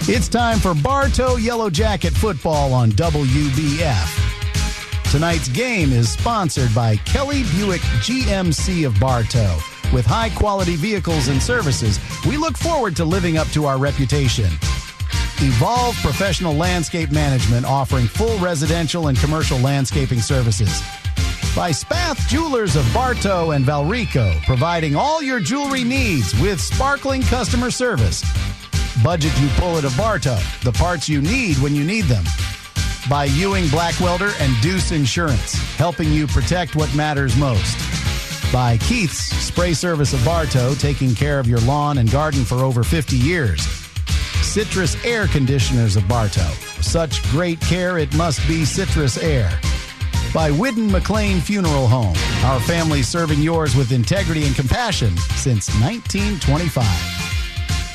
It's time for Bartow Yellow Jacket football on WBF. Tonight's game is sponsored by Kelly Buick GMC of Bartow. With high-quality vehicles and services, we look forward to living up to our reputation. Evolve Professional Landscape Management, offering full residential and commercial landscaping services. By Spath Jewelers of Bartow and Valrico, providing all your jewelry needs with sparkling customer service. Budget you pull it of Bartow, the parts you need when you need them. By Ewing Blackwelder and Deuce Insurance, helping you protect what matters most. By Keith's Spray Service of Bartow, taking care of your lawn and garden for over 50 years. Citrus Air Conditioners of Bartow, such great care it must be Citrus Air. By Whidden McLean Funeral Home, our family serving yours with integrity and compassion since 1925.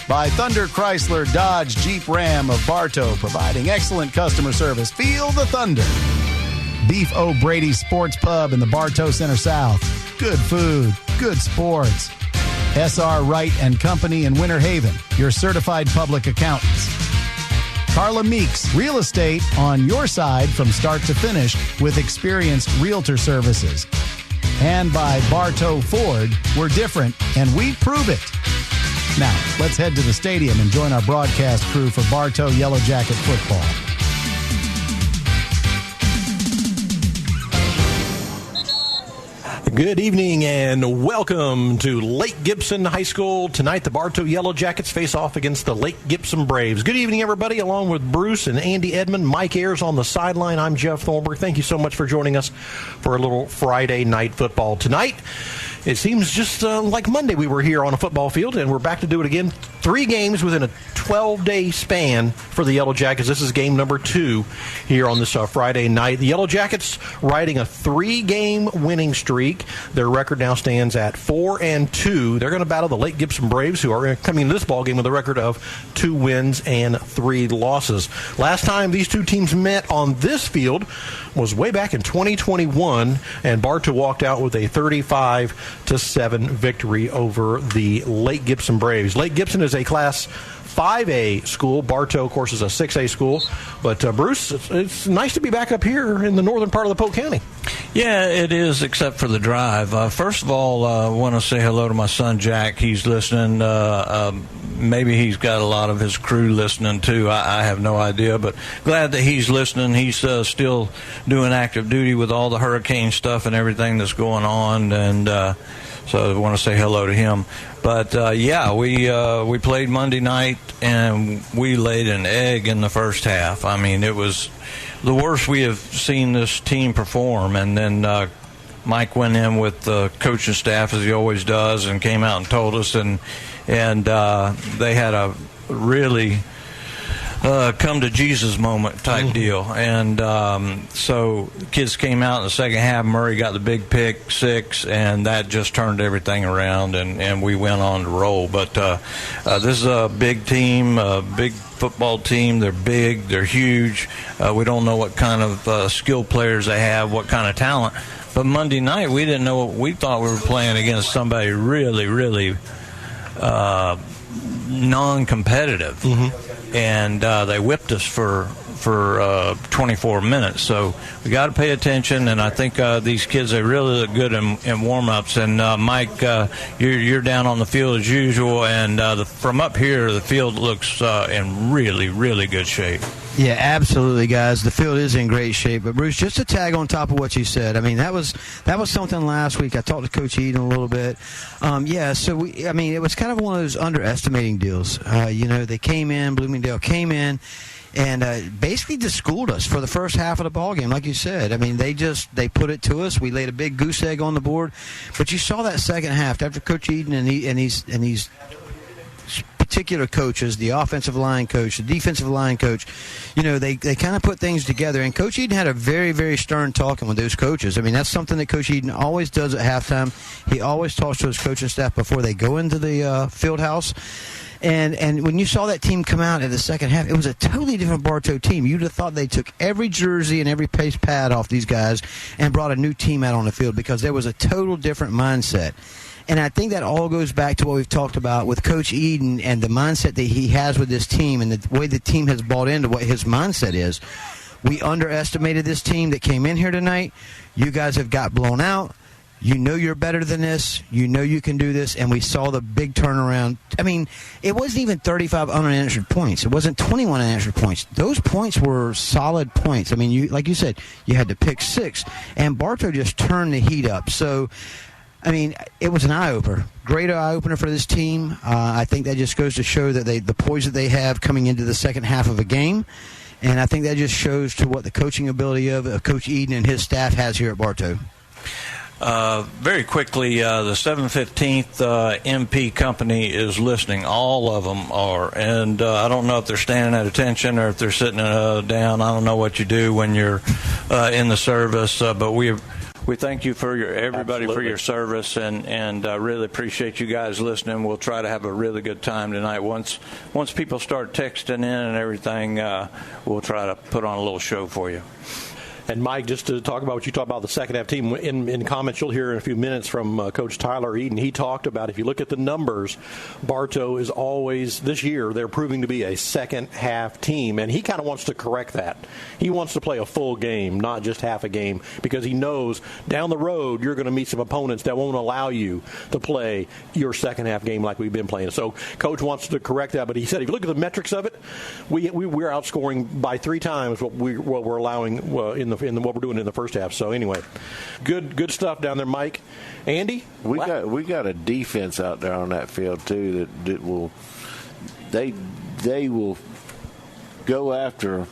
By Thunder Chrysler Dodge Jeep Ram of Bartow, providing excellent customer service. Feel the thunder. Beef O'Brady Sports Pub in the Bartow Center South. Good food, good sports. SR Wright and Company in Winter Haven, your certified public accountants. Carla Meeks, real estate on your side from start to finish with experienced realtor services. And by Bartow Ford, we're different and we prove it. Now, let's head to the stadium and join our broadcast crew for Bartow Yellow Jacket football. Good evening and welcome to Lake Gibson High School. Tonight, the Bartow Yellow Jackets face off against the Lake Gibson Braves. Good evening, everybody. Along with Bruce and Andy Edmond, Mike Ayers on the sideline. I'm Jeff Thornburg. Thank you so much for joining us for a little Friday night football tonight. It seems just like Monday we were here on a football field, and we're back to do it again. 3 games within a 12-day span for the Yellow Jackets. This is game number 2 here on this Friday night. The Yellow Jackets riding a 3-game winning streak. Their record now stands at 4-2. They're going to battle the Lake Gibson Braves, who are coming into this ballgame with a record of 2 wins and 3 losses. Last time these two teams met on this field was way back in 2021, and Bartow walked out with a 35-7 victory over the Lake Gibson Braves. Lake Gibson is a Class 5A school. Bartow, of course, is a 6A school. But, Bruce, it's nice to be back up here in the northern part of the Polk County. Yeah, it is, except for the drive. First of all, I want to say hello to my son, Jack. He's listening. Maybe he's got a lot of his crew listening, too. I have no idea, but glad that he's listening. He's still doing active duty with all the hurricane stuff and everything that's going on, and so I want to say hello to him. But, we played Monday night, and we laid an egg in the first half. I mean, it was the worst we have seen this team perform. And then Mike went in with the coaching staff, as he always does, and came out and told us. And they had a really come to Jesus moment type deal. And so the kids came out in the second half. Murray got the big pick 6, and that just turned everything around, and we went on to roll. But this is a big team, a big football team. They're big, they're huge. We don't know what kind of skill players they have, what kind of talent. But Monday night, we didn't know. We thought we were playing against somebody really, really non-competitive. And they whipped us for 24 minutes. So we got to pay attention, and I think these kids are really look good in warm-ups. And Mike, you're down on the field as usual, and from up here, the field looks in really, really good shape. Yeah, absolutely, guys. The field is in great shape. But, Bruce, just to tag on top of what you said, I mean, that was something last week. I talked to Coach Eden a little bit. So, it was kind of one of those underestimating deals. They came in, Bloomingdale came in, and basically just schooled us for the first half of the ballgame, like you said. I mean, they put it to us. We laid a big goose egg on the board. But you saw that second half after Coach Eden and these particular coaches, the offensive line coach, the defensive line coach, they kind of put things together. And Coach Eden had a very, very stern talking with those coaches. I mean, that's something that Coach Eden always does at halftime. He always talks to his coaching staff before they go into the field house. And when you saw that team come out in the second half, it was a totally different Bartow team. You'd have thought they took every jersey and every pace pad off these guys and brought a new team out on the field because there was a total different mindset. And I think that all goes back to what we've talked about with Coach Eden and the mindset that he has with this team and the way the team has bought into what his mindset is. We underestimated this team that came in here tonight. You guys have got blown out. You know you're better than this. You know you can do this. And we saw the big turnaround. I mean, it wasn't even 35 unanswered points. It wasn't 21 unanswered points. Those points were solid points. I mean, like you said, you had to pick 6. And Bartow just turned the heat up. So, I mean, it was an eye-opener. Great eye-opener for this team. I think that just goes to show that the poise that they have coming into the second half of a game. And I think that just shows to what the coaching ability of Coach Eden and his staff has here at Bartow. Very quickly, the 715th MP company is listening. All of them are. And I don't know if they're standing at attention or if they're sitting down. I don't know what you do when you're in the service. But we thank you for everybody Absolutely. For your service, and really appreciate you guys listening. We'll try to have a really good time tonight. Once people start texting in and everything, we'll try to put on a little show for you. And, Mike, just to talk about what you talked about the second-half team, in comments you'll hear in a few minutes from Coach Tyler Eden, he talked about if you look at the numbers, Bartow is always, this year, they're proving to be a second-half team. And he kind of wants to correct that. He wants to play a full game, not just half a game, because he knows down the road you're going to meet some opponents that won't allow you to play your second-half game like we've been playing. So Coach wants to correct that. But he said if you look at the metrics of it, we're outscoring by 3 times what we're allowing in what we're doing in the first half. So anyway, good stuff down there, Mike. Andy, we got a defense out there on that field too that will they will go after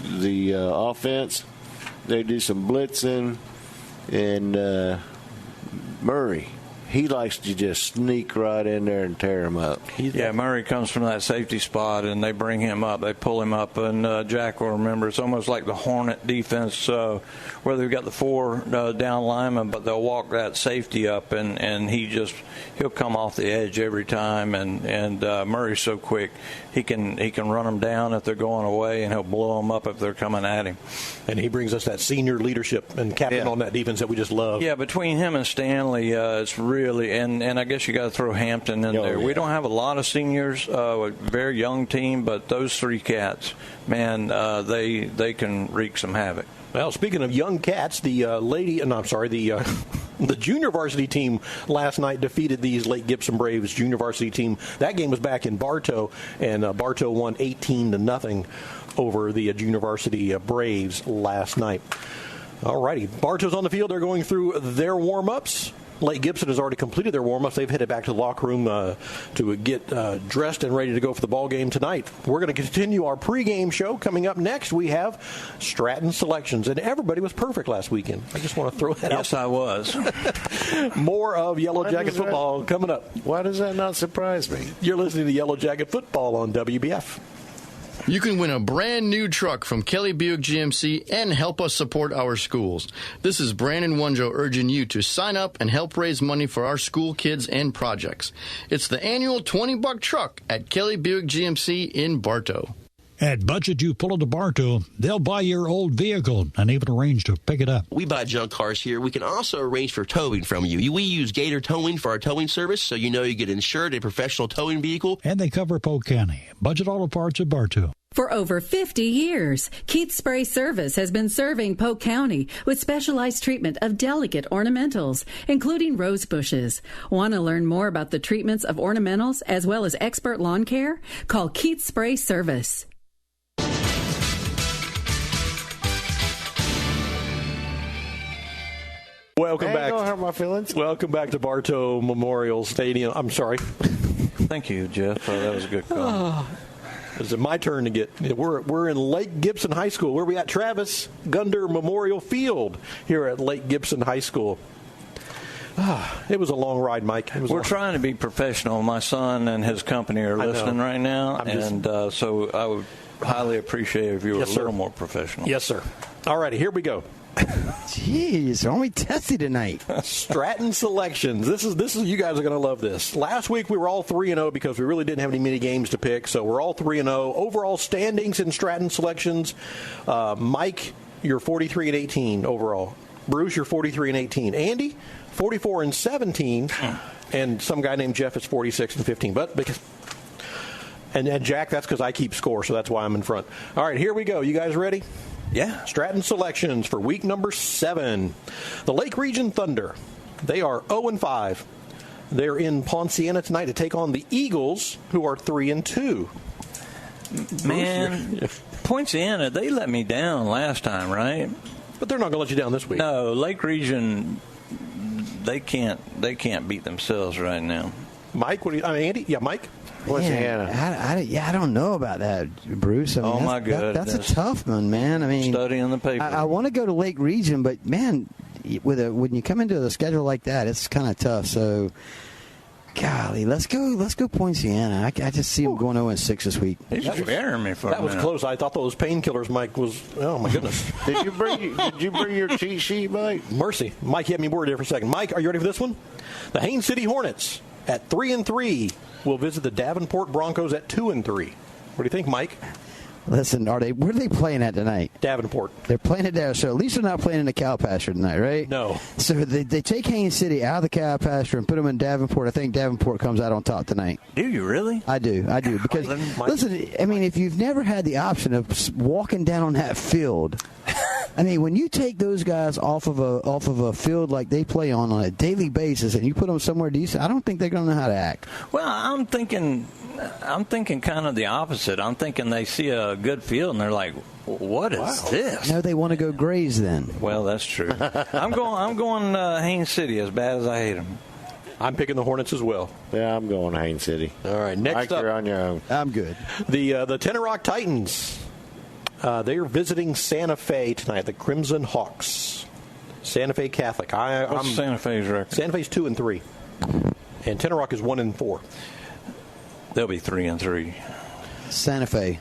the offense. They do some blitzing, and Murray, he likes to just sneak right in there and tear him up. Murray comes from that safety spot, and they bring him up. They pull him up, and Jack will remember it's almost like the Hornet defense where they've got the 4 down linemen, but they'll walk that safety up, and he'll come off the edge every time, and Murray's so quick. He can run them down if they're going away, and he'll blow them up if they're coming at him. And he brings us that senior leadership and captain on that defense that we just love. Yeah, between him and Stanley, it's really, and I guess you got to throw Hampton in there. Yeah. We don't have a lot of seniors, a very young team, but those 3 cats, man, they can wreak some havoc. Well, speaking of young cats, the junior varsity team last night defeated these Lake Gibson Braves junior varsity team. That game was back in Bartow, and Bartow won 18-0 over the junior varsity Braves last night. All righty, Bartow's on the field. They're going through their warm-ups. Lake Gibson has already completed their warm-ups. They've headed back to the locker room to get dressed and ready to go for the ball game tonight. We're going to continue our pregame show. Coming up next, we have Stratton selections. And everybody was perfect last weekend. I just want to throw that out. Yes, I was. More of Yellow Jacket football coming up. Why does that not surprise me? You're listening to Yellow Jacket football on WBF. You can win a brand new truck from Kelly Buick GMC and help us support our schools. This is Brandon Wunjo urging you to sign up and help raise money for our school kids and projects. It's the annual $20 truck at Kelly Buick GMC in Bartow. At Budget You Pull into Bartow, they'll buy your old vehicle and even arrange to pick it up. We buy junk cars here. We can also arrange for towing from you. We use Gator Towing for our towing service, so you know you get insured a professional towing vehicle. And they cover Polk County. Budget Auto Parts at Bartow. For over 50 years, Keats Spray Service has been serving Polk County with specialized treatment of delicate ornamentals, including rose bushes. Want to learn more about the treatments of ornamentals as well as expert lawn care? Call Keats Spray Service. Welcome back. Don't hurt my feelings. Welcome back to Bartow Memorial Stadium. I'm sorry. Thank you, Jeff. That was a good call. Is it my turn to get? We're in Lake Gibson High School. Where are we at? Travis Gunder Memorial Field here at Lake Gibson High School. It was a long ride, Mike. We're trying to be professional. My son and his company are listening right now, so I would highly appreciate if you were a little more professional. Yes, sir. All righty, here we go. Jeez, aren't we testy tonight? Stratton selections. This is you guys are going to love this. Last week we were all 3-0 because we really didn't have any mini games to pick, so we're all 3-0. Overall standings in Stratton selections. Mike, you're 43-18 overall. Bruce, you're 43-18. Andy, 44-17, and some guy named Jeff is 46-15. But because and Jack, that's because I keep score, so that's why I'm in front. All right, here we go. You guys ready? Yeah. Stratton selections for week number 7. The Lake Region Thunder. They are 0-5. They're in Poinciana tonight to take on the Eagles, who are 3-2. Man, Poinciana, they let me down last time, right? But they're not going to let you down this week. No, Lake Region, they can't beat themselves right now. Mike, Andy? Yeah, Mike? I don't know about that, Bruce. I mean, my goodness. That's a tough one, man. I mean, studying the paper. I want to go to Lake Region, but man, when you come into a schedule like that, it's kind of tough. So, golly, let's go Poinciana. I just see them going 0-6 this week. He's scaring me for that was close. I thought those painkillers, Mike, was. Oh my goodness. Did you bring your cheat sheet, Mike? Mercy, Mike, you had me worried there for a second. Mike, are you ready for this one? The Haines City Hornets at 3-3 will visit the Davenport Broncos at 2-3. What do you think, Mike? Listen, where are they playing at tonight? Davenport. They're playing it there, so at least they're not playing in the cow pasture tonight, right? No. So they take Haines City out of the cow pasture and put them in Davenport. I think Davenport comes out on top tonight. Do you really? I do. Because, listen, I mean, if you've never had the option of walking down on that field, I mean, when you take those guys off of a field like they play on a daily basis and you put them somewhere decent, I don't think they're going to know how to act. Well, I'm thinking kind of the opposite. I'm thinking they see a good field and they're like, "What is this?" No, they want to go graze then. Well, that's true. I'm going Haines City, as bad as I hate them. I'm picking the Hornets as well. Yeah, I'm going Haines City. All right, next Mike, up, you're on your own. I'm good. The Tenor Rock Titans. They are visiting Santa Fe tonight. The Crimson Hawks. Santa Fe Catholic. What's Santa Fe's record? Santa Fe's 2-3, and Tenor Rock is 1-4. They'll be 3-3. Santa Fe.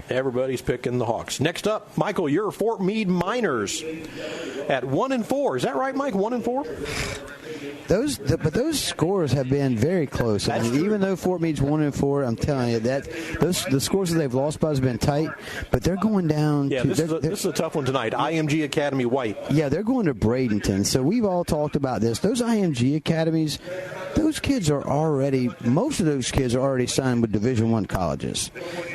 Everybody's picking the Hawks. Next up, Michael, your Fort Meade Miners at 1-4. Is that right, Mike? 1-4. But those scores have been very close. I mean, even though Fort Meade's 1-4, I'm telling you that the scores that they've lost by has been tight. But they're going down. Yeah, this is a tough one tonight. IMG Academy White. Yeah, they're going to Bradenton. So we've all talked about this. Those IMG academies, most of those kids are already signed with Division I colleges.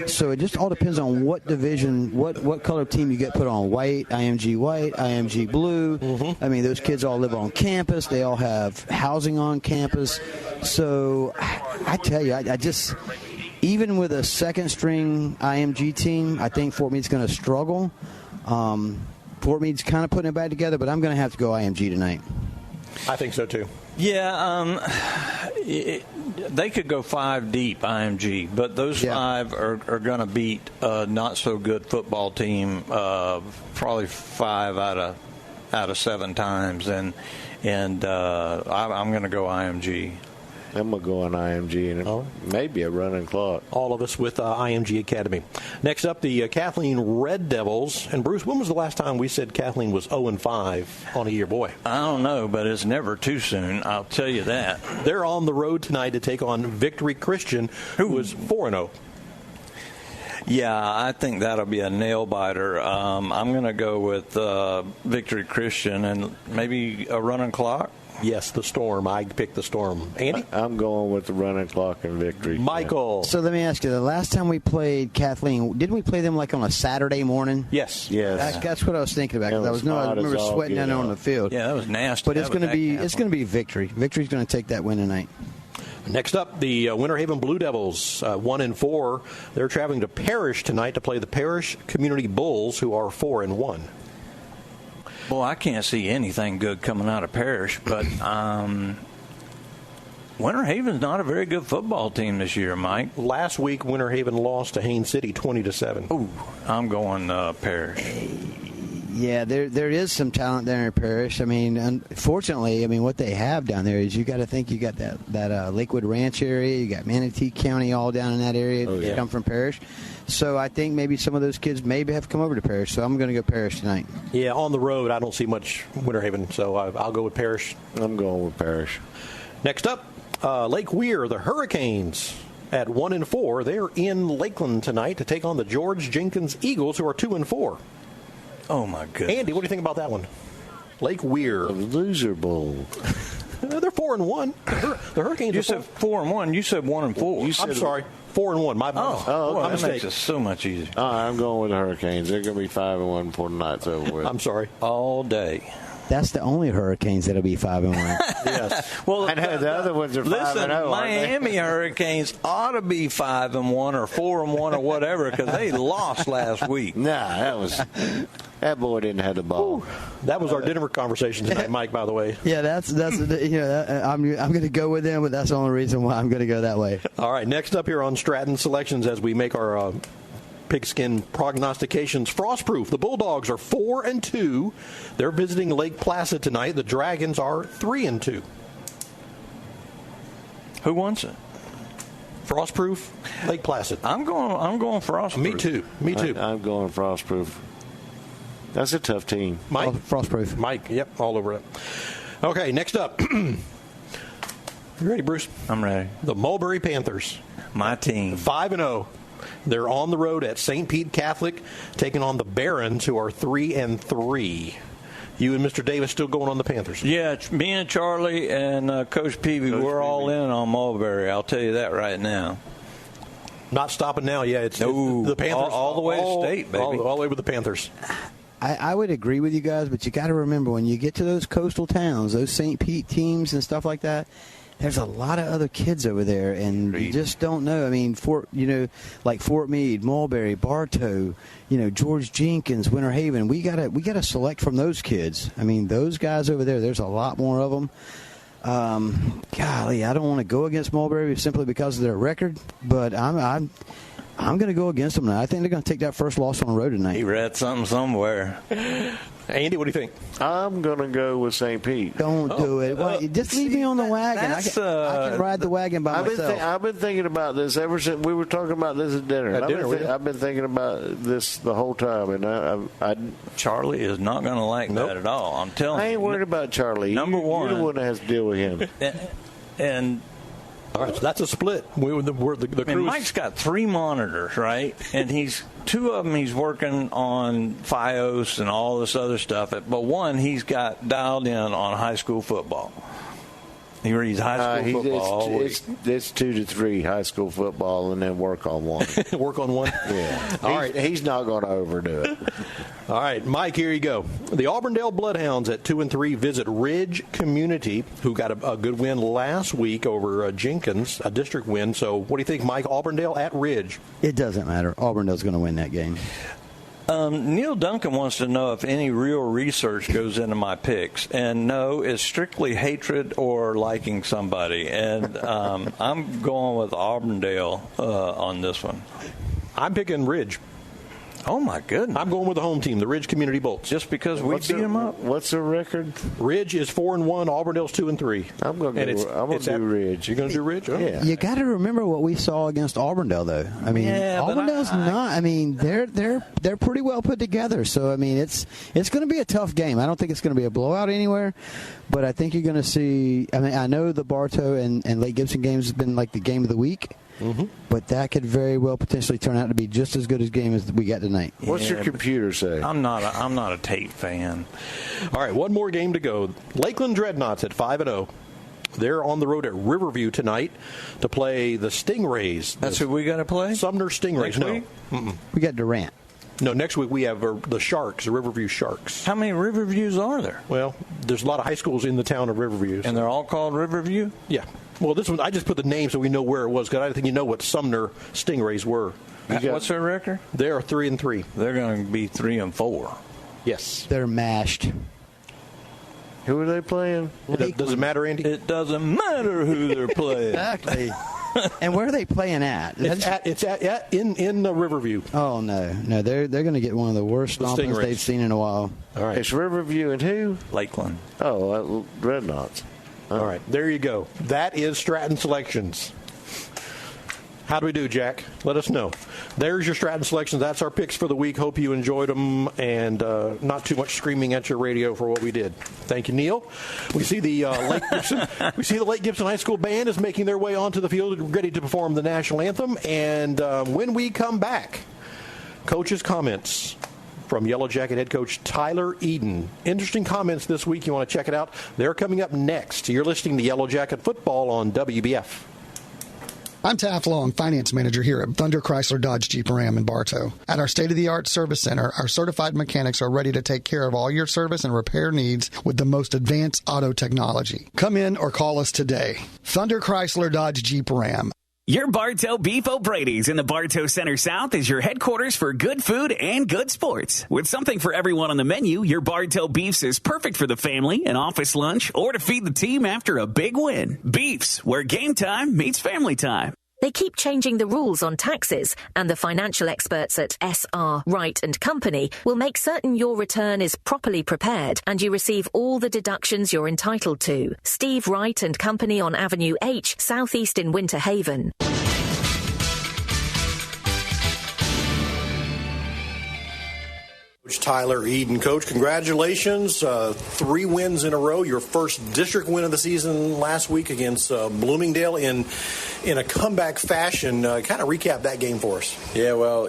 So it just all depends on what division, what color team you get put on. White, IMG blue. Mm-hmm. I mean, those kids all live on campus. They all have housing on campus. So I tell you, I just, even with a second-string IMG team, I think Fort Meade's going to struggle. Fort Meade's kind of putting it back together, but I'm going to have to go IMG tonight. I think so, too. Yeah, they could go 5 deep, IMG, but those 5 are going to beat a not-so-good football team probably 5 out of 7 times, and I'm going to go IMG. I'm going to go on IMG and maybe a running clock. All of us with IMG Academy. Next up, the Kathleen Red Devils. And, Bruce, when was the last time we said Kathleen was 0-5 on a year? Boy. I don't know, but it's never too soon. I'll tell you that. They're on the road tonight to take on Victory Christian, who was 4-0. Yeah, I think that'll be a nail-biter. I'm going to go with Victory Christian and maybe a running clock. Yes, the Storm. I picked the Storm. Andy? I'm going with the running clock and Victory. Michael. So let me ask you, the last time we played Kathleen, didn't we play them like on a Saturday morning? Yes. That's what I was thinking about. Because I remember sweating down there on the field. Yeah, that was nasty. But it's going to be Victory. Victory's going to take that win tonight. Next up, the Winter Haven Blue Devils, 1-4. They're traveling to Parrish tonight to play the Parrish Community Bulls, who are 4-1. Well, I can't see anything good coming out of Parrish, but Winter Haven's not a very good football team this year, Mike. Last week, Winter Haven lost to Haines City 20-7. Ooh, I'm going Parrish. Yeah, there is some talent there in Parrish. I mean, unfortunately, what they have down there is you got to think you got that Lakewood Ranch area, you got Manatee County all down in that area. They come from Parrish. So I think maybe some of those kids maybe have come over to Parrish. So I'm going to go Parrish tonight. Yeah, on the road, I don't see much Winter Haven, so I'll go with Parrish. I'm going with Parrish. Next up, Lake Weir, the Hurricanes at 1-4. They're in Lakeland tonight to take on the George Jenkins Eagles, who are 2-4. Oh, my goodness. Andy, what do you think about that one? Lake Weir. The Loser Bowl. They're 4-1. The Hurricanes. You said 4-1. You said 1-4. I'm sorry, 4-1. My that mistake. makes it so much easier. I'm going with the Hurricanes. They're going to be 5-1 before the night's over with. I'm sorry. All day. That's the only Hurricanes that'll be 5-1. Yes. Well, I know the other ones are 5-0. Listen, Miami Hurricanes ought to be 5-1 or 4-1 or whatever because they lost last week. Nah, that boy didn't have the ball. Ooh, that was our dinner conversation tonight, Mike. By the way. Yeah, that's I'm going to go with them, but that's the only reason why I'm going to go that way. All right. Next up here on Stratton Selections, as we make our pigskin prognostications, Frostproof. The Bulldogs are 4-2. They're visiting Lake Placid tonight. The Dragons are 3-2. Who wants it? Frostproof, Lake Placid. I'm going Frostproof. Me too. I'm going Frostproof. That's a tough team. Mike? Frostproof. Mike, yep, all over it. Okay, next up. You ready, Bruce? I'm ready. The Mulberry Panthers. My team. 5-0. They're on the road at St. Pete Catholic, taking on the Barons, who are 3-3. You and Mr. Davis still going on the Panthers? Yeah, me and Charlie and Coach Peavy, we're all in on Mulberry. I'll tell you that right now. Not stopping now. Yeah, it's the Panthers all the way to state, baby. All the way with the Panthers. I would agree with you guys, but you got to remember when you get to those coastal towns, those St. Pete teams and stuff like that, there's a lot of other kids over there, and you just don't know. I mean, like Fort Meade, Mulberry, Bartow, George Jenkins, Winter Haven. We gotta select from those kids. I mean, those guys over there. There's a lot more of them. Golly, I don't want to go against Mulberry simply because of their record, but I'm going to go against them now. I think they're going to take that first loss on the road tonight. He read something somewhere. Andy, what do you think? I'm going to go with St. Pete. Don't do it. Just leave me on the wagon. I can ride the wagon by myself. I've been thinking about this ever since we were talking about this at dinner. I've been thinking about this the whole time, and Charlie is not going to like that at all. I'm telling you. I ain't worried about Charlie. Number one. You're the one that has to deal with him. And all right, so that's a split. The crew. Mike's got 3 monitors, right? And 2 of them he's working on FiOS and all this other stuff. But one he's got dialed in on high school football. He reads high school football all week. It's 2 to 3 high school football, and then work on one. Work on one? Yeah. All right. He's not going to overdo it. All right, Mike, here you go. The Auburndale Bloodhounds at 2-3 visit Ridge Community, who got a good win last week over Jenkins, a district win. So what do you think, Mike? Auburndale at Ridge? It doesn't matter. Auburndale's going to win that game. Neil Duncan wants to know if any real research goes into my picks. And no, it's strictly hatred or liking somebody. And I'm going with Auburndale on this one. I'm picking Ridge. Oh, my goodness. I'm going with the home team, the Ridge Community Bolts. Just because we beat them up? What's the record? Ridge is 4-1. Auburndale's 2-3. I'm going to do Ridge. You're going to do Ridge? Oh. Yeah. You got to remember what we saw against Auburndale, though. I mean, Auburndale's not. I mean, they're pretty well put together. So I mean, it's going to be a tough game. I don't think it's going to be a blowout anywhere, but I think you're going to see. I mean, I know the Bartow and Lake Gibson games has been like the game of the week. Mm-hmm. But that could very well potentially turn out to be just as good a game as we got tonight. What's your computer say? I'm not a Tate fan. All right, one more game to go. Lakeland Dreadnoughts at 5-0. They're on the road at Riverview tonight to play the Stingrays. That's who we got to play? Sumner Stingrays. No. We got Durant. No, next week we have the Sharks, the Riverview Sharks. How many Riverviews are there? Well, there's a lot of high schools in the town of Riverview. And they're all called Riverview? Yeah. Well, this one, I just put the name so we know where it was, because I think you know what Sumner Stingrays were. What's their record? They are 3-3. They're going to be 3-4. Yes. They're mashed. Who are they playing? Does it matter, Andy? It doesn't matter who they're playing. Exactly. And where are they playing at? It's in Riverview. Oh no, they're going to get one of the worst stompings they've seen in a while. All right, it's Riverview and who? Lakeland. Oh, Dreadnoughts. All right, there you go. That is Stratton Selections. How do we do, Jack? Let us know. There's your Stratton Selections. That's our picks for the week. Hope you enjoyed them, and not too much screaming at your radio for what we did. Thank you, Neil. We see the Lake Gibson High School band is making their way onto the field, ready to perform the national anthem. And when we come back, coach's comments from Yellow Jacket head coach Tyler Eden. Interesting comments this week. You want to check it out? They're coming up next. You're listening to Yellow Jacket Football on WBF. I'm Taft Long, Finance Manager here at Thunder Chrysler Dodge Jeep Ram in Bartow. At our state-of-the-art service center, our certified mechanics are ready to take care of all your service and repair needs with the most advanced auto technology. Come in or call us today. Thunder Chrysler Dodge Jeep Ram. Your Bartow Beef O'Brady's in the Bartow Center South is your headquarters for good food and good sports. With something for everyone on the menu, your Bartow Beefs is perfect for the family, an office lunch, or to feed the team after a big win. Beefs, where game time meets family time. They keep changing the rules on taxes, and the financial experts at SR Wright & Company will make certain your return is properly prepared and you receive all the deductions you're entitled to. Steve Wright & Company on Avenue H, southeast in Winter Haven. Coach Tyler Eden. Coach, congratulations. 3 wins in a row. Your first district win of the season last week against Bloomingdale in a comeback fashion. Kind of recap that game for us. Yeah, well,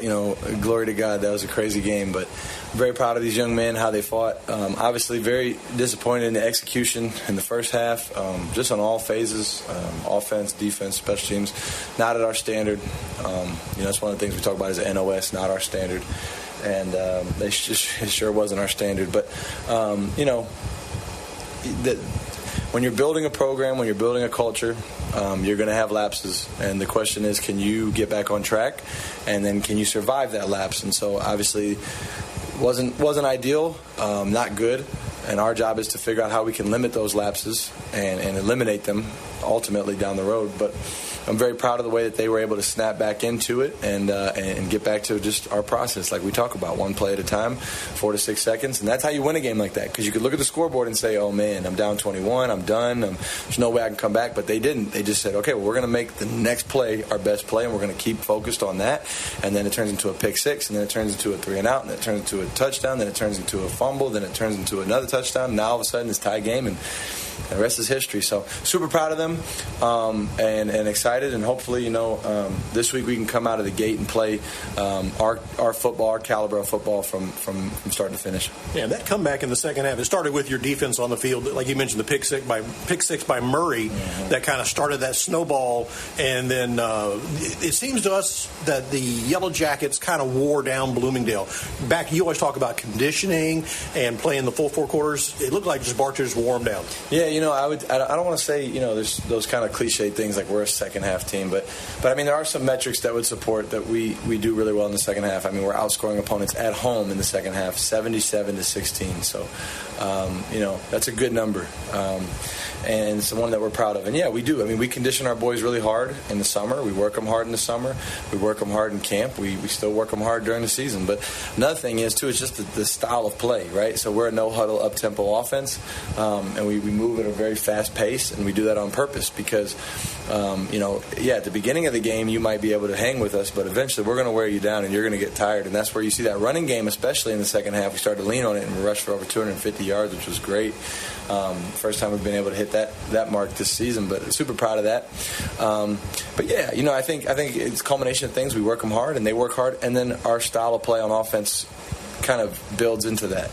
glory to God. That was a crazy game, but I'm very proud of these young men, how they fought. Obviously, very disappointed in the execution in the first half, just on all phases, offense, defense, special teams, not at our standard. That's one of the things we talk about is NOS, not our standard. And it sure wasn't our standard. But, when you're building a program, when you're building a culture, you're going to have lapses. And the question is, can you get back on track? And then can you survive that lapse? And so, obviously, wasn't ideal, not good. And our job is to figure out how we can limit those lapses and eliminate them ultimately down the road. But I'm very proud of the way that they were able to snap back into it and get back to just our process like we talk about, one play at a time, 4 to 6 seconds. And that's how you win a game like that, because you could look at the scoreboard and say, oh, man, I'm down 21, I'm done, there's no way I can come back. But they didn't. They just said, okay, well, we're going to make the next play our best play, and we're going to keep focused on that. And then it turns into a pick six, and then it turns into a 3-and-out, and then it turns into a touchdown, then it turns into a fumble, then it turns into another touchdown. Now all of a sudden it's tie game, and the rest is history. So super proud of them, and excited, and hopefully, this week we can come out of the gate and play our football, our caliber of football from start to finish. Yeah, that comeback in the second half, it started with your defense on the field, like you mentioned, the pick six by Murray, that kind of started that snowball, and then it seems to us that the Yellow Jackets kind of wore down Bloomingdale. Back, you always talk about conditioning and playing the full 4 quarters. It looked like just Bartow just wore them down. Yeah, I don't want to say, there's those kind of cliche things like we're a second half team, but I mean, there are some metrics that would support that we do really well in the second half. I mean, we're outscoring opponents at home in the second half, 77-16. So, that's a good number. And it's the one that we're proud of. And yeah, we do. I mean, we condition our boys really hard in the summer. We work them hard in the summer. We work them hard in camp. We still work them hard during the season. But another thing is, too, it's just the style of play, right? So we're a no-huddle, up-tempo offense, and we move at a very fast pace, and we do that on purpose because, at the beginning of the game, you might be able to hang with us, but eventually we're going to wear you down, and you're going to get tired. And that's where you see that running game, especially in the second half. We started to lean on it, and we rushed for over 250 yards, which was great. First time we've been able to hit that mark this season, but super proud of that. But yeah, I think it's a culmination of things. We work them hard, and they work hard, and then our style of play on offense kind of builds into that.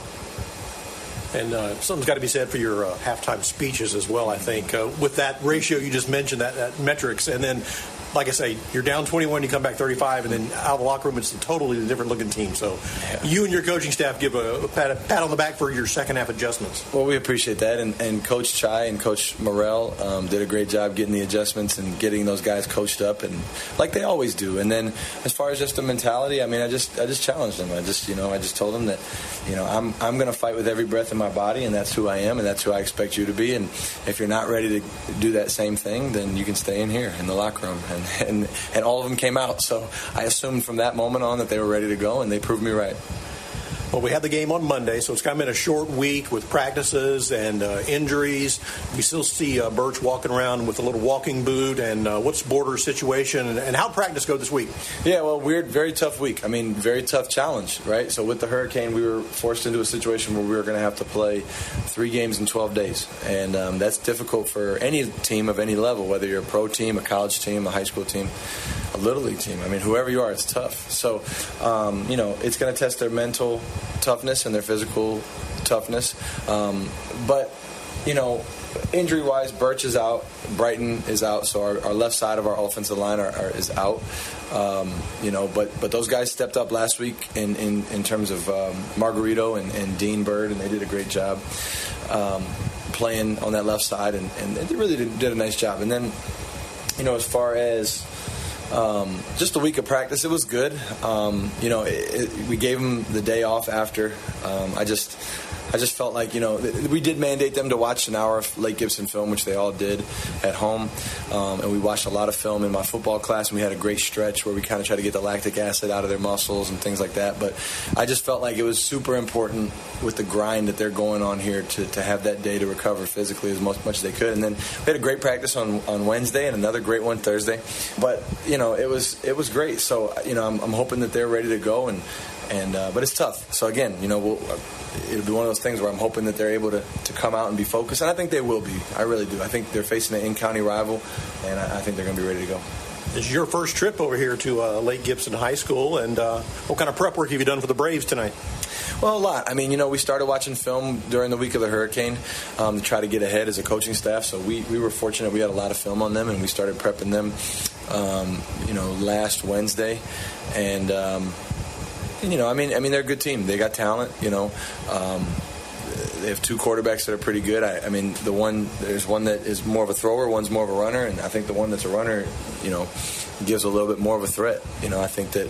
And something's got to be said for your halftime speeches as well, I think. With that ratio you just mentioned, that metrics, and then, like I say, you're down 21, you come back 35, and then out of the locker room, it's a totally different-looking team. So you and your coaching staff give a pat on the back for your second-half adjustments. Well, we appreciate that, and Coach Chai and Coach Morrell did a great job getting the adjustments and getting those guys coached up, and like they always do. And then as far as just the mentality, I mean, I just challenged them. I just told them that, I'm going to fight with every breath in my body, and that's who I am, and that's who I expect you to be. And if you're not ready to do that same thing, then you can stay in here in the locker room. And all of them came out. So I assumed from that moment on that they were ready to go, and they proved me right. Well, we had the game on Monday, so it's kind of been a short week with practices and injuries. We still see Birch walking around with a little walking boot. And what's Border's situation, and how'd practice go this week? Yeah, well, very tough week. I mean, very tough challenge, right? So with the hurricane, we were forced into a situation where we were going to have to play 3 games in 12 days. And that's difficult for any team of any level, whether you're a pro team, a college team, a high school team, a little league team. I mean, whoever you are, it's tough. So, it's going to test their mental toughness and their physical toughness. But, injury-wise, Birch is out, Brighton is out, so our left side of our offensive line is out. But those guys stepped up last week in terms of Margarito and Dean Bird, and they did a great job playing on that left side, and they really did a nice job. And then, as far as just a week of practice, it was good. We gave them the day off after. I just felt like, we did mandate them to watch an hour of Lake Gibson film, which they all did at home. And we watched a lot of film in my football class, and we had a great stretch where we kind of tried to get the lactic acid out of their muscles and things like that. But I just felt like it was super important with the grind that they're going on here to have that day to recover physically as much as they could. And then we had a great practice on Wednesday and another great one Thursday. But, it was great. So, I'm hoping that they're ready to go. But it's tough. So, again, it'll be one of those things where I'm hoping that they're able to come out and be focused. And I think they will be. I really do. I think they're facing an in-county rival, and I think they're going to be ready to go. This is your first trip over here to Lake Gibson High School, and what kind of prep work have you done for the Braves tonight? Well, a lot. I mean, we started watching film during the week of the hurricane to try to get ahead as a coaching staff. So we were fortunate. We had a lot of film on them, and we started prepping them, last Wednesday. And, they're a good team. They got talent, They have two quarterbacks that are pretty good. There's one that is more of a thrower, one's more of a runner, and I think the one that's a runner, gives a little bit more of a threat. I think that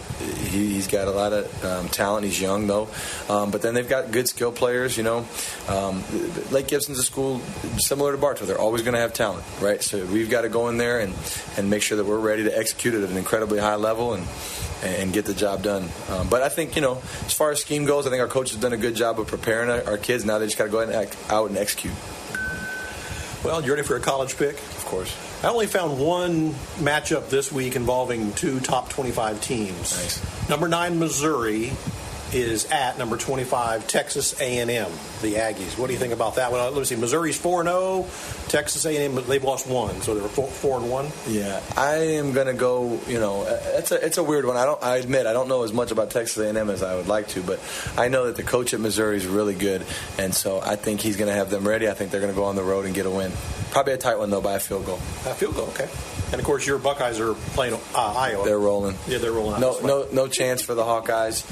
he's got a lot of talent. He's young, though. But then they've got good skill players, Lake Gibson's a school similar to Bartow. They're always going to have talent, right? So we've got to go in there and make sure that we're ready to execute it at an incredibly high level and get the job done. But I think, as far as scheme goes, I think our coach has done a good job of preparing our kids. Now they just got to go out and execute. Well, you ready for a college pick? Of course. I only found one matchup this week involving two top 25 teams. Nice. Number 9, Missouri, is at number 25, Texas A&M, the Aggies. What do you think about that one? Let me see. Missouri's 4-0. Texas A&M, they've lost one, so they're 4-1. Yeah, I am going to go. It's a weird one. I admit I don't know as much about Texas A&M as I would like to, but I know that the coach at Missouri is really good, and so I think he's going to have them ready. I think they're going to go on the road and get a win. Probably a tight one though, by a field goal. A field goal, okay. And of course, your Buckeyes are playing Iowa. They're rolling. Yeah, they're rolling. No chance for the Hawkeyes.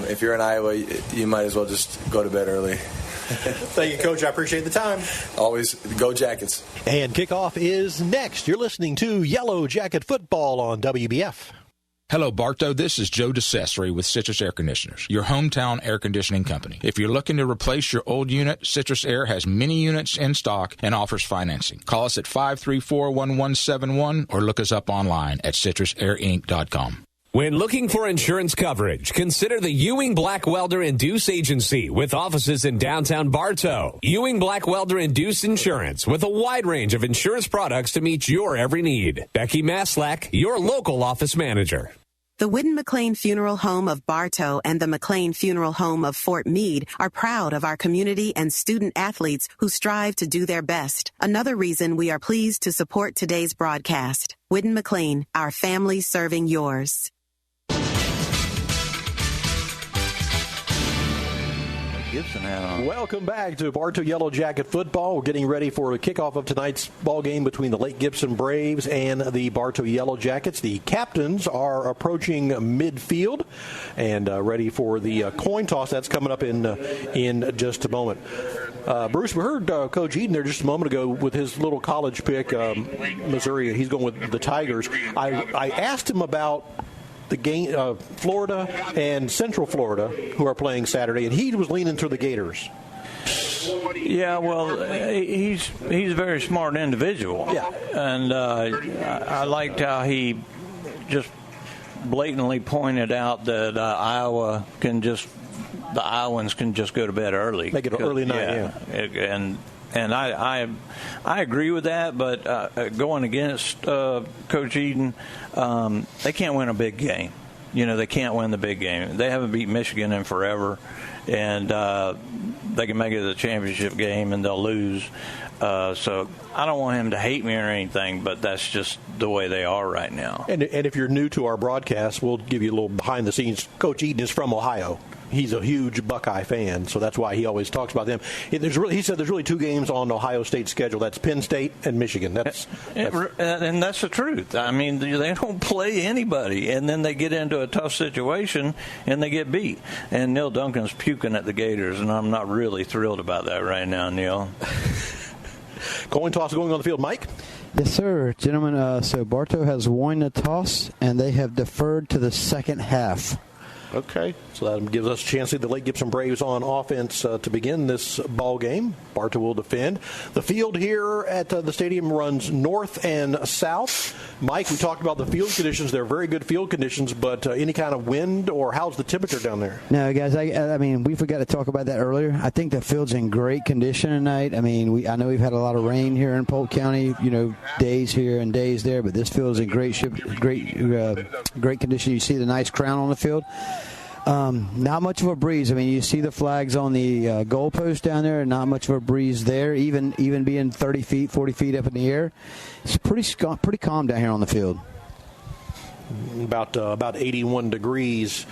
If you're in Iowa, you might as well just go to bed early. Thank you, Coach. I appreciate the time. Always go Jackets. And kickoff is next. You're listening to Yellow Jacket Football on WBF. Hello, Bartow. This is Joe DeCesare with Citrus Air Conditioners, your hometown air conditioning company. If you're looking to replace your old unit, Citrus Air has many units in stock and offers financing. Call us at 534-1171 or look us up online at citrusairinc.com. When looking for insurance coverage, consider the Ewing Black Welder and Deuce Agency with offices in downtown Bartow. Ewing Black Welder and Deuce Insurance with a wide range of insurance products to meet your every need. Becky Maslak, your local office manager. The Whitten McLean Funeral Home of Bartow and the McLean Funeral Home of Fort Meade are proud of our community and student athletes who strive to do their best. Another reason we are pleased to support today's broadcast. Whitten McLean, our family serving yours. Gibson hat on. Welcome back to Bartow Yellow Jacket Football. We're getting ready for the kickoff of tonight's ball game between the Lake Gibson Braves and the Bartow Yellow Jackets. The captains are approaching midfield and ready for the coin toss. That's coming up in just a moment. Bruce, we heard Coach Eden there just a moment ago with his little college pick, Missouri. He's going with the Tigers. I asked him about the game, Florida and Central Florida, who are playing Saturday, and he was leaning to the Gators. Yeah, well, he's a very smart individual. Yeah, and I liked how he just blatantly pointed out that the Iowans can just go to bed early. Make it an early night, yeah. And I agree with that, but going against Coach Eden, they can't win a big game. They can't win the big game. They haven't beat Michigan in forever, and they can make it to the championship game and they'll lose. So I don't want him to hate me or anything, but that's just the way they are right now. And if you're new to our broadcast, we'll give you a little behind the scenes. Coach Eden is from Ohio. he's a huge Buckeye fan, so that's why he always talks about them. He said there's really 2 games on Ohio State's schedule. That's Penn State and Michigan. And that's the truth. I mean, they don't play anybody, and then they get into a tough situation and they get beat. And Neil Duncan's puking at the Gators, and I'm not really thrilled about that right now, Neil. Coin toss going on the field, Mike. Yes, sir, gentlemen. So Bartow has won the toss, and they have deferred to the second half. Okay, so that gives us a chance to see the Lake Gibson Braves on offense to begin this ball game. Bartow will defend. The field here at the stadium runs north and south. Mike, we talked about the field conditions. They're very good field conditions, but any kind of wind, or how's the temperature down there? No, guys, I mean, we forgot to talk about that earlier. I think the field's in great condition tonight. I mean, I know we've had a lot of rain here in Polk County, days here and days there, but this field is in great condition. You see the nice crown on the field. Not much of a breeze. I mean, you see the flags on the goalpost down there, and not much of a breeze there, even being 30 feet, 40 feet up in the air. It's pretty calm down here on the field. About 81 degrees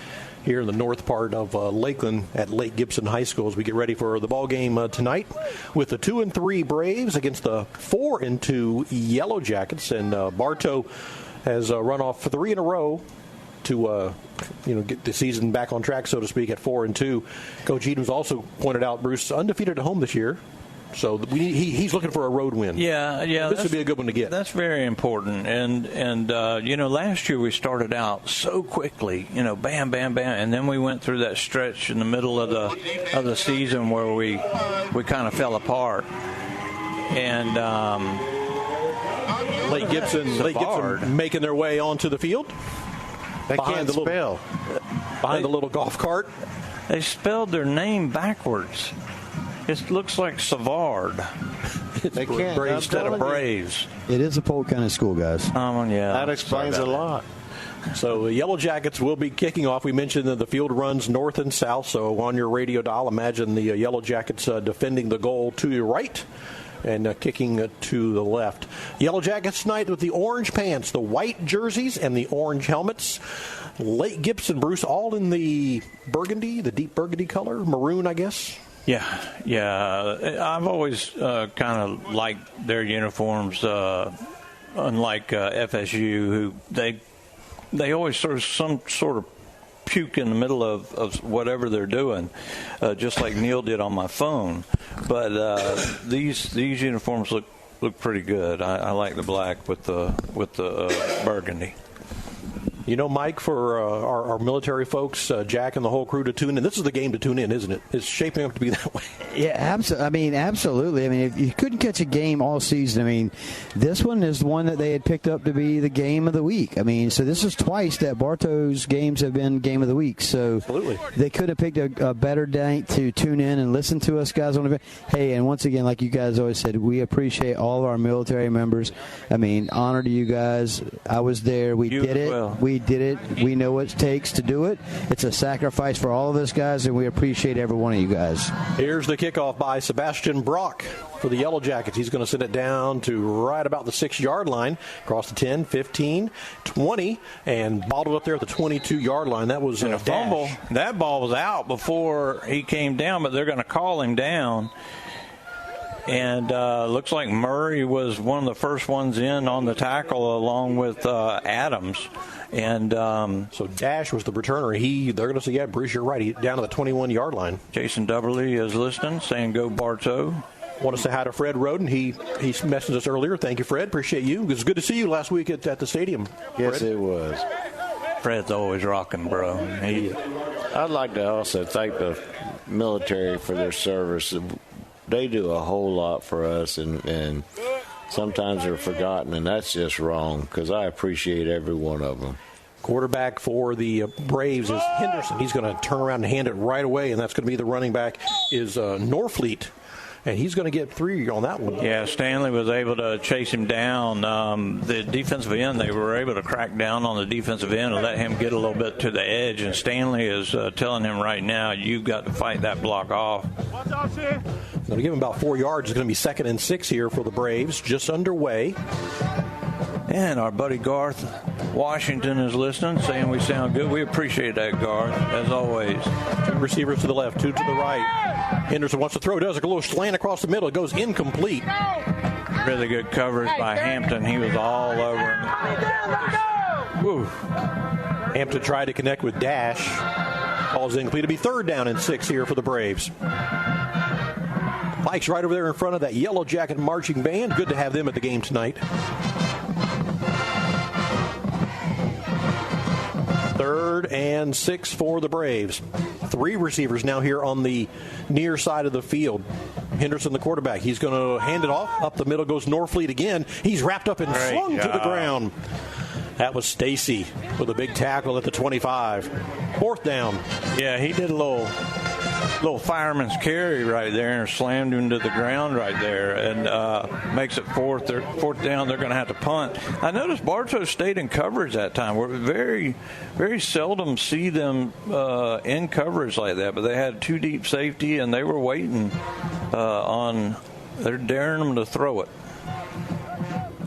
here in the north part of Lakeland at Lake Gibson High School as we get ready for the ball game tonight with the 2-3 Braves against the 4-2 Yellow Jackets. And Bartow has run off 3 in a row to get the season back on track, so to speak, at 4-2. Coach Edens also pointed out Bruce undefeated at home this year, so he's looking for a road win. Yeah. This would be a good one to get. That's very important. And last year we started out so quickly, bam, bam, bam, and then we went through that stretch in the middle of the season where we kind of fell apart. And Lake Gibson making their way onto the field. They can't spell. Behind the little golf cart. They spelled their name backwards. It looks like Savard. They can't. Braves instead of Braves. It is a Polk County school, guys. Yeah. That explains a lot. So the Yellow Jackets will be kicking off. We mentioned that the field runs north and south, so on your radio dial, imagine the Yellow Jackets defending the goal to your right and kicking to the left. Yellow Jackets tonight with the orange pants, the white jerseys, and the orange helmets. Lake Gibson, Bruce, all in the burgundy, the deep burgundy color, maroon, I guess. Yeah. I've always kind of liked their uniforms, unlike FSU, who they always sort of some sort of puke in the middle of whatever they're doing, just like Neil did on my phone. But these uniforms look pretty good. I like the black with the burgundy. Mike, for our military folks, Jack and the whole crew to tune in. This is the game to tune in, isn't it? It's shaping up to be that way. Yeah, absolutely. I mean, if you couldn't catch a game all season, I mean, this one is one that they had picked up to be the game of the week. I mean, so this is twice that Bartow's games have been game of the week. So absolutely, they could have picked a better day to tune in and listen to us guys on the. Hey, and once again, like you guys always said, we appreciate all of our military members. I mean, honor to you guys. I was there. We did it. Well. We did it. We know what it takes to do it. It's a sacrifice for all of us guys, and we appreciate every one of you guys. Here's the kickoff by Sebastian Brock for the Yellow Jackets. He's going to send it down to right about the 6-yard line, across the 10, 15, 20, and bottled up there at the 22-yard line. That was a fumble. That ball was out before he came down, but they're going to call him down. And looks like Murray was one of the first ones in on the tackle along with Adams. And so Dash was the returner. They're going to say, yeah, Bruce, you're right. He's down to the 21-yard line. Jason Dubberly is listening, saying go Bartow. Want to say hi to Fred Roden. He messaged us earlier. Thank you, Fred. Appreciate you. It was good to see you last week at the stadium. Yes, Fred. It was. Fred's always rocking, bro. I'd like to also thank the military for their service. They do a whole lot for us, and sometimes they're forgotten, and that's just wrong because I appreciate every one of them. Quarterback for the Braves is Henderson. He's going to turn around and hand it right away, and that's going to be the running back is Norfleet. And he's going to get 3 on that one. Yeah, Stanley was able to chase him down. The defensive end, they were able to crack down on the defensive end and let him get a little bit to the edge. And Stanley is telling him right now, you've got to fight that block off. Going to give him about 4 yards. It's going to be 2nd and 6 here for the Braves, just underway. And our buddy Garth Washington is listening, saying we sound good. We appreciate that, Garth, as always. 2 receivers to the left, 2 to the right. Henderson wants to throw, does a little slant across the middle. It goes incomplete. Really good coverage by Hampton. He was all over him. Woo. Hampton tried to connect with Dash. Ball's incomplete. It'll be 3rd down and 6 here for the Braves. Mike's right over there in front of that Yellow Jacket marching band. Good to have them at the game tonight. 3rd and 6 for the Braves. 3 receivers now here on the near side of the field. Henderson, the quarterback. He's going to hand it off. Up the middle goes Norfleet again. He's wrapped up and slung to the ground. That was Stacy with a big tackle at the 25. 4th down. Yeah, he did a little fireman's carry right there and slammed him to the ground right there, and makes it 4th down. They're going to have to punt. I noticed Bartow stayed in coverage that time. We very, very seldom see them in coverage like that, but they had 2 deep safety, and they were waiting they're daring them to throw it.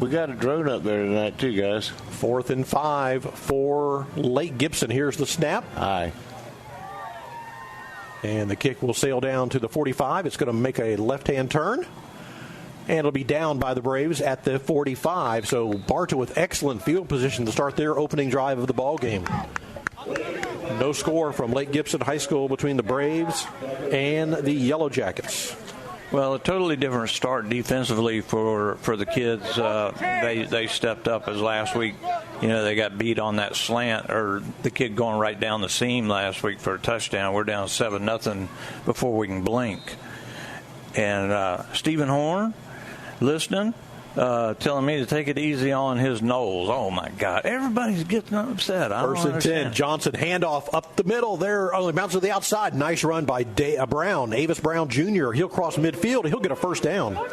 We got a drone up there tonight too, guys. 4th and 5 for Lake Gibson. Here's the snap. Aye. And the kick will sail down to the 45. It's going to make a left-hand turn. And it'll be down by the Braves at the 45. So Bartow with excellent field position to start their opening drive of the ball game. No score from Lake Gibson High School between the Braves and the Yellow Jackets. Well, a totally different start defensively for the kids. They stepped up, as last week, they got beat on that slant, or the kid going right down the seam last week for a touchdown. We're down 7-0 before we can blink. And Stephen Horn, listening, telling me to take it easy on his nose. Oh, my God. Everybody's getting upset. I don't understand. 10. Johnson, handoff up the middle there. Only bounce to the outside. Nice run by Brown. Avis Brown Jr. He'll cross midfield. He'll get a 1st down. All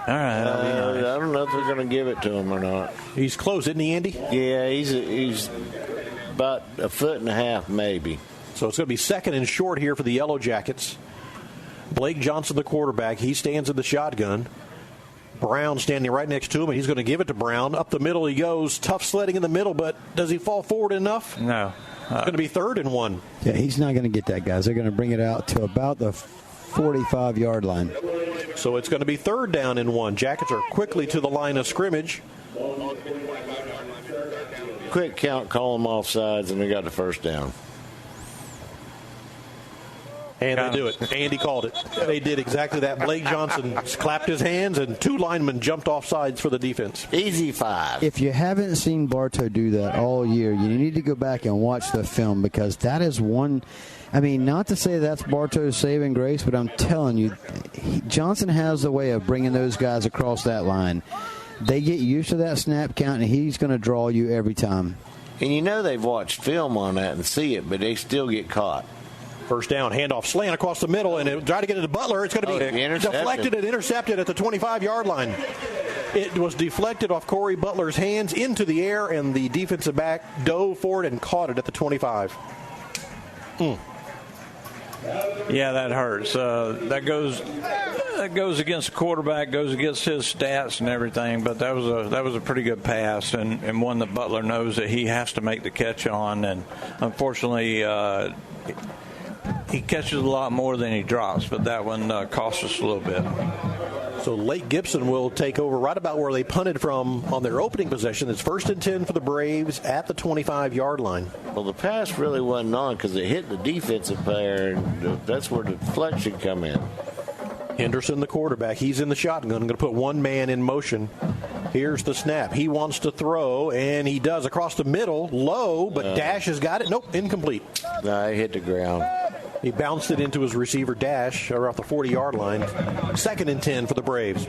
right. That'll be nice. I don't know if they're going to give it to him or not. He's close, isn't he, Andy? Yeah, he's about 1.5 feet maybe. So it's going to be 2nd and short here for the Yellow Jackets. Blake Johnson, the quarterback. He stands in the shotgun. Brown standing right next to him, and he's going to give it to Brown. Up the middle he goes. Tough sledding in the middle, but does he fall forward enough? No. It's going to be 3rd and 1. Yeah, he's not going to get that, guys. They're going to bring it out to about the 45-yard line. So it's going to be 3rd down and 1. Jackets are quickly to the line of scrimmage. Quick count, call them offsides, and they got the 1st down. And they do it. Andy called it. They did exactly that. Blake Johnson clapped his hands, and 2 linemen jumped off sides for the defense. Easy 5. If you haven't seen Bartow do that all year, you need to go back and watch the film, because that is one. I mean, not to say that's Bartow's saving grace, but I'm telling you, Johnson has a way of bringing those guys across that line. They get used to that snap count, and he's going to draw you every time. And they've watched film on that and see it, but they still get caught. 1st down, handoff, slant across the middle, and it tried to get it to Butler. It's going to be deflected and intercepted at the 25-yard line. It was deflected off Corey Butler's hands into the air, and the defensive back dove for it and caught it at the 25. Yeah, that hurts. That goes against the quarterback, goes against his stats and everything. But that was a pretty good pass, and one that Butler knows that he has to make the catch on. And unfortunately, he catches a lot more than he drops, but that one cost us a little bit. So Lake Gibson will take over right about where they punted from on their opening possession. It's 1st and 10 for the Braves at the 25-yard line. Well, the pass really wasn't on because it hit the defensive player, and that's where the deflection come in. Henderson, the quarterback, he's in the shotgun. I'm going to put one man in motion. Here's the snap. He wants to throw, and he does across the middle, low, but Dash has got it. Nope, incomplete. No, he hit the ground. He bounced it into his receiver, Dash, around the 40-yard line. 2nd and 10 for the Braves.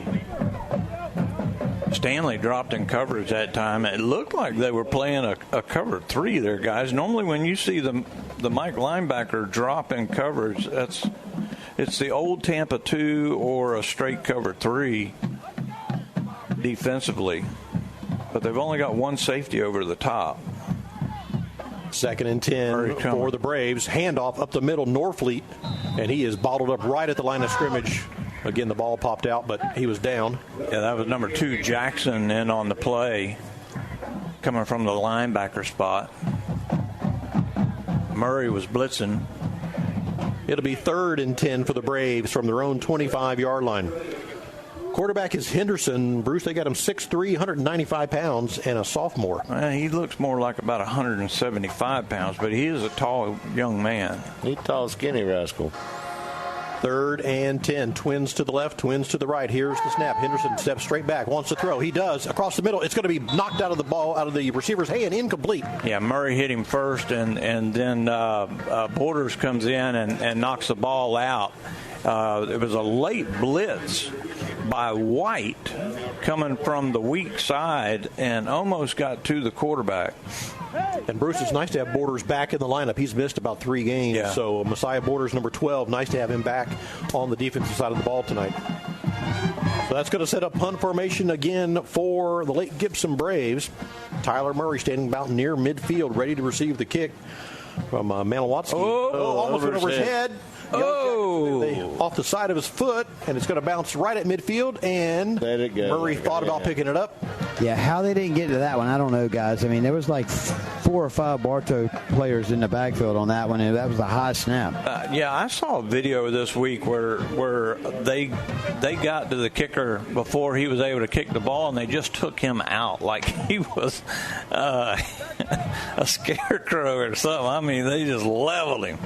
Stanley dropped in coverage that time. It looked like they were playing a cover 3 there, guys. Normally when you see the Mike linebacker drop in coverage, it's the old Tampa 2 or a straight cover 3 defensively. But they've only got one safety over the top. 2nd and 10 for the Braves. Handoff up the middle, Norfleet, and he is bottled up right at the line of scrimmage Again, the ball popped out, but he was down. Yeah, that was number 2, Jackson, in on the play, coming from the linebacker spot. Murray was blitzing. It'll be 3rd and 10 for the Braves from their own 25-yard line. Quarterback is Henderson. Bruce, they got him 6'3", 195 pounds, and a sophomore. He looks more like about 175 pounds, but he is a tall young man. He's tall, skinny rascal. 3rd and 10. Twins to the left, twins to the right. Here's the snap. Henderson steps straight back, wants to throw. He does. Across the middle. It's going to be knocked out of the ball, out of the receiver's hand, incomplete. Yeah, Murray hit him first, and then Borders comes in and knocks the ball out. It was a late blitz by White coming from the weak side and almost got to the quarterback. And Bruce, it's nice to have Borders back in the lineup. He's missed about 3 games. Yeah. So Messiah Borders, number 12, nice to have him back on the defensive side of the ball tonight. So that's going to set up punt formation again for the Lake Gibson Braves. Tyler Murray standing about near midfield, ready to receive the kick from Manilotsky. Almost went over his head. Off the side of his foot, and it's going to bounce right at midfield, and Murray thought about picking it up. Yeah, how they didn't get to that one, I don't know, guys. I mean, there was like 4 or 5 Bartow players in the backfield on that one, and that was a high snap. Yeah, I saw a video this week where they got to the kicker before he was able to kick the ball, and they just took him out like he was a scarecrow or something. I mean, they just leveled him,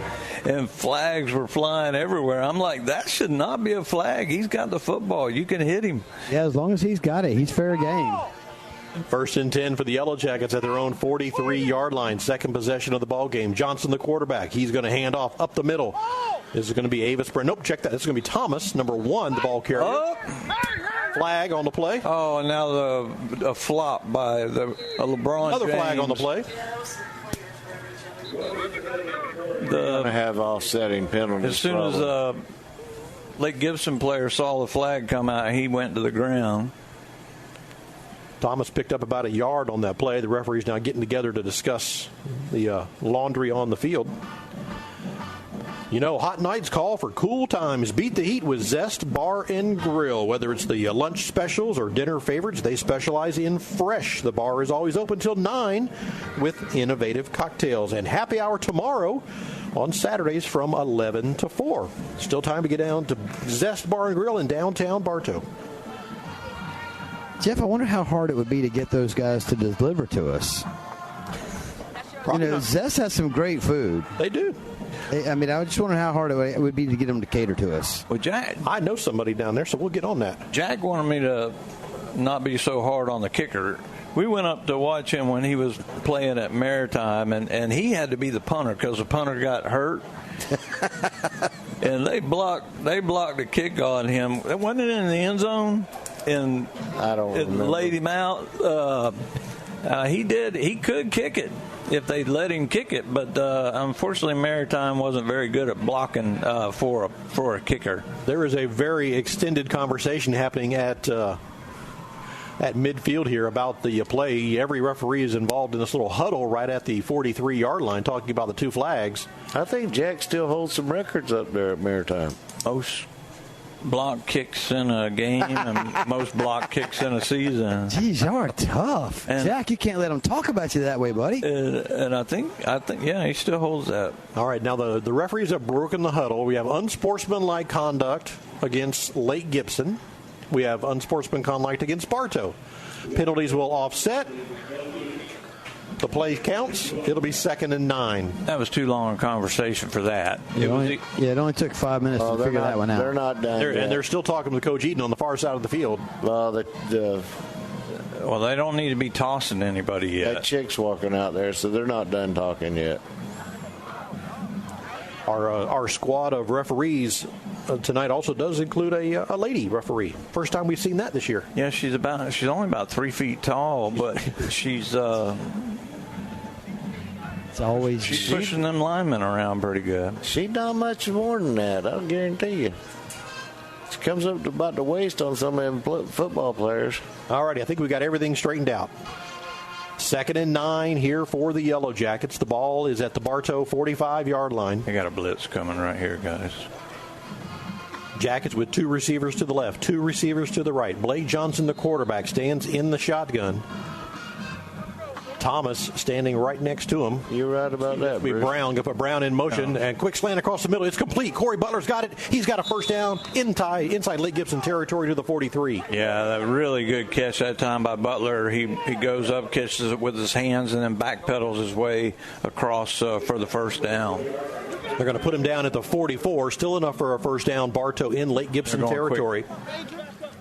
and flags were flying everywhere. I'm like, that should not be a flag. He's got the football. You can hit him. Yeah, as long as he's got it, he's fair game. 1st and 10 for the Yellow Jackets at their own 43-yard line. Second possession of the ball game. Johnson, the quarterback. He's going to hand off up the middle. This is going to be Avis Brent. Nope, check that. This is going to be Thomas, number 1, the ball carrier. Flag on the play. Oh, and now a flop by LeBron Another James. flag on the play. Going to have offsetting penalties. As soon as Lake Gibson player saw the flag come out, he went to the ground. Thomas picked up about a yard on that play. The referee's now getting together to discuss the laundry on the field. You know, hot nights call for cool times. Beat the heat with Zest Bar and Grill. Whether it's the lunch specials or dinner favorites, they specialize in fresh. The bar is always open till 9 with innovative cocktails. And happy hour tomorrow on Saturdays from 11 to 4. Still time to get down to Zest Bar and Grill in downtown Bartow. Jeff, I wonder how hard it would be to get those guys to deliver to us. Probably not. Zest has some great food. They do. I mean, I just wonder how hard it would be to get them to cater to us. Well, Jack, I know somebody down there, so we'll get on that. Jack wanted me to not be so hard on the kicker. We went up to watch him when he was playing at Maritime, and he had to be the punter because the punter got hurt. And they blocked the kick on him. Wasn't it in the end zone? And I don't remember. It laid him out. He could kick it if they'd let him kick it, but unfortunately Maritime wasn't very good at blocking for a kicker. There is a very extended conversation happening at midfield here about the play. Every referee is involved in this little huddle right at the 43-yard line talking about the 2 flags. I think Jack still holds some records up there at Maritime. Most block kicks in a game and most block kicks in a season. Geez, y'all are tough. And Jack, you can't let them talk about you that way, buddy. And I think, yeah, he still holds that. All right, now the referees have broken the huddle. We have unsportsmanlike conduct against Lake Gibson. We have unsportsmanlike conduct against Bartow. Penalties will offset. The play counts. It'll be 2nd and 9. That was too long a conversation for that. It only took 5 minutes to figure that one out. They're not done yet. And they're still talking with Coach Eden on the far side of the field. Well, they don't need to be tossing anybody yet. That chick's walking out there, so they're not done talking yet. Our squad of referees tonight also does include a lady referee. First time we've seen that this year. Yeah, she's only about 3 feet tall, but she's she's pushing them linemen around pretty good. She's not much more than that, I'll guarantee you. She comes up to about the waist on some of them football players. All righty, I think we got everything straightened out. 2nd and 9 here for the Yellow Jackets. The ball is at the Bartow 45-yard line. They got a blitz coming right here, guys. Jackets with 2 receivers to the left, 2 receivers to the right. Blake Johnson, the quarterback, stands in the shotgun. Thomas standing right next to him. You're right about that, Bruce. Brown, going to put Brown in motion, and quick slant across the middle. It's complete. Corey Butler's got it. He's got a first down inside Lake Gibson territory to the 43. Yeah, that really good catch that time by Butler. He goes up, catches it with his hands, and then backpedals his way across for the first down. They're going to put him down at the 44. Still enough for a first down. Bartow in Lake Gibson territory.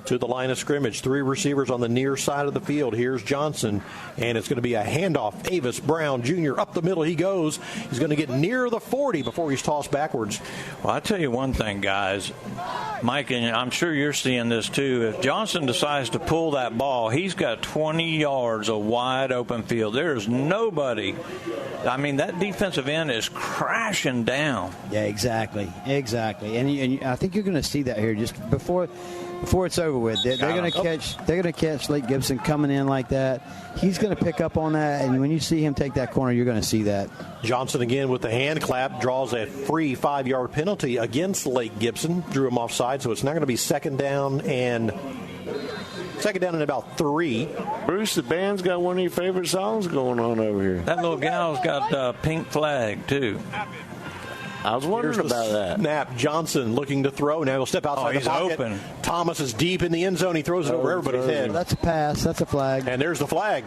To the line of scrimmage. 3 receivers on the near side of the field. Here's Johnson, and it's going to be a handoff. Avis Brown Jr. up the middle he goes. He's going to get near the 40 before he's tossed backwards. Well, I'll tell you one thing, guys. Mike, and I'm sure you're seeing this too. If Johnson decides to pull that ball, he's got 20 yards of wide open field. There's nobody. I mean, that defensive end is crashing down. Yeah, exactly. And I think you're going to see that here just before it's over with. They're going to catch Lake Gibson coming in like that. He's going to pick up on that, and when you see him take that corner, you're going to see that. Johnson again with the hand clap draws a free 5-yard penalty against Lake Gibson. Drew him offside, so it's now going to be second down and about 3. Bruce, the band's got one of your favorite songs going on over here. That little gal's got a pink flag too. I was wondering about that. Snap. Johnson looking to throw. Now he'll step outside the pocket. Open. Thomas is deep in the end zone. He throws it over everybody's head. That's a pass. That's a flag. And there's the flag.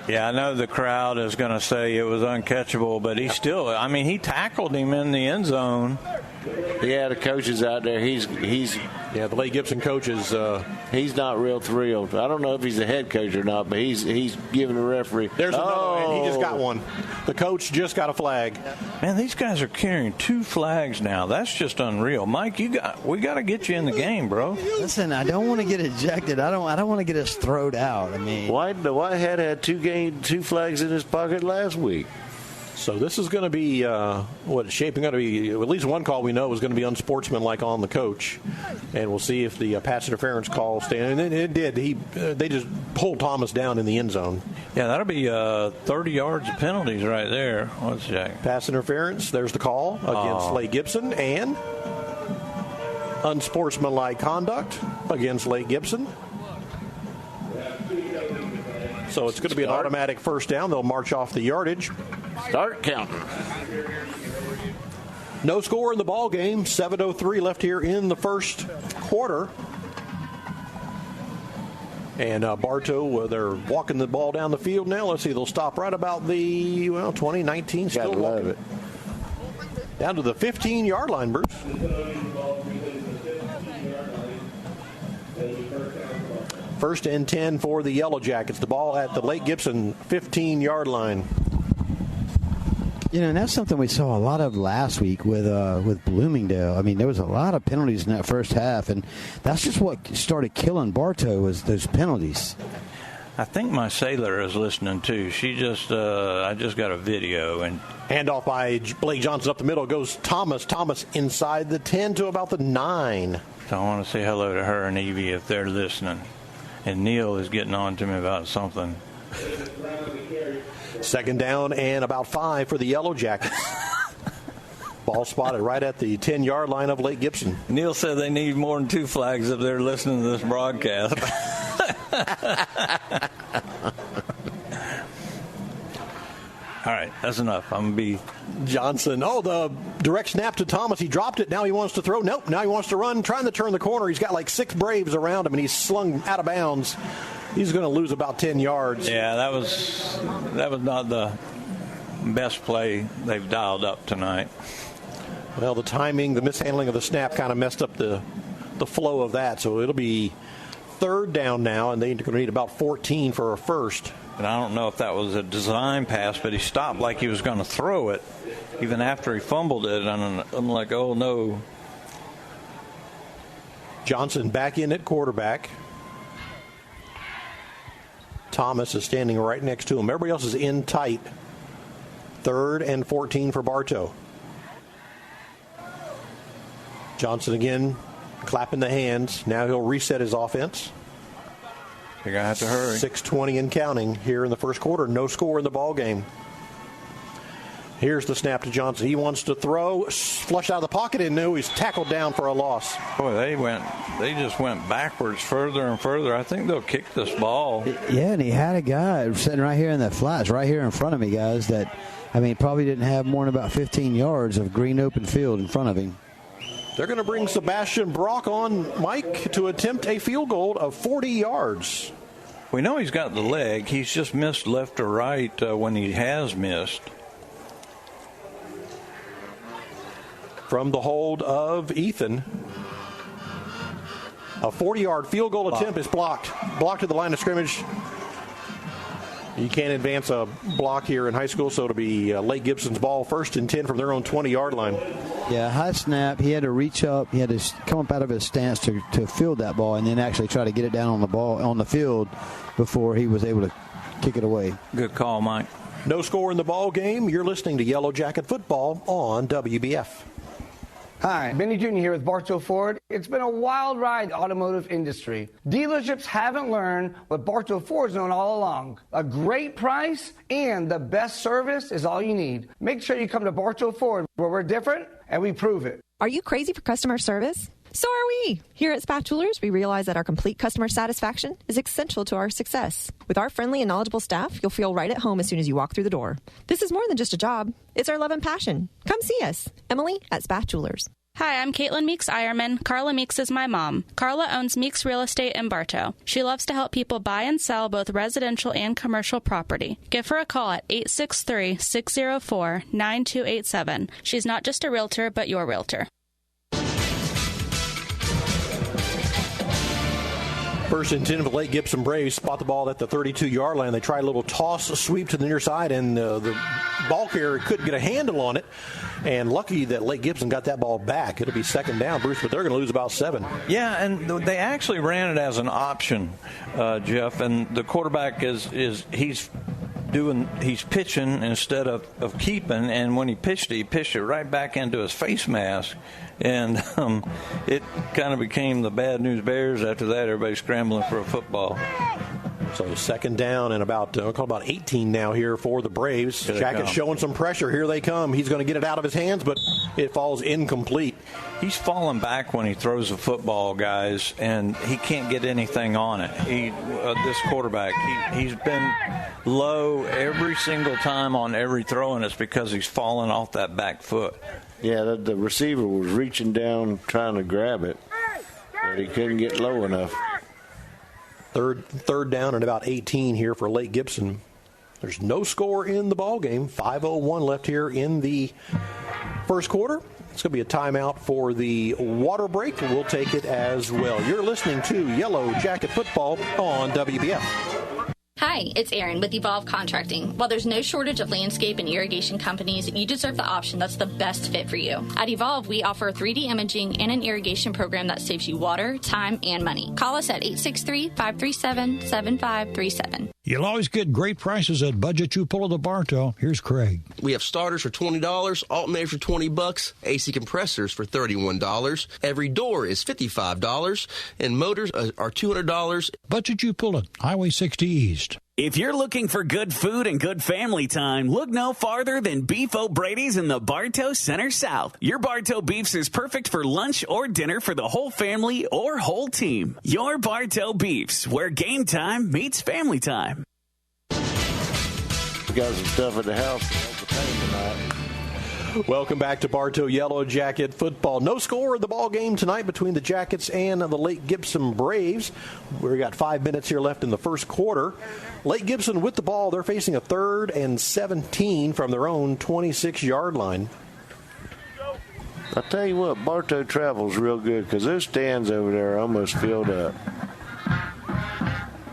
Yeah, I know the crowd is going to say it was uncatchable, but he tackled him in the end zone. Yeah, the coaches out there, the Lake Gibson coaches, he's not real thrilled. I don't know if he's the head coach or not, but he's giving the referee. There's another one. He just got one. The coach just got a flag. Man, these guys are carrying 2 flags now. That's just unreal. Mike, we got to get you in the game, bro. Listen, I don't want to get ejected. I don't want to get us thrown out. I mean, the Whitehead had 2 flags in his pocket last week. So this is going to be shaping up to be at least one call we know is going to be unsportsmanlike on the coach, and we'll see if the pass interference call stands. And it did. They just pulled Thomas down in the end zone. Yeah, that'll be 30 yards of penalties right there. Let's check. Pass interference. There's the call against Lake Gibson, and unsportsmanlike conduct against Lake Gibson. So it's going to be an automatic first down. They'll march off the yardage. Start counting. No score in the ball game. 7:03 left here in the first quarter. And Bartow, they're walking the ball down the field now. Let's see, they'll stop right about the 20-19. Still love it. Down to the 15-yard line, Bruce. First and 10 for the Yellow Jackets. The ball at the Lake Gibson 15-yard line. And that's something we saw a lot of last week with Bloomingdale. I mean, there was a lot of penalties in that first half, and that's just what started killing Bartow was those penalties. I think my sailor is listening too. She I just got a video. And handoff by Blake Johnson up the middle goes Thomas. Thomas inside the 10 to about the 9. So I want to say hello to her and Evie if they're listening. And Neil is getting on to me about something. Second down and about 5 for the Yellow Jackets. Ball spotted right at the 10-yard line of Lake Gibson. Neil said they need more than 2 flags if they're listening to this broadcast. All right, that's enough. I'm going to be Johnson. The direct snap to Thomas. He dropped it. Now he wants to throw. Nope. Now he wants to run, trying to turn the corner. He's got like 6 Braves around him, and he's slung out of bounds. He's going to lose about 10 yards. Yeah, that was not the best play they've dialed up tonight. Well, the timing, the mishandling of the snap kind of messed up the flow of that. So it'll be third down now, and they're going to need about 14 for a first. And I don't know if that was a design pass, but he stopped like he was going to throw it even after he fumbled it. And I'm like, oh, no. Johnson back in at quarterback. Thomas is standing right next to him. Everybody else is in tight. 3rd and 14 for Bartow. Johnson again clapping the hands. Now he'll reset his offense. You're going to have to hurry. 6:20 and counting here in the first quarter. No score in the ball game. Here's the snap to Johnson. He wants to throw, flush out of the pocket, and knew he's tackled down for a loss. Boy, they just went backwards further and further. I think they'll kick this ball. Yeah, and he had a guy sitting right here in the flats, right here in front of me, guys, that, probably didn't have more than about 15 yards of green open field in front of him. They're going to bring Sebastian Brock on, Mike, to attempt a field goal of 40 yards. We know he's got the leg. He's just missed left or right when he has missed. From the hold of Ethan. A 40-yard field goal attempt is blocked. Blocked to the line of scrimmage. You can't advance a block here in high school, so it'll be Lake Gibson's ball, 1st and 10 from their own 20-yard line. Yeah, high snap. He had to reach up. He had to come up out of his stance to field that ball and then actually try to get it down on the field before he was able to kick it away. Good call, Mike. No score in the ball game. You're listening to Yellow Jacket Football on WBF. Hi, Benny Jr. here with Bartow Ford. It's been a wild ride in the automotive industry. Dealerships haven't learned what Bartow Ford's known all along. A great price and the best service is all you need. Make sure you come to Bartow Ford, where we're different and we prove it. Are you crazy for customer service? So are we. Here at Spath Jewelers, we realize that our complete customer satisfaction is essential to our success. With our friendly and knowledgeable staff, you'll feel right at home as soon as you walk through the door. This is more than just a job. It's our love and passion. Come see us. Emily at Spath Jewelers. Hi, I'm Caitlin Meeks Ironman. Carla Meeks is my mom. Carla owns Meeks Real Estate in Bartow. She loves to help people buy and sell both residential and commercial property. Give her a call at 863-604-9287. She's not just a realtor, but your realtor. 1st and 10 of the Lake Gibson Braves spot the ball at the 32-yard line. They try a little toss, sweep to the near side, and the ball carrier couldn't get a handle on it. And lucky that Lake Gibson got that ball back. It'll be 2nd down, Bruce, but they're going to lose about 7. Yeah, and they actually ran it as an option, Jeff. And the quarterback he's pitching instead of keeping. And when he pitched it right back into his face mask. And it kind of became the Bad News Bears after that. Everybody scrambling for a football. So 2nd down and about 18 now here for the Braves. Jackets showing some pressure. Here they come. He's going to get it out of his hands, but it falls incomplete. He's falling back when he throws the football, guys, and he can't get anything on it. This quarterback, he's been low every single time on every throw, and it's because he's falling off that back foot. Yeah, the receiver was reaching down trying to grab it, but he couldn't get low enough. Third down and about 18 here for Lake Gibson. There's no score in the ball game. 5:01 left here in the first quarter. It's going to be a timeout for the water break. We'll take it as well. You're listening to Yellow Jacket Football on WBF. Hi, it's Erin with Evolve Contracting. While there's no shortage of landscape and irrigation companies, you deserve the option that's the best fit for you. At Evolve, we offer 3D imaging and an irrigation program that saves you water, time, and money. Call us at 863-537-7537. You'll always get great prices at Budget You Pull of the Bartow. Here's Craig. We have starters for $20, alternators for $20, AC compressors for $31. Every door is $55, and motors are $200. Budget You Pull it, Highway 60 East. If you're looking for good food and good family time, look no farther than Beef O'Brady's in the Bartow Center South. Your Bartow Beefs is perfect for lunch or dinner for the whole family or whole team. Your Bartow Beefs, where game time meets family time. We got some stuff at the house to tonight. Welcome back to Bartow Yellow Jacket Football. No score in the ball game tonight between the Jackets and the Lake Gibson Braves. We've got 5 minutes here left in the first quarter. Lake Gibson with the ball. They're facing a 3rd and 17 from their own 26-yard line. I'll tell you what, Bartow travels real good because those stands over there are almost filled up.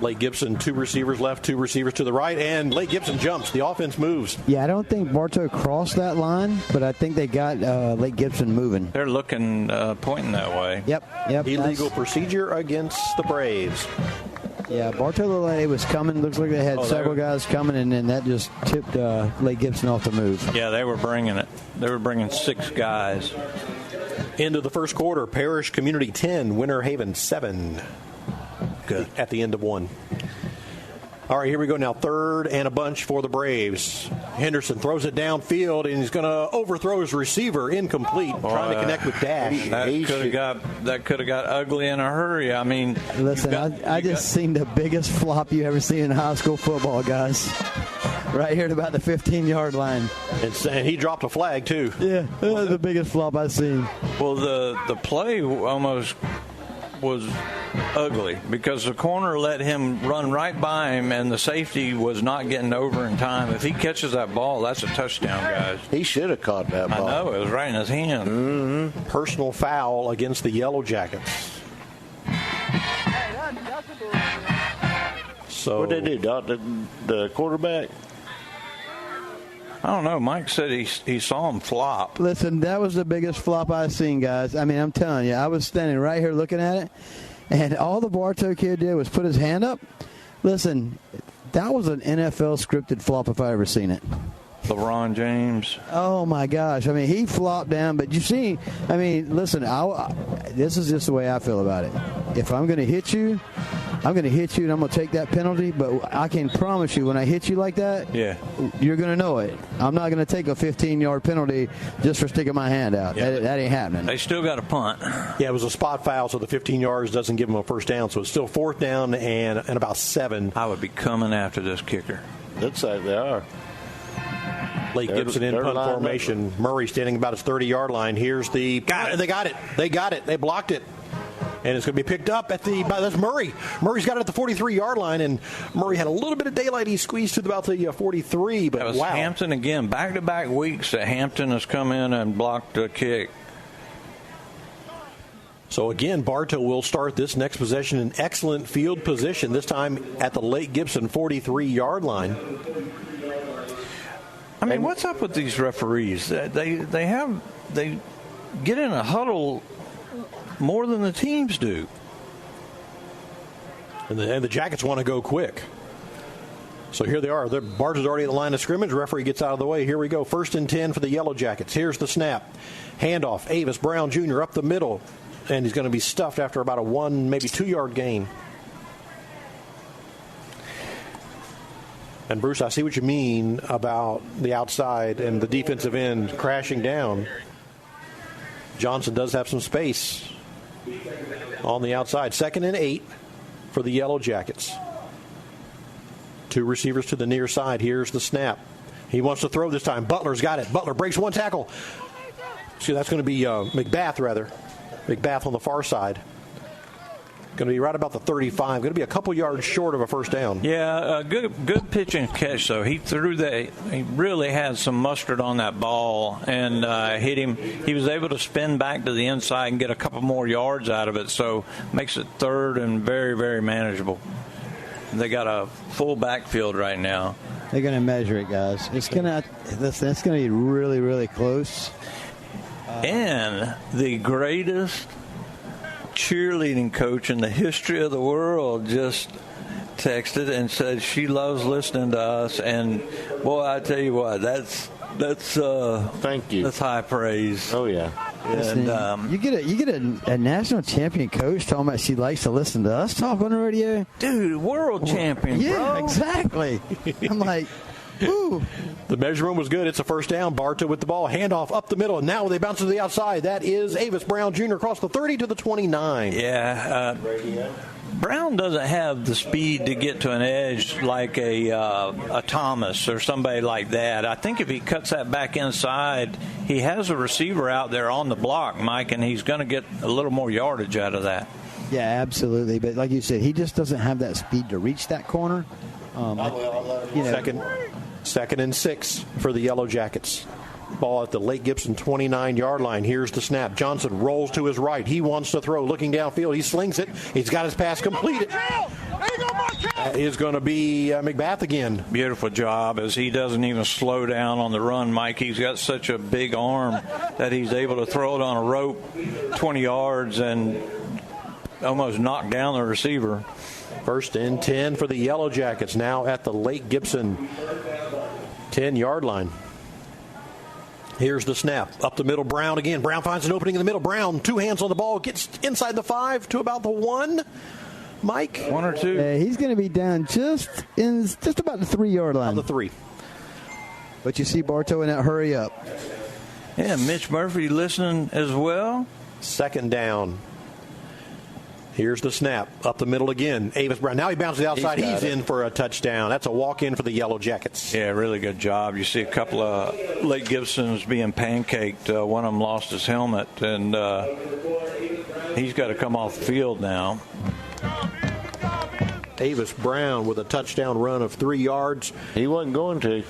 Lake Gibson, 2 receivers left, 2 receivers to the right, and Lake Gibson jumps. The offense moves. Yeah, I don't think Bartow crossed that line, but I think they got Lake Gibson moving. They're looking, pointing that way. Yep. Illegal procedure against the Braves. Yeah, Bartow was coming. Looks like they had several guys coming, and then that just tipped Lake Gibson off the move. Yeah, they were bringing it. They were bringing 6 guys. Into the first quarter, Parish Community 10, Winter Haven 7. Good. At the end of 1. All right, here we go now. 3rd and a bunch for the Braves. Henderson throws it downfield, and he's going to overthrow his receiver. Incomplete. Trying to connect with Dash. That could have got ugly in a hurry. I mean, listen, I just seen the biggest flop you ever seen in high school football, guys. Right here at about the 15-yard line. And he dropped a flag, too. Yeah, that was the biggest flop I've seen. Well, the play almost was ugly because the corner let him run right by him, and the safety was not getting over in time. If he catches that ball, that's a touchdown, guys. He should have caught that ball. I know, it was right in his hand. Mm-hmm. Personal foul against the Yellow Jackets. So what did they do, the quarterback? I don't know. Mike said he saw him flop. Listen, that was the biggest flop I've seen, guys. I mean, I'm telling you, I was standing right here looking at it, and all the Bartow kid did was put his hand up. Listen, that was an NFL scripted flop if I ever seen it. LeBron James. Oh, my gosh. I mean, he flopped down, but you see, I mean, listen, this is just the way I feel about it. If I'm going to hit you, I'm going to hit you, and I'm going to take that penalty, but I can promise you when I hit you like that, you're going to know it. I'm not going to take a 15-yard penalty just for sticking my hand out. Yeah, that ain't happening. They still got a punt. Yeah, it was a spot foul, so the 15 yards doesn't give them a first down, so it's still 4th down and about 7. I would be coming after this kicker. Looks like they are. Lake Gibson in punt formation. Murray standing about his 30-yard line. Here's the... They got it. They blocked it. And it's going to be picked up at that's Murray. Murray's got it at the 43-yard line, and Murray had a little bit of daylight. He squeezed to about the 43, but that was wow. Hampton again. Back-to-back weeks that Hampton has come in and blocked a kick. So, again, Bartow will start this next possession in excellent field position, this time at the Lake Gibson 43-yard line. I mean, what's up with these referees? They get in a huddle more than the teams do. And the Jackets want to go quick. So here they are. Bartow's already at the line of scrimmage. Referee gets out of the way. Here we go. 1st and 10 for the Yellow Jackets. Here's the snap. Handoff. Avis Brown Jr. up the middle. And he's going to be stuffed after about a 1, maybe 2-yard gain. And, Bruce, I see what you mean about the outside and the defensive end crashing down. Johnson does have some space on the outside. 2nd and 8 for the Yellow Jackets. 2 receivers to the near side. Here's the snap. He wants to throw this time. Butler's got it. Butler breaks 1 tackle. See, that's going to be McBath, rather. McBath on the far side. Going to be right about the 35. Going to be a couple yards short of a first down. Yeah, good pitch and catch, though. He threw that. He really had some mustard on that ball and hit him. He was able to spin back to the inside and get a couple more yards out of it, so makes it 3rd and very, very manageable. They got a full backfield right now. They're going to measure it, guys. It's going to be really, really close. And the greatest cheerleading coach in the history of the world just texted and said she loves listening to us. And boy, I tell you what, that's thank you. That's high praise. Oh yeah. And, you get a national champion coach talking about she likes to listen to us talk on the radio. Dude, world champion, yeah, bro. Exactly. I'm like, ooh. The measurement was good. It's a first down. Bartow with the ball. Handoff up the middle. And now they bounce to the outside. That is Avis Brown Jr. across the 30 to the 29. Yeah. Brown doesn't have the speed to get to an edge like a Thomas or somebody like that. I think if he cuts that back inside, he has a receiver out there on the block, Mike, and he's going to get a little more yardage out of that. Yeah, absolutely. But like you said, he just doesn't have that speed to reach that corner. Second and 6 for the Yellow Jackets. Ball at the Lake Gibson 29-yard line. Here's the snap. Johnson rolls to his right. He wants to throw. Looking downfield, he slings it. He's got his pass completed. That is going to be McBath again. Beautiful job as he doesn't even slow down on the run, Mike. He's got such a big arm that he's able to throw it on a rope 20 yards and almost knock down the receiver. 1st and 10 for the Yellow Jackets, now at the Lake Gibson 10-yard line. Here's the snap. Up the middle, Brown again. Brown finds an opening in the middle. Brown, 2 hands on the ball, gets inside the 5 to about the 1. Mike? One or two? He's going to be down just about the 3-yard line. On the 3. But you see Bartow in that hurry up. Yeah, Mitch Murphy listening as well. 2nd down. Here's the snap. Up the middle again. Avis Brown. Now he bounces outside. He's in for a touchdown. That's a walk-in for the Yellow Jackets. Yeah, really good job. You see a couple of Lake Gibsons being pancaked. One of them lost his helmet, and he's got to come off the field now. Avis Brown with a touchdown run of 3 yards. He wasn't going to.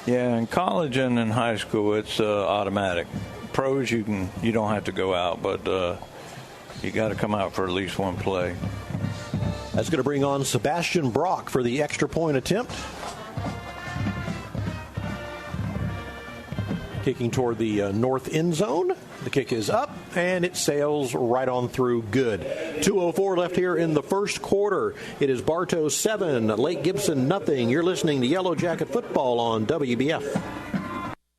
Yeah, in college and in high school, it's automatic. Pros, you don't have to go out, but you got to come out for at least one play. That's going to bring on Sebastian Brock for the extra point attempt. Kicking toward the north end zone. The kick is up, and it sails right on through. Good. 2:04 left here in the first quarter. It is Bartow 7, Lake Gibson nothing. You're listening to Yellow Jacket Football on WBF.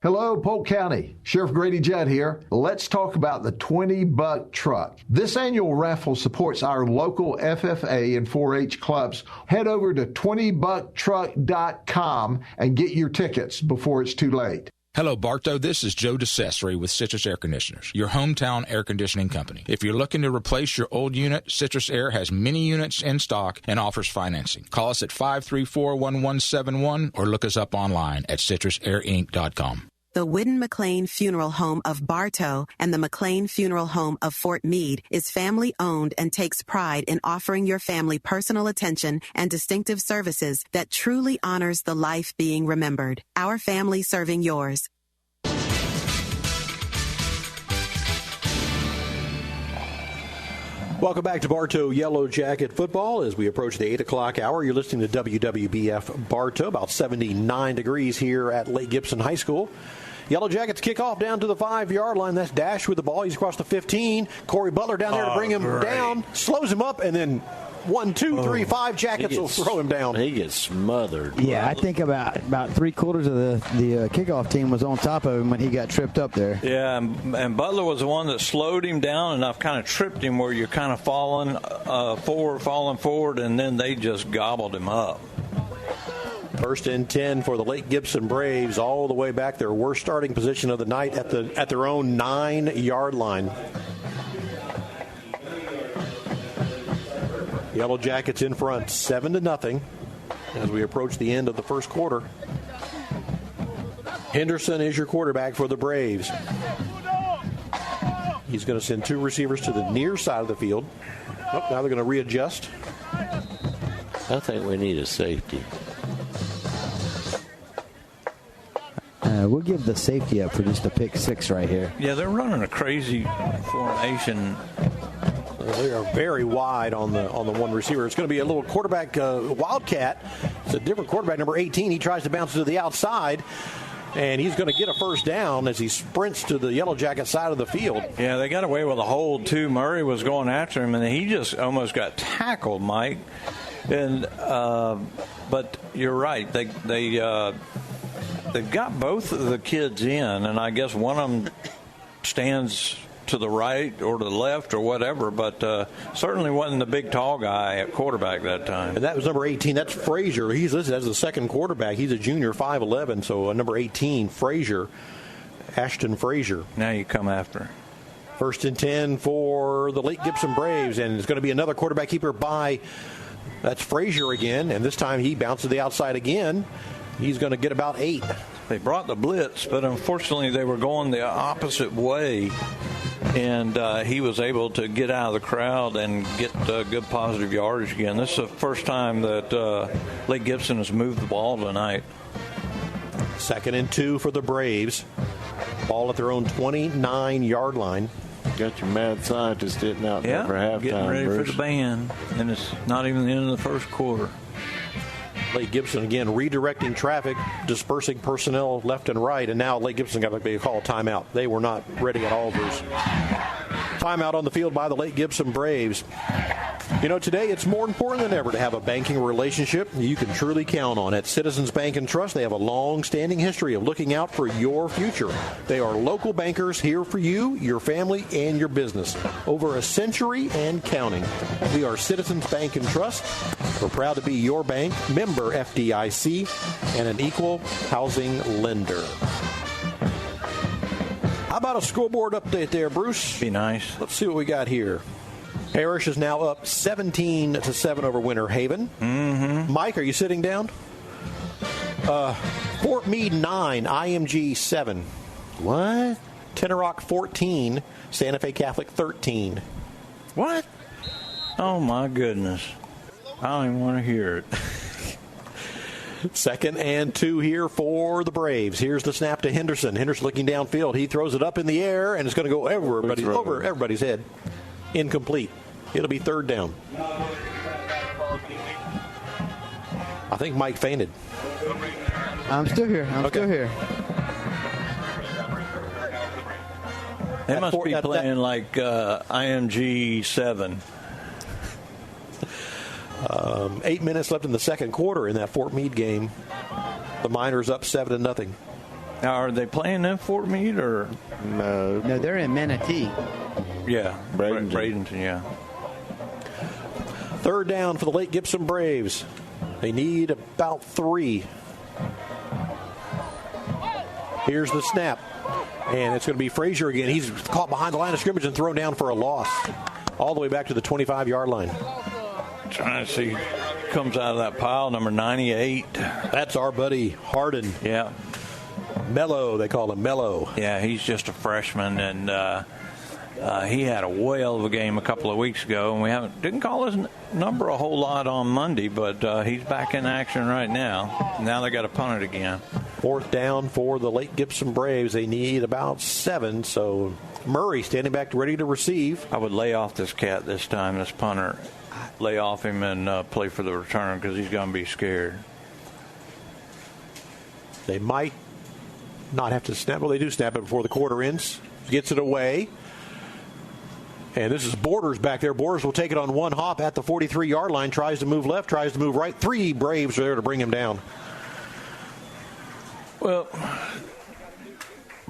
Hello, Polk County. Sheriff Grady Judd here. Let's talk about the $20 truck. This annual raffle supports our local FFA and 4-H clubs. Head over to $20bucktruck.com and get your tickets before it's too late. Hello, Bartow. This is Joe DeCesare with Citrus Air Conditioners, your hometown air conditioning company. If you're looking to replace your old unit, Citrus Air has many units in stock and offers financing. Call us at 534-1171 or look us up online at citrusairinc.com. The Whidden McLean Funeral Home of Bartow and the McLean Funeral Home of Fort Meade is family-owned and takes pride in offering your family personal attention and distinctive services that truly honors the life being remembered. Our family serving yours. Welcome back to Bartow Yellow Jacket Football as we approach the 8 o'clock hour. You're listening to WWBF Bartow, about 79 degrees here at Lake Gibson High School. Yellow Jackets kick off down to the 5-yard line. That's Dash with the ball. He's across the 15. Corey Butler down there to bring him down, slows him up, and then 1, 2, 3, 5 Jackets will throw him down. He gets smothered. Yeah, I think about 3/4 of the kickoff team was on top of him when he got tripped up there. Yeah, and Butler was the one that slowed him down enough, kind of tripped him where you're kind of falling forward, and then they just gobbled him up. 1st and 10 for the Lake Gibson Braves, all the way back, their worst starting position of the night at their own 9-yard line. Yellow Jackets in front, 7-0 as we approach the end of the first quarter. Henderson is your quarterback for the Braves. He's going to send 2 receivers to the near side of the field. Oh, now they're going to readjust. I think we need a safety. We'll give the safety up for just a pick 6 right here. Yeah, they're running a crazy formation. They are very wide on the one receiver. It's going to be a little quarterback wildcat. It's a different quarterback, number 18. He tries to bounce to the outside, and he's going to get a first down as he sprints to the Yellow Jacket side of the field. Yeah, they got away with a hold, too. Murray was going after him, and he just almost got tackled, Mike. And but you're right. They've got both of the kids in, and I guess one of them stands to the right or to the left or whatever, but certainly wasn't the big tall guy at quarterback that time. And that was number 18. That's Frazier. He's listed as the second quarterback. He's a junior, 5'11", so number 18, Frazier, Ashton Frazier. Now you come after. 1st and 10 for the Lake Gibson Braves, and it's going to be another quarterback keeper by, that's Frazier again, and this time he bounces to the outside again. He's going to get about 8. They brought the blitz, but unfortunately they were going the opposite way, and he was able to get out of the crowd and get good positive yardage again. This is the first time that Lake Gibson has moved the ball tonight. 2nd and 2 for the Braves. Ball at their own 29-yard line. Got your mad scientist hitting out there for halftime, getting ready Bruce. for the band, and it's not even the end of the first quarter. Lake Gibson again redirecting traffic, dispersing personnel left and right, and now Lake Gibson got to be called timeout. They were not ready at all, Bruce. Timeout on the field by the Lake Gibson Braves. You know, today it's more important than ever to have a banking relationship you can truly count on. At Citizens Bank and Trust, they have a long-standing history of looking out for your future. They are local bankers here for you, your family, and your business. Over a century and counting. We are Citizens Bank and Trust. We're proud to be your bank, member FDIC, and an equal housing lender. How about a scoreboard update there, Bruce? Be nice. Let's see what we got here. Parrish is now up 17-7 over Winter Haven. Mm-hmm. Mike, are you sitting down? Fort Meade 9, IMG 7. What? Tenorock 14, Santa Fe Catholic 13. What? Oh, my goodness. I don't even want to hear it. 2nd and 2 here for the Braves. Here's the snap to Henderson. Henderson looking downfield. He throws it up in the air, and it's going to go over everybody's head. Incomplete. It'll be 3rd down. I think Mike fainted. I'm still here. Still here. They must be playing like IMG 7. 8 minutes left in the second quarter in that Fort Meade game. The Miners up 7-0. Now, are they playing in Fort Meade or? No, they're in Manatee. Yeah, Bradenton, yeah. 3rd down for the Lake Gibson Braves. They need about 3. Here's the snap. And it's going to be Frazier again. He's caught behind the line of scrimmage and thrown down for a loss. All the way back to the 25-yard line. Trying to see, comes out of that pile, number 98. That's our buddy Harden. Yeah. Mello, they call him Mello. Yeah, he's just a freshman, and he had a whale of a game a couple of weeks ago, and didn't call his number a whole lot on Monday, but he's back in action right now. Now they got to punt it again. 4th down for the Lake Gibson Braves. They need about 7, so Murray standing back ready to receive. I would lay off this cat this time, this punter. Lay off him and play for the return because he's going to be scared. They might not have to snap. Well, they do snap it before the quarter ends. Gets it away. And this is Borders back there. Borders will take it on one hop at the 43-yard line. Tries to move left, tries to move right. 3 Braves are there to bring him down. Well,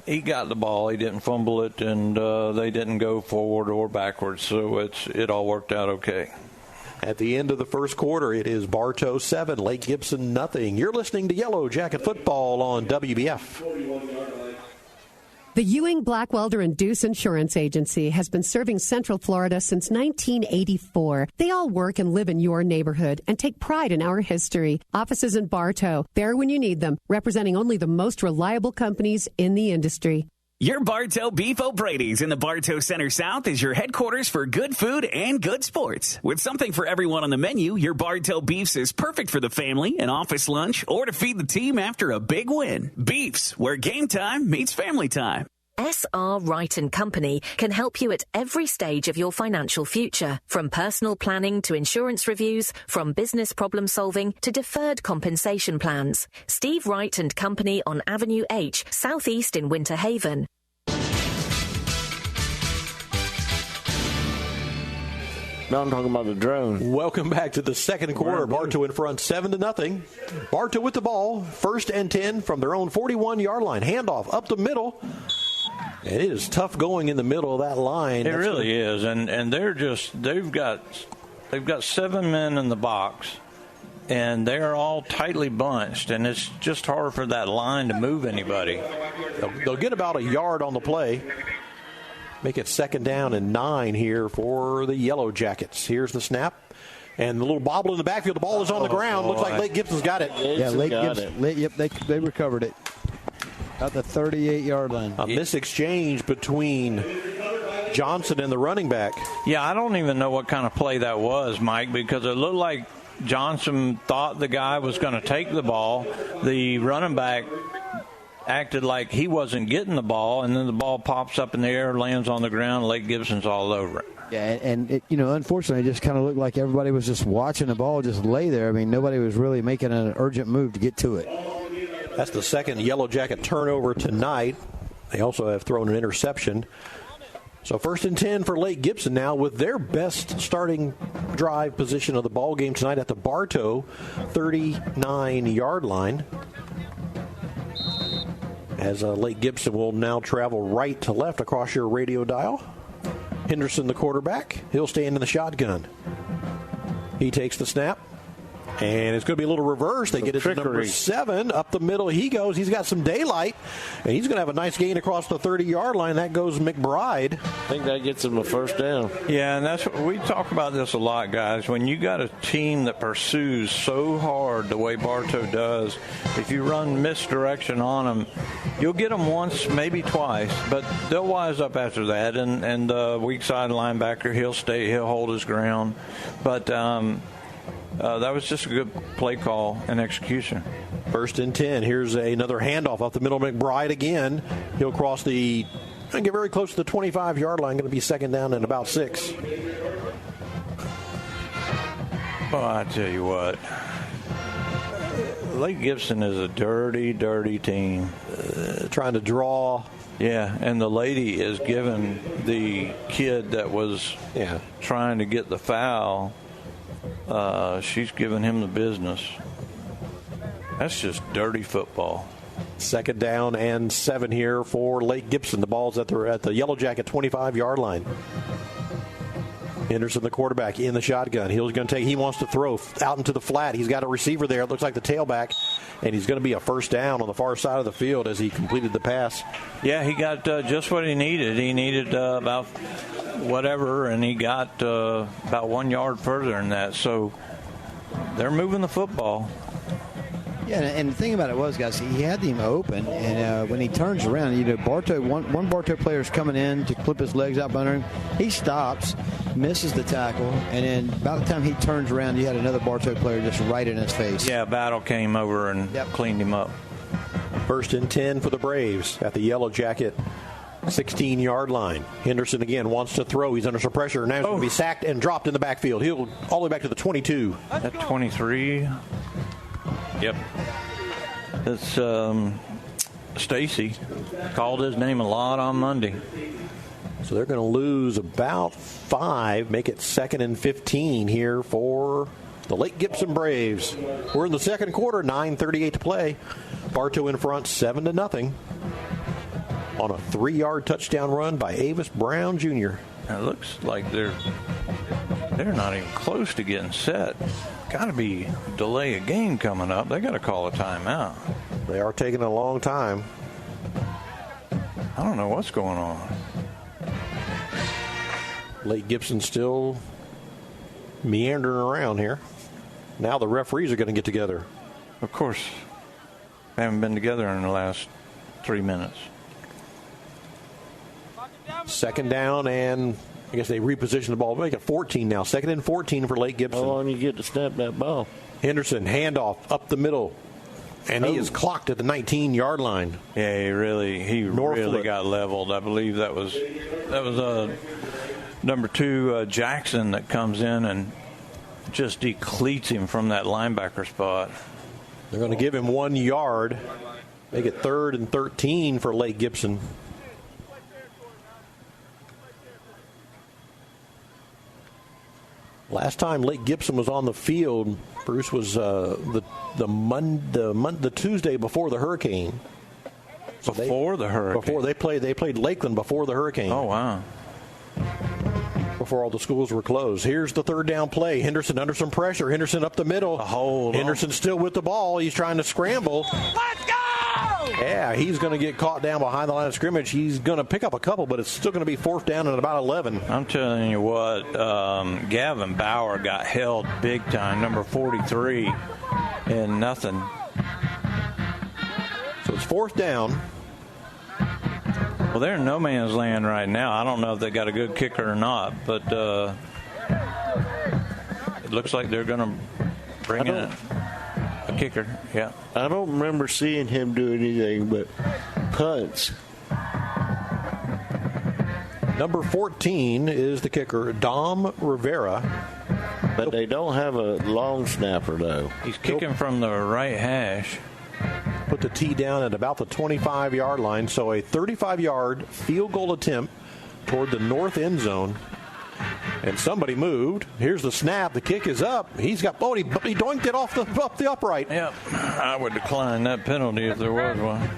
he got the ball. He didn't fumble it, and they didn't go forward or backwards. So it all worked out okay. At the end of the first quarter, it is Bartow 7, Lake Gibson nothing. You're listening to Yellow Jacket Football on WBF. The Ewing, Blackwelder, and Deuce Insurance Agency has been serving Central Florida since 1984. They all work and live in your neighborhood and take pride in our history. Offices in Bartow, there when you need them, representing only the most reliable companies in the industry. Your Bartow Beef O'Brady's in the Bartow Center South is your headquarters for good food and good sports. With something for everyone on the menu, your Bartow Beefs is perfect for the family, an office lunch, or to feed the team after a big win. Beefs, where game time meets family time. SR Wright & Company can help you at every stage of your financial future. From personal planning to insurance reviews, from business problem solving to deferred compensation plans. Steve Wright & Company on Avenue H, Southeast in Winter Haven. Now I'm talking about the drone. Welcome back to the second quarter. Bartow in front 7-0. Bartow with the ball. 1st and 10 from their own 41-yard line. Handoff up the middle. And it is tough going in the middle of that line. It really is, and they've got 7 men in the box, and they're all tightly bunched, and it's just hard for that line to move anybody. They'll get about a yard on the play. Make it 2nd down and 9 here for the Yellow Jackets. Here's the snap. And the little bobble in the backfield. The ball is on the ground. Looks like Lake Gibson's got it. Yeah, Lake Gibson. Yep, they recovered it. At the 38-yard line. A misexchange between Johnson and the running back. Yeah, I don't even know what kind of play that was, Mike, because it looked like Johnson thought the guy was going to take the ball. The running back acted like he wasn't getting the ball, and then the ball pops up in the air, lands on the ground, Lake Gibson's all over it. Yeah, and it, unfortunately, it just kind of looked like everybody was just watching the ball just lay there. I mean, nobody was really making an urgent move to get to it. That's the second Yellow Jacket turnover tonight. They also have thrown an interception. So 1st and 10 for Lake Gibson now with their best starting drive position of the ball game tonight at the Bartow 39-yard line. As Lake Gibson will now travel right to left across your radio dial. Henderson, the quarterback, he'll stand in the shotgun. He takes the snap. And it's going to be a little reverse. They get it to number 7. Up the middle he goes. He's got some daylight. And he's going to have a nice gain across the 30-yard line. That goes McBride. I think that gets him a first down. Yeah, and that's we talk about this a lot, guys. When you got a team that pursues so hard the way Bartow does, if you run misdirection on them, you'll get them once, maybe twice, but they'll wise up after that. And the weak side linebacker, he'll hold his ground. But that was just a good play call and execution. 1st and 10. Here's another handoff up the middle. McBride again. He'll cross and get very close to the 25-yard line. Going to be 2nd down and about 6. Well, I tell you what. Lake Gibson is a dirty, dirty team. Trying to draw. Yeah, and the lady is giving the kid that was trying to get the foul, she's giving him the business. That's just dirty football. 2nd down and 7 here for Lake Gibson. The ball's at the Yellow Jacket 25-yard line. Henderson, the quarterback, in the shotgun. He wants to throw out into the flat. He's got a receiver there. It looks like the tailback, and he's going to be a first down on the far side of the field as he completed the pass. Yeah, he got just what he needed. He needed about whatever, and he got about 1 yard further than that. So they're moving the football. Yeah, and the thing about it was, guys, he had him open, and when he turns around, Bartow, one Bartow player is coming in to clip his legs out under him. He stops, misses the tackle, and then by the time he turns around, you had another Bartow player just right in his face. Yeah, Battle came over and cleaned him up. 1st and 10 for the Braves at the Yellow Jacket 16-yard line. Henderson again wants to throw. He's under some pressure. Now he's going to be sacked and dropped in the backfield. He'll all the way back to the 22. At 23. Yep. That's Stacy. Called his name a lot on Monday. So they're going to lose about 5, make it 2nd and 15 here for the Lake Gibson Braves. We're in the second quarter, 9:38 to play. Bartow in front, 7-0 on a 3-yard touchdown run by Avis Brown Jr. It looks like they're not even close to getting set. Got to be delay a game coming up. They got to call a timeout. They are taking a long time. I don't know what's going on. Lake Gibson still meandering around here. Now the referees are going to get together. Of course. They haven't been together in the last 3 minutes. 2nd down, and I guess they reposition the ball. Make it 14 now. 2nd and 14 for Lake Gibson. How long you get to snap that ball? Henderson, handoff up the middle. And he is clocked at the 19-yard line. Yeah, he really got leveled. I believe that was number 2 Jackson that comes in and just decleats him from that linebacker spot. They're going to give him 1 yard. Make it 3rd and 13 for Lake Gibson. Last time Lake Gibson was on the field, Bruce, was the Tuesday before the hurricane. So before the hurricane? Before they played Lakeland before the hurricane. Oh, wow. Before all the schools were closed. Here's the 3rd down play. Henderson under some pressure. Henderson up the middle. Henderson still with the ball. He's trying to scramble. Let's go! Yeah, he's going to get caught down behind the line of scrimmage. He's going to pick up a couple, but it's still going to be 4th down at about 11. I'm telling you what, Gavin Bauer got held big time, number 43, and nothing. So it's 4th down. Well, they're in no man's land right now. I don't know if they got a good kicker or not, but it looks like they're going to bring in a kicker. Yeah. I don't remember seeing him do anything but punts. Number 14 is the kicker, Dom Rivera. But they don't have a long snapper, though. He's kicking from the right hash. Put the tee down at about the 25-yard line. So a 35-yard field goal attempt toward the north end zone. And somebody moved. Here's the snap. The kick is up. He doinked it off the upright. Yep. I would decline that penalty if there was one.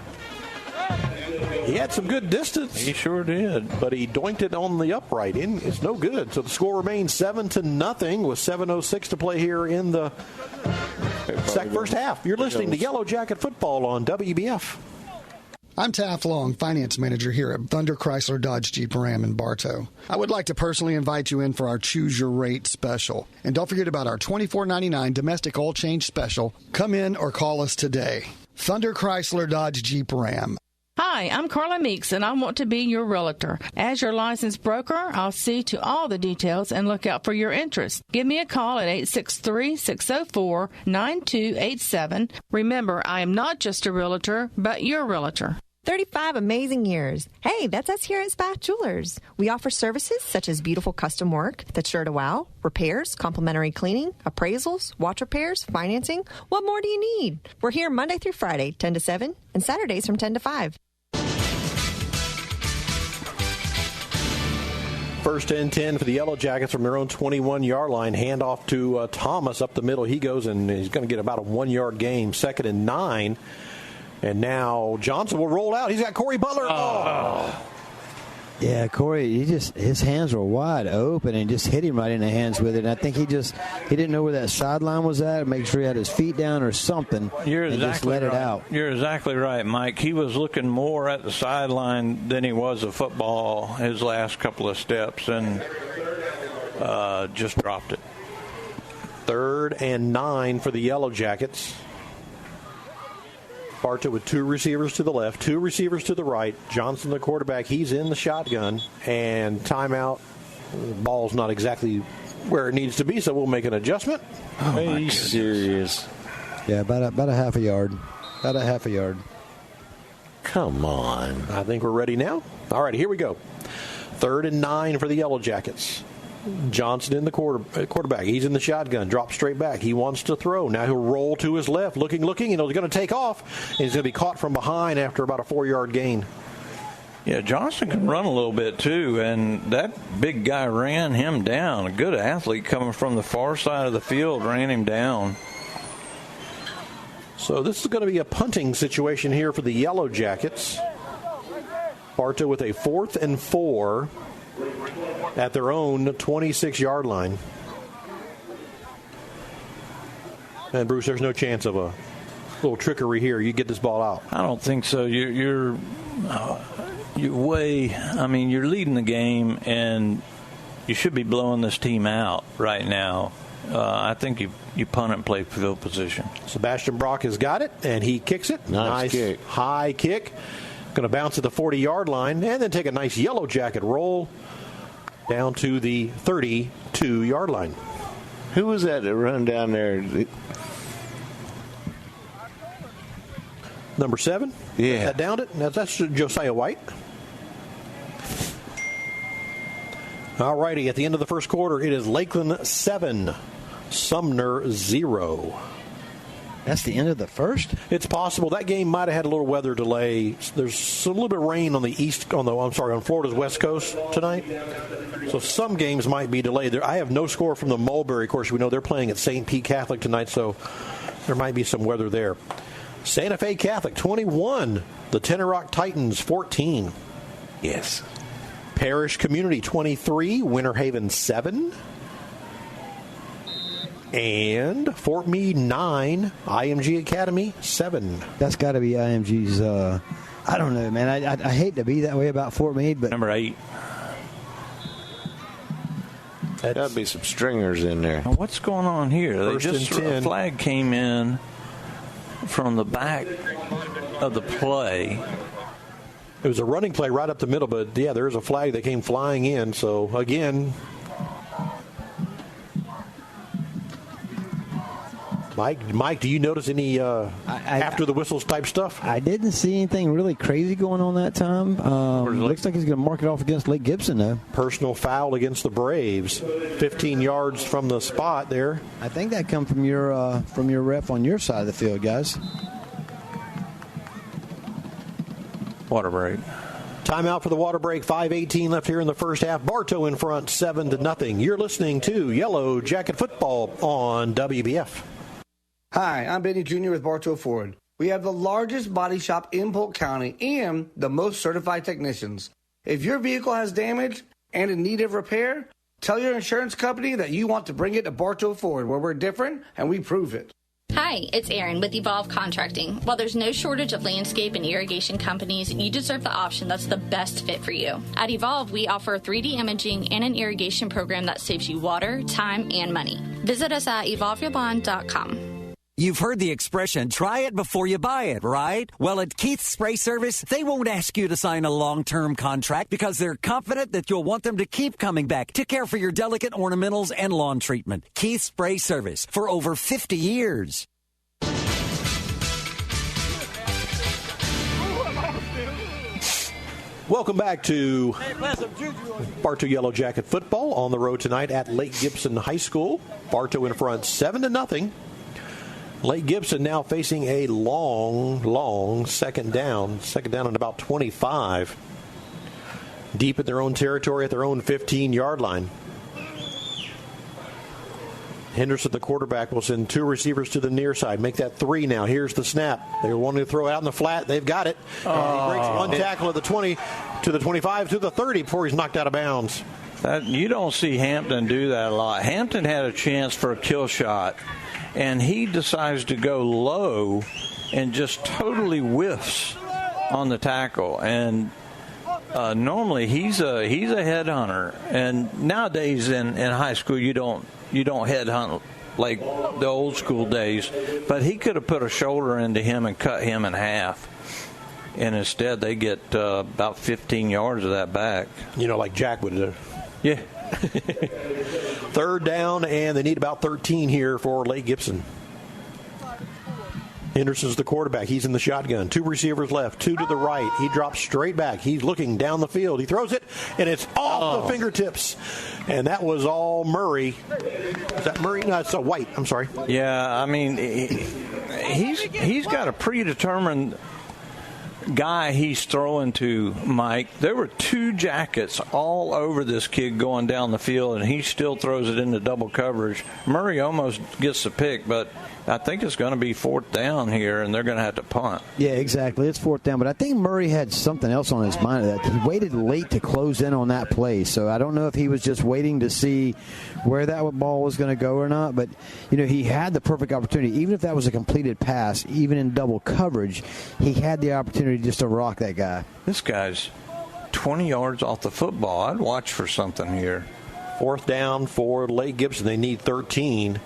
He had some good distance. He sure did. But he doinked it on the upright. It's no good. So the score remains 7-0 with 7:06 to play here in the first half. You're listening to Yellow Jacket Football on WBF. I'm Taft Long, Finance Manager here at Thunder Chrysler Dodge Jeep Ram in Bartow. I would like to personally invite you in for our Choose Your Rate special. And don't forget about our $24.99 domestic oil change special. Come in or call us today. Thunder Chrysler Dodge Jeep Ram. Hi, I'm Carla Meeks, and I want to be your realtor. As your licensed broker, I'll see to all the details and look out for your interest. Give me a call at 863-604-9287. Remember, I am not just a realtor, but your realtor. 35 amazing years. Hey, that's us here at Spath Jewelers. We offer services such as beautiful custom work that's sure to wow, repairs, complimentary cleaning, appraisals, watch repairs, financing. What more do you need? We're here Monday through Friday, 10 to 7, and Saturdays from 10 to 5. First and 10 for the Yellow Jackets from their own 21-yard line. Handoff to Thomas up the middle. He goes, and he's going to get about a 1-yard gain. 2nd and 9. And now Johnson will roll out. He's got Corey Butler. Oh. Yeah, Corey, his hands were wide open and just hit him right in the hands with it. And I think he didn't know where that sideline was at. Make sure he had his feet down or something. Just let it out. You're exactly right, Mike. He was looking more at the sideline than he was a football his last couple of steps and just dropped it. 3rd and 9 for the Yellow Jackets. Bartow with 2 receivers to the left, 2 receivers to the right. Johnson, the quarterback, he's in the shotgun. And timeout. The ball's not exactly where it needs to be, so we'll make an adjustment. Are you serious? Yeah, about a half a yard. About a half a yard. Come on. I think we're ready now. All right, here we go. 3rd and 9 for the Yellow Jackets. Johnson in the quarterback. He's in the shotgun. Drops straight back. He wants to throw. Now he'll roll to his left. Looking, and he's going to take off. And he's going to be caught from behind after about a 4-yard gain. Yeah, Johnson can run a little bit, too, and that big guy ran him down. A good athlete coming from the far side of the field ran him down. So this is going to be a punting situation here for the Yellow Jackets. Bartow with a 4th and 4. At their own 26-yard line. And, Bruce, there's no chance of a little trickery here. You get this ball out. I don't think so. You're leading the game, and you should be blowing this team out right now. I think you punt and play field position. Sebastian Brock has got it, and he kicks it. Nice kick. High kick. Going to bounce at the 40-yard line, and then take a nice Yellow Jacket roll down to the 32-yard line. Who was that run down there? Number 7? Yeah. That downed it? That's Josiah White. All righty, at the end of the first quarter, it is Lakeland 7, Sumner 0. That's the end of the first? It's possible. That game might have had a little weather delay. There's a little bit of rain on on Florida's west coast tonight. So some games might be delayed. I have no score from the Mulberry. Of course, we know they're playing at St. Pete Catholic tonight, so there might be some weather there. Santa Fe Catholic 21, the Tenor Rock Titans 14. Yes. Parish Community 23, Winter Haven 7. And Fort Meade 9, IMG Academy 7. That's got to be IMG's. I don't know, man. I hate to be that way about Fort Meade, but number 8. Got to be some stringers in there. Now, what's going on here? A flag came in from the back of the play. It was a running play right up the middle, but yeah, there's a flag that came flying in. So again. Mike, do you notice any after the whistles type stuff? I didn't see anything really crazy going on that time. Looks like he's going to mark it off against Lake Gibson, though. Personal foul against the Braves. 15 yards from the spot there. I think that come from your ref on your side of the field, guys. Water break. Timeout for the water break. 5:18 left here in the first half. Bartow in front, 7-0. You're listening to Yellow Jacket Football on WBF. Hi, I'm Benny Jr. with Bartow Ford. We have the largest body shop in Polk County and the most certified technicians. If your vehicle has damage and in need of repair, tell your insurance company that you want to bring it to Bartow Ford, where we're different and we prove it. Hi, it's Erin with Evolve Contracting. While there's no shortage of landscape and irrigation companies, you deserve the option that's the best fit for you. At Evolve, we offer 3D imaging and an irrigation program that saves you water, time, and money. Visit us at evolveyourbond.com. You've heard the expression, try it before you buy it, right? Well, at Keith's Spray Service, they won't ask you to sign a long-term contract because they're confident that you'll want them to keep coming back to care for your delicate ornamentals and lawn treatment. Keith's Spray Service, for over 50 years. Welcome back to Bartow Yellow Jacket football on the road tonight at Lake Gibson High School. Bartow in front 7-0. Lake Gibson now facing a long second down. Second down at about 25. Deep in their own territory at their own 15-yard line. Henderson, the quarterback, will send two receivers to the near side. Make that three now. Here's the snap. They were wanting to throw out in the flat. They've got it. He breaks one tackle at the 20, to the 25, to the 30 before he's knocked out of bounds. You don't see Hampton do that a lot. Hampton had a chance for a kill shot, and he decides to go low and just totally whiffs on the tackle. And normally he's a headhunter. And nowadays in high school you don't headhunt like the old school days. But he could have put a shoulder into him and cut him in half. And instead they get about 15 yards of that back. Like Jack would do. Yeah. Third down, and they need about 13 here for Lake Gibson. Henderson's the quarterback. He's in the shotgun. Two receivers left, two to the right. He drops straight back. He's looking down the field. He throws it, and it's off the fingertips. And that was all Murray. Is that Murray? No, it's White. I'm sorry. Yeah, I mean, he's got a predetermined guy he's throwing to, Mike. There were two jackets all over this kid going down the field, and he still throws it into double coverage. Murray almost gets the pick, but I think it's going to be fourth down here, and they're going to have to punt. Yeah, exactly. It's fourth down, but I think Murray had something else on his mind. That he waited late to close in on that play, so I don't know if he was just waiting to see where that ball was going to go or not, but he had the perfect opportunity. Even if that was a completed pass, even in double coverage, he had the opportunity just to rock that guy. This guy's 20 yards off the football. I'd watch for something here. Fourth down for Lake Gibson. They need 13.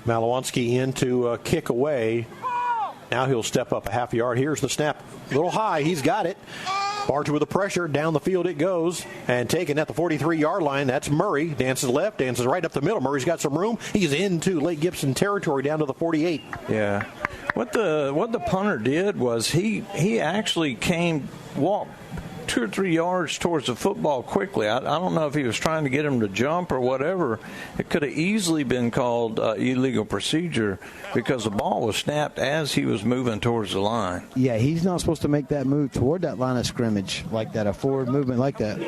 Malawanski in to kick away. Now he'll step up a half yard. Here's the snap. A little high. He's got it. Bartow with the pressure. Down the field it goes. And taken at the 43-yard line. That's Murray. Dances left. Dances right up the middle. Murray's got some room. He's into Lake Gibson territory down to the 48. Yeah. What the punter did was he actually walked 2 or 3 yards towards the football quickly. I don't know if he was trying to get him to jump or whatever. It could have easily been called illegal procedure because the ball was snapped as he was moving towards the line. Yeah, he's not supposed to make that move toward that line of scrimmage like that, a forward movement like that.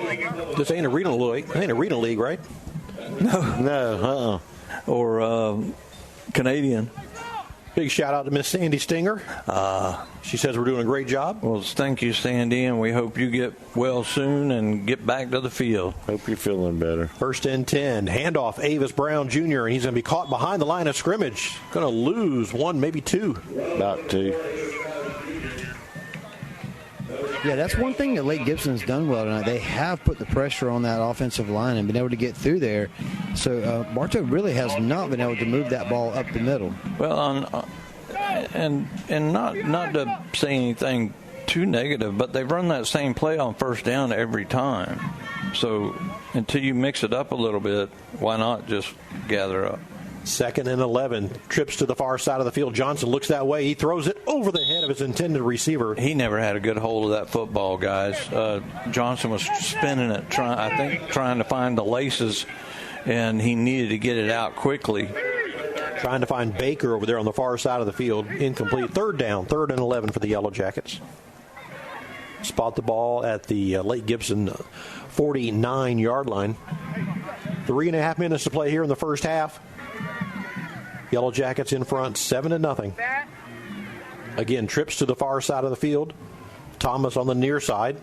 This ain't a regional league, right? No. Or Canadian. Big shout out to Miss Sandy Stinger. She says we're doing a great job. Well, thank you, Sandy, and we hope you get well soon and get back to the field. Hope you're feeling better. First and 10. Handoff, Avis Brown Jr., and he's going to be caught behind the line of scrimmage. Going to lose one, maybe two. About two. Yeah, that's one thing that Lake Gibson's done well tonight. They have put the pressure on that offensive line and been able to get through there. So Bartow really has not been able to move that ball up the middle. Well, and not to say anything too negative, but they've run that same play on first down every time. So until you mix it up a little bit, why not just gather up? Second and 11. Trips to the far side of the field. Johnson looks that way. He throws it over the head of his intended receiver. He never had a good hold of that football, guys. Johnson was spinning it, trying to find the laces, and he needed to get it out quickly. Trying to find Baker over there on the far side of the field. Incomplete. Third down. 3rd and 11 for the Yellow Jackets. Spot the ball at the Lake Gibson 49-yard line. 3.5 minutes to play here in the first half. Yellow Jackets in front, 7-0. Again, trips to the far side of the field. Thomas on the near side.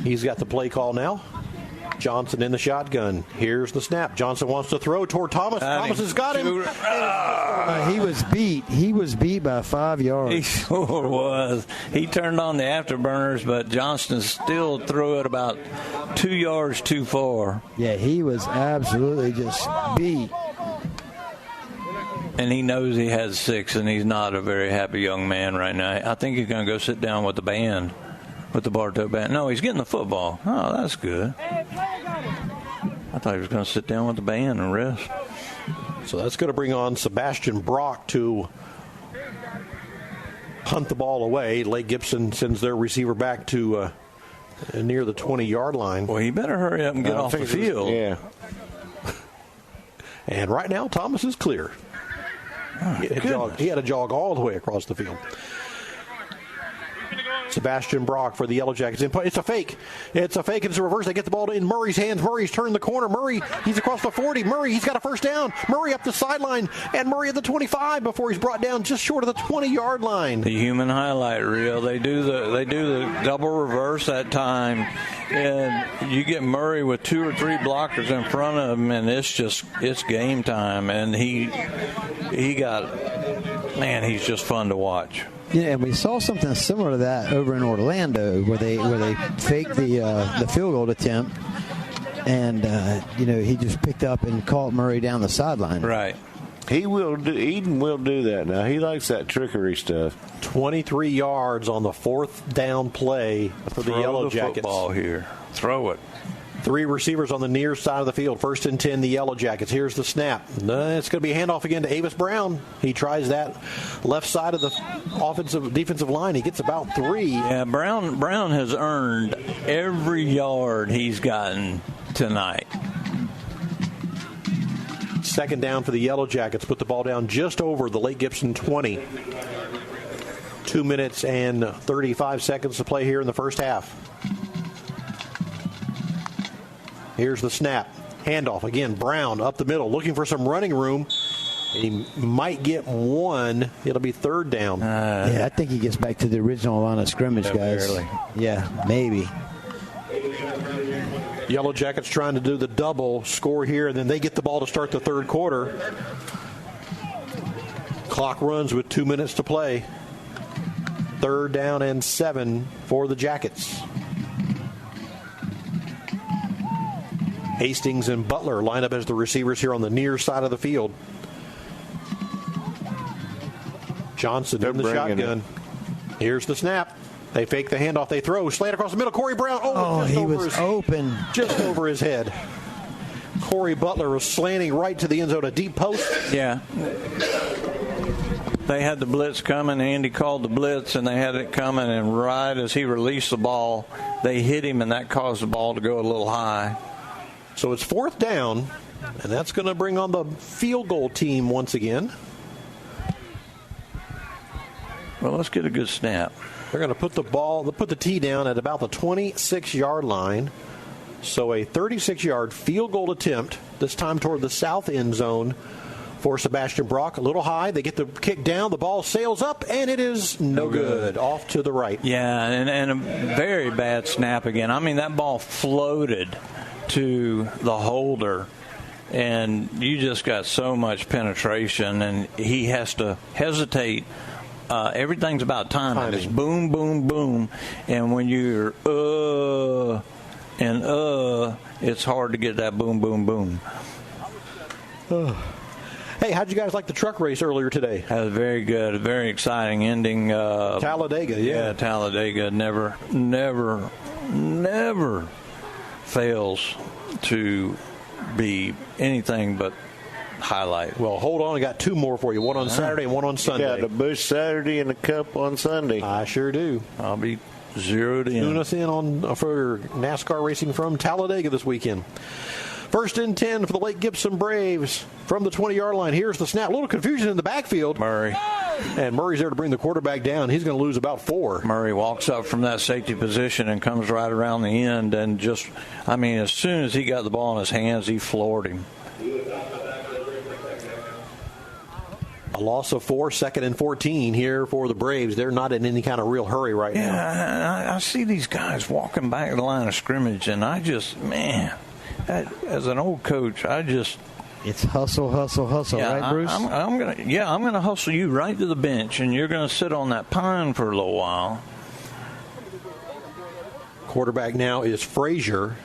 He's got the play call now. Johnson in the shotgun. Here's the snap. Johnson wants to throw toward Thomas. Thomas has got him. He was beat. He was beat by 5 yards. He sure was. He turned on the afterburners, but Johnston still threw it about 2 yards too far. Yeah, he was absolutely just beat. And he knows he has 6, and he's not a very happy young man right now. I think he's going to go sit down with the band, with the Bartow band. No, he's getting the football. Oh, that's good. I thought he was going to sit down with the band and rest. So that's going to bring on Sebastian Brock to hunt the ball away. Lake Gibson sends their receiver back to near the 20-yard line. Well, he better hurry up and get off the field. Yeah. And right now, Thomas is clear. He had to jog all the way across the field. Sebastian Brock for the Yellow Jackets. It's a fake. It's a reverse. They get the ball in Murray's hands. Murray's turned the corner. Murray, he's across the 40. Murray, he's got a first down. Murray up the sideline. And Murray at the 25 before he's brought down just short of the 20-yard line. The human highlight reel. They do the double reverse that time. And you get Murray with 2 or 3 blockers in front of him, and it's game time. And he's just fun to watch. Yeah, and we saw something similar to that over in Orlando, where they faked the field goal attempt, and he just picked up and caught Murray down the sideline. Right. Eden will do that now. He likes that trickery stuff. 23 yards on the 4th down play for the Yellow Jackets. Football here. Throw it. 3 receivers on the near side of the field. 1st and 10, the Yellow Jackets. Here's the snap. It's going to be a handoff again to Avis Brown. He tries that left side of the defensive line. He gets about 3. Yeah, Brown has earned every yard he's gotten tonight. 2nd down for the Yellow Jackets. Put the ball down just over the Lake Gibson 20. 2 minutes and 35 seconds to play here in the first half. Here's the snap. Handoff again. Brown up the middle, looking for some running room. He might get 1. It'll be 3rd down. I think he gets back to the original line of scrimmage, guys. Barely. Yeah, maybe. Yellow Jackets trying to do the double score here, and then they get the ball to start the 3rd quarter. Clock runs with 2 minutes to play. 3rd down and 7 for the Jackets. Hastings and Butler line up as the receivers here on the near side of the field. Johnson in the shotgun. Here's the snap. They fake the handoff. They throw. Slant across the middle. Corey Brown. He was open. Just over his head. Corey Butler was slanting right to the end zone, a deep post. Yeah. They had the blitz coming. Andy called the blitz, and they had it coming. And right as he released the ball, they hit him, and that caused the ball to go a little high. So it's 4th down, and that's going to bring on the field goal team once again. Well, let's get a good snap. They're going to put the tee down at about the 26-yard line. So a 36-yard field goal attempt, this time toward the south end zone for Sebastian Brock. A little high. They get the kick down. The ball sails up, and it is no good. Off to the right. Yeah, and a very bad snap again. I mean, that ball floated to the holder, and you just got so much penetration, and he has to hesitate. Everything's about timing. It's boom, boom, boom, and when you're it's hard to get that boom, boom, boom. Hey, how'd you guys like the truck race earlier today? That was very good, a very exciting ending. Talladega, yeah. Talladega never fails to be anything but highlight. Well, hold on. I got 2 more for you. One on Saturday and one on Sunday. You got the Busch Saturday and the Cup on Sunday. I sure do. I'll be zeroed in. Tune us in for NASCAR racing from Talladega this weekend. First and 10 for the Lake Gibson Braves from the 20-yard line. Here's the snap. A little confusion in the backfield. Murray. And Murray's there to bring the quarterback down. He's going to lose about 4. Murray walks up from that safety position and comes right around the end. And just, as soon as he got the ball in his hands, he floored him. A loss of 4, 2nd and 14 here for the Braves. They're not in any kind of real hurry right now. Yeah, I see these guys walking back the line of scrimmage, and I just, as an old coach, it's hustle, right, Bruce? I'm gonna hustle you right to the bench, and you're gonna sit on that pine for a little while. Quarterback now is Frazier.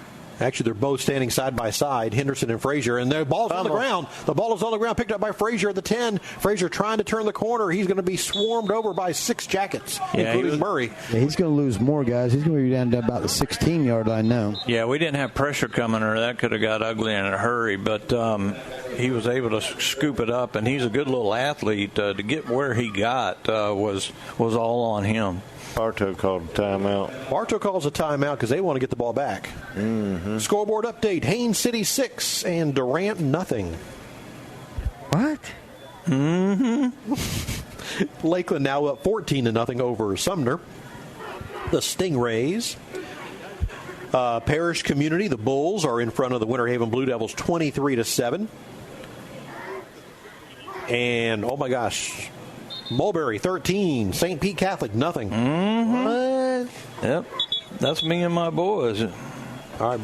Actually, they're both standing side by side, Henderson and Frazier, and their ball's on the ground. The ball is on the ground, picked up by Frazier at the 10. Frazier trying to turn the corner. He's going to be swarmed over by 6 Jackets, including Murray. Yeah, he's going to lose more guys. He's going to be down to about the 16-yard line now. Yeah, we didn't have pressure coming, or that could have got ugly in a hurry, but he was able to scoop it up, and he's a good little athlete. To get where he got was all on him. Bartow called a timeout. Bartow calls a timeout because they want to get the ball back. Mm-hmm. Scoreboard update, Haines City 6 and Durant nothing. What? Mm-hmm. Lakeland now up 14-0 over Sumner. The Stingrays. Parish Community, the Bulls, are in front of the Winter Haven Blue Devils 23-7. And, oh my gosh, Mulberry 13, St. Pete Catholic nothing. Mm-hmm. What? Yep, that's me and my boys. All right,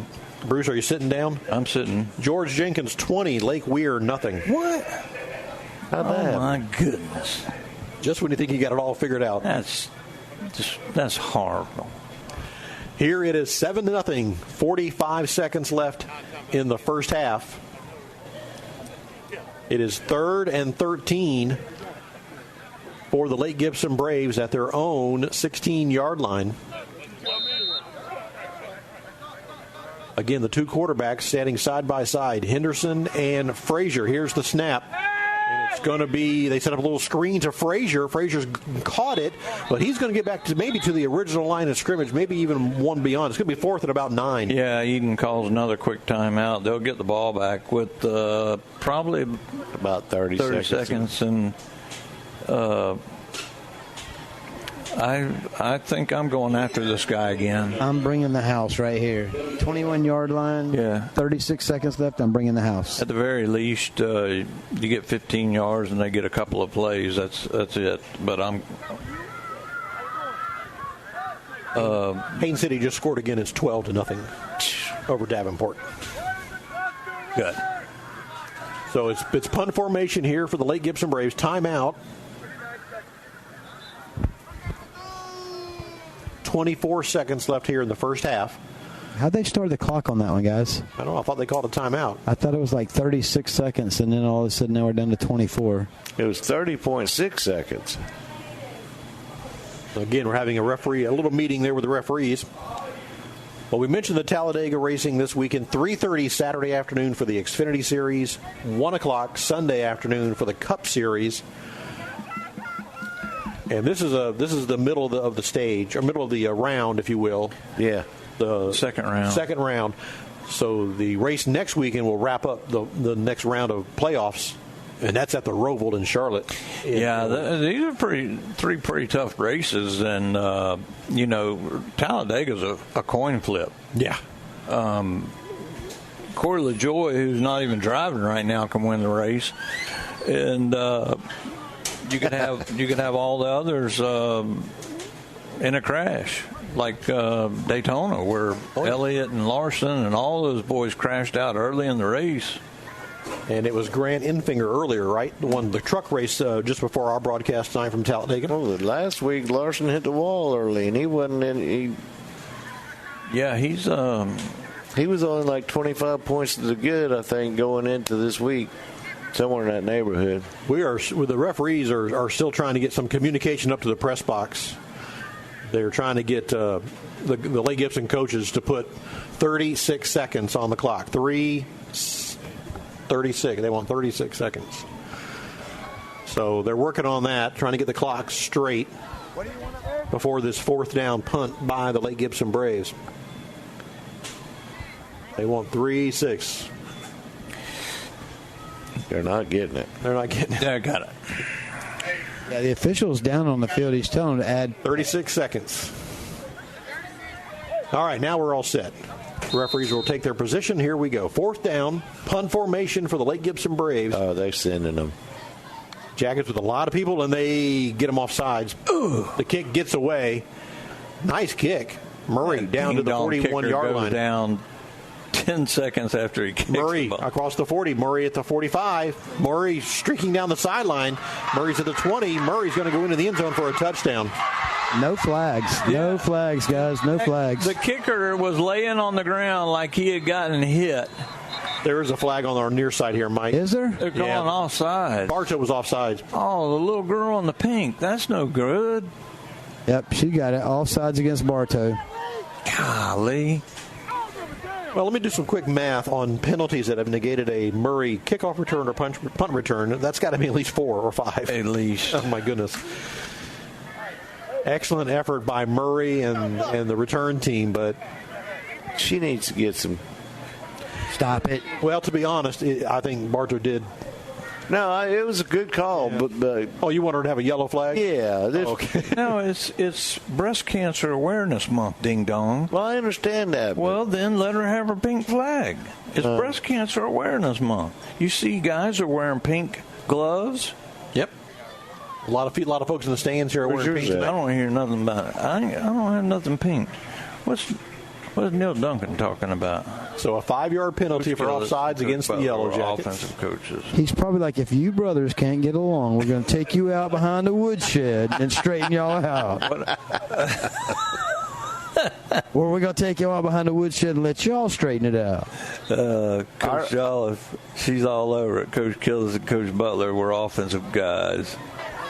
Bruce, are you sitting down? I'm sitting. George Jenkins 20, Lake Weir nothing. What? How'd that happen? My goodness! Just when you think you got it all figured out. That's horrible. Here it is 7-0, 45 seconds left in the first half. It is 3rd and 13 for the Lake Gibson Braves at their own 16-yard line. Again, the two quarterbacks standing side by side, Henderson and Frazier. Here's the snap. And it's going to be, they set up a little screen to Frazier. Frazier's caught it, but he's going to get back to maybe to the original line of scrimmage, maybe even one beyond. It's going to be 4th and about 9. Yeah, Eden calls another quick timeout. They'll get the ball back with probably about 30 seconds. And I think I'm going after this guy again. I'm bringing the house right here. 21-yard line. Yeah. 36 seconds left. I'm bringing the house. At the very least, you get 15 yards and they get a couple of plays. That's it. But I'm. Haines City just scored again. It's 12-0 over Davenport. Good. So it's punt formation here for the Lake Gibson Braves. Timeout. 24 seconds left here in the first half. How'd they start the clock on that one, guys? I don't know. I thought they called a timeout. I thought it was like 36 seconds, and then all of a sudden now we're down to 24. It was 30.6 seconds. Again, we're having a little meeting there with the referees. Well, we mentioned the Talladega racing this weekend, 3:30 Saturday afternoon for the Xfinity Series, 1 o'clock Sunday afternoon for the Cup Series. And this is the middle of the stage, or middle of the round, if you will. Yeah. The second round. So the race next weekend will wrap up the next round of playoffs, and that's at the Roval in Charlotte. Yeah, these are three pretty tough races, and Talladega's a coin flip. Yeah. Corey LaJoy, who's not even driving right now, can win the race, and you could have all the others in a crash, like Daytona, where Elliott and Larson and all those boys crashed out early in the race. And it was Grant Enfinger earlier, right? The truck race just before our broadcast tonight from Talladega. Oh, last week Larson hit the wall early, and he wasn't in. He was only like 25 points to the good, I think, going into this week. Somewhere in that neighborhood. The referees are still trying to get some communication up to the press box. They're trying to get the Lake Gibson coaches to put 36 seconds on the clock. 36. They want 36 seconds. So they're working on that, trying to get the clock straight before this 4th down punt by the Lake Gibson Braves. They want 3-6. They're not getting it. They're not getting it. They got it. Yeah, the official's down on the field. He's telling them to add 36 seconds. All right, now we're all set. Referees will take their position. Here we go. 4th down, punt formation for the Lake Gibson Braves. Oh, they're sending them. Jackets with a lot of people, and they get them off sides. Ooh. The kick gets away. Nice kick. Murray down to the 41-yard line. Down 10 seconds after he kicks Murray the ball. across the 40. Murray at the 45. Murray streaking down the sideline. Murray's at the 20. Murray's going to go into the end zone for a touchdown. no flags. No flags, guys. No flags. The kicker was laying on the ground like he had gotten hit. There is a flag on our near side here, Mike. Is there? They're calling offside. Bartow was offside. Oh, the little girl in the pink. That's no good. Yep, she got it. Offsides against Bartow. Golly. Well, let me do some quick math on penalties that have negated a Murray kickoff return or punt return. That's got to be at least 4 or 5. At least. Oh, my goodness. Excellent effort by Murray and the return team, but she needs to get some. Stop it. Well, to be honest, I think Bartow did. No, it was a good call, but oh, you want her to have a yellow flag? Yeah. Okay. No, it's Breast Cancer Awareness Month, ding dong. Well, I understand that. Well, then let her have her pink flag. It's Breast Cancer Awareness Month. You see guys are wearing pink gloves. Yep. A lot of folks in the stands here are wearing pink. I don't hear nothing about it. I don't have nothing pink. What's Neil Duncan talking about? So a 5-yard penalty for offsides against the Yellow Jackets. Offensive coaches. He's probably like, if you brothers can't get along, we're going to take you out behind the woodshed and straighten y'all out. Or we're going to take you out behind the woodshed and let y'all straighten it out. Coach Jolliffe, she's all over it. Coach Killis and Coach Butler were offensive guys.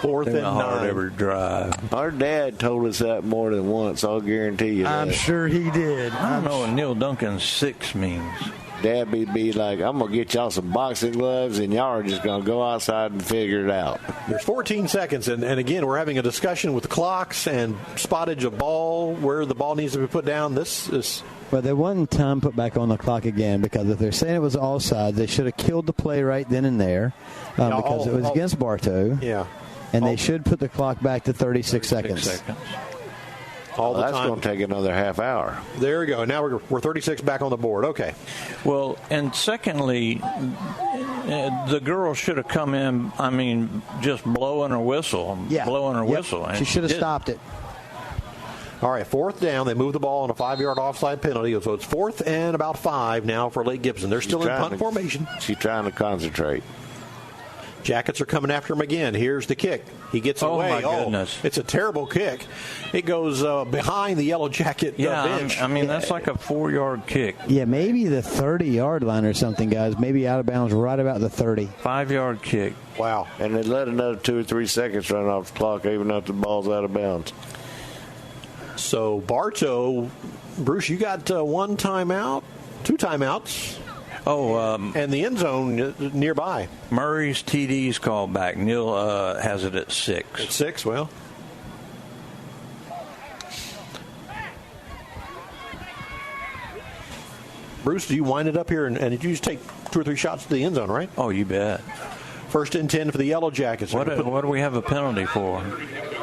4th and 9. Ever drive. Our dad told us that more than once. I'll guarantee you that. I'm sure he did. I don't know what Neil Duncan's 6 means. Dad be like, I'm going to get y'all some boxing gloves, and y'all are just going to go outside and figure it out. There's 14 seconds, and again, we're having a discussion with clocks and spottage of ball, where the ball needs to be put down. This is... Well, there wasn't time put back on the clock again, because if they're saying it was offside, they should have killed the play right then and there, because it was against Bartow. Yeah. And they should put the clock back to 36 seconds. That's going to take another half hour. There we go. Now we're 36 back on the board. Okay. Well, and secondly, the girl should have come in, just blowing her whistle. Yeah. Blowing her whistle. She should have stopped it. All right, 4th down. They move the ball on a 5-yard offside penalty. So it's 4th and about 5 now for Lake Gibson. They're still in punt formation. She's trying to concentrate. Jackets are coming after him again. Here's the kick. He gets away. My goodness. It's a terrible kick. It goes behind the Yellow Jacket bench. That's like a 4-yard kick. Yeah, maybe the 30-yard line or something, guys. Maybe out of bounds right about the 30. 5-yard kick. Wow. And they let another 2 or 3 seconds run off the clock, even though the ball's out of bounds. So, Bartow, Bruce, you got 1 timeout, 2 timeouts. And the end zone nearby. Murray's TD's called back. Neil has it at 6. At 6, well. Bruce, do you wind it up here and did you just take 2 or 3 shots to the end zone, right? Oh, you bet. 1st and 10 for the Yellow Jackets. What do we have a penalty for?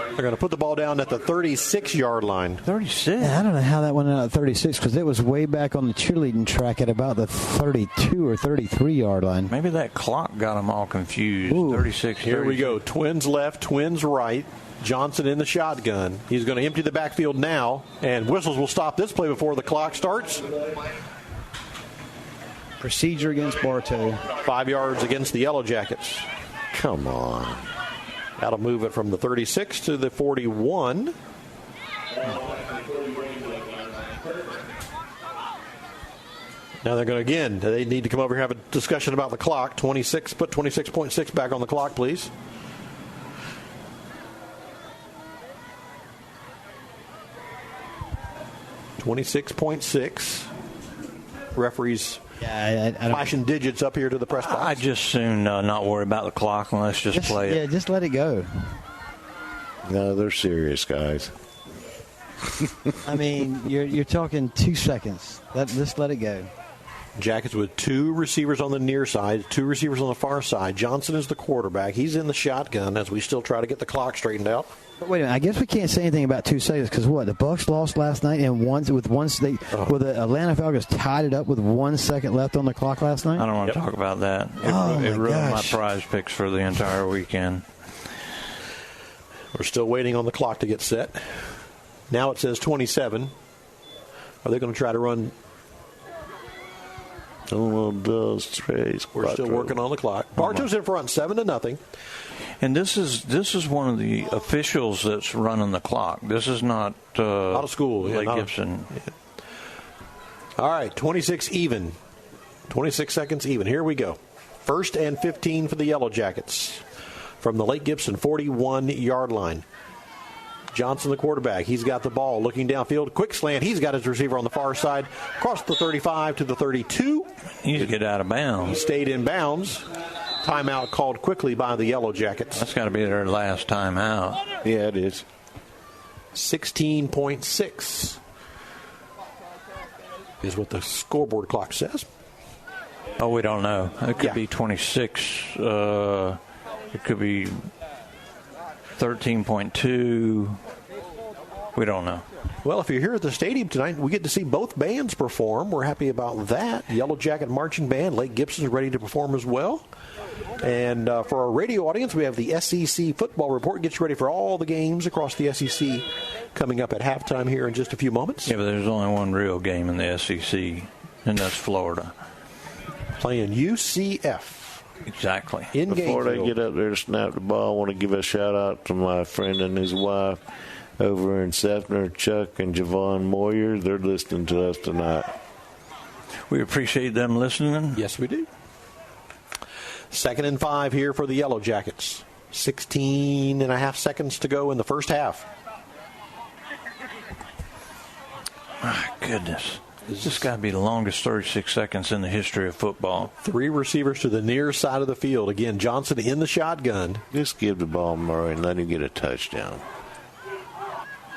They're going to put the ball down at the 36-yard line. 36? Yeah, I don't know how that went out at 36, because it was way back on the cheerleading track at about the 32 or 33-yard line. Maybe that clock got them all confused. Ooh. 36. Here we go. Twins left, twins right. Johnson in the shotgun. He's going to empty the backfield now, and whistles will stop this play before the clock starts. Procedure against Bartow. 5 yards against the Yellow Jackets. Come on. That'll move it from the 36 to the 41. Now they're going to, again, they need to come over here and have a discussion about the clock. Put 26.6 back on the clock, please. $26.6. Referees flashing digits up here to the press box. I just soon not worry about the clock and let's just play it. Yeah, just let it go. No, they're serious, guys. I mean, you're talking 2 seconds. Just let it go. Jackets with 2 receivers on the near side, 2 receivers on the far side. Johnson is the quarterback. He's in the shotgun as we still try to get the clock straightened out. But wait a minute. I guess we can't say anything about 2 seconds because what? The Bucs lost last night and the Atlanta Falcons tied it up with 1 second left on the clock last night. I don't want to talk about that. It ruined my prize picks for the entire weekend. We're still waiting on the clock to get set. Now it says 27. Are they going to try to run? We're still working on the clock. Bartow's in front, 7-0. And this is one of the officials that's running the clock. This is not out of school. Lake Gibson. All right, 26 even. 26 seconds even. Here we go. 1st and 15 for the Yellow Jackets from the Lake Gibson 41-yard line. Johnson, the quarterback. He's got the ball looking downfield. Quick slant. He's got his receiver on the far side. Across the 35 to the 32. He needs to get out of bounds. He stayed in bounds. Timeout called quickly by the Yellow Jackets. That's got to be their last timeout. Yeah, it is. 16.6 is what the scoreboard clock says. Oh, we don't know. It could be 26. It could be 13.2. We don't know. Well, if you're here at the stadium tonight, we get to see both bands perform. We're happy about that. Yellow Jacket Marching Band, Lake Gibson's ready to perform as well. And for our radio audience, we have the SEC football report. Gets ready for all the games across the SEC coming up at halftime here in just a few moments. Yeah, but there's only one real game in the SEC, and that's Florida. Playing UCF. Exactly. Before they get up there to snap the ball, I want to give a shout-out to my friend and his wife over in Sefner, Chuck and Javon Moyer. They're listening to us tonight. We appreciate them listening. Yes, we do. 2nd and 5 here for the Yellow Jackets. 16.5 seconds to go in the first half. My goodness. This has got to be the longest 36 seconds in the history of football. 3 receivers to the near side of the field. Again, Johnson in the shotgun. Just give the ball to Murray and let him get a touchdown.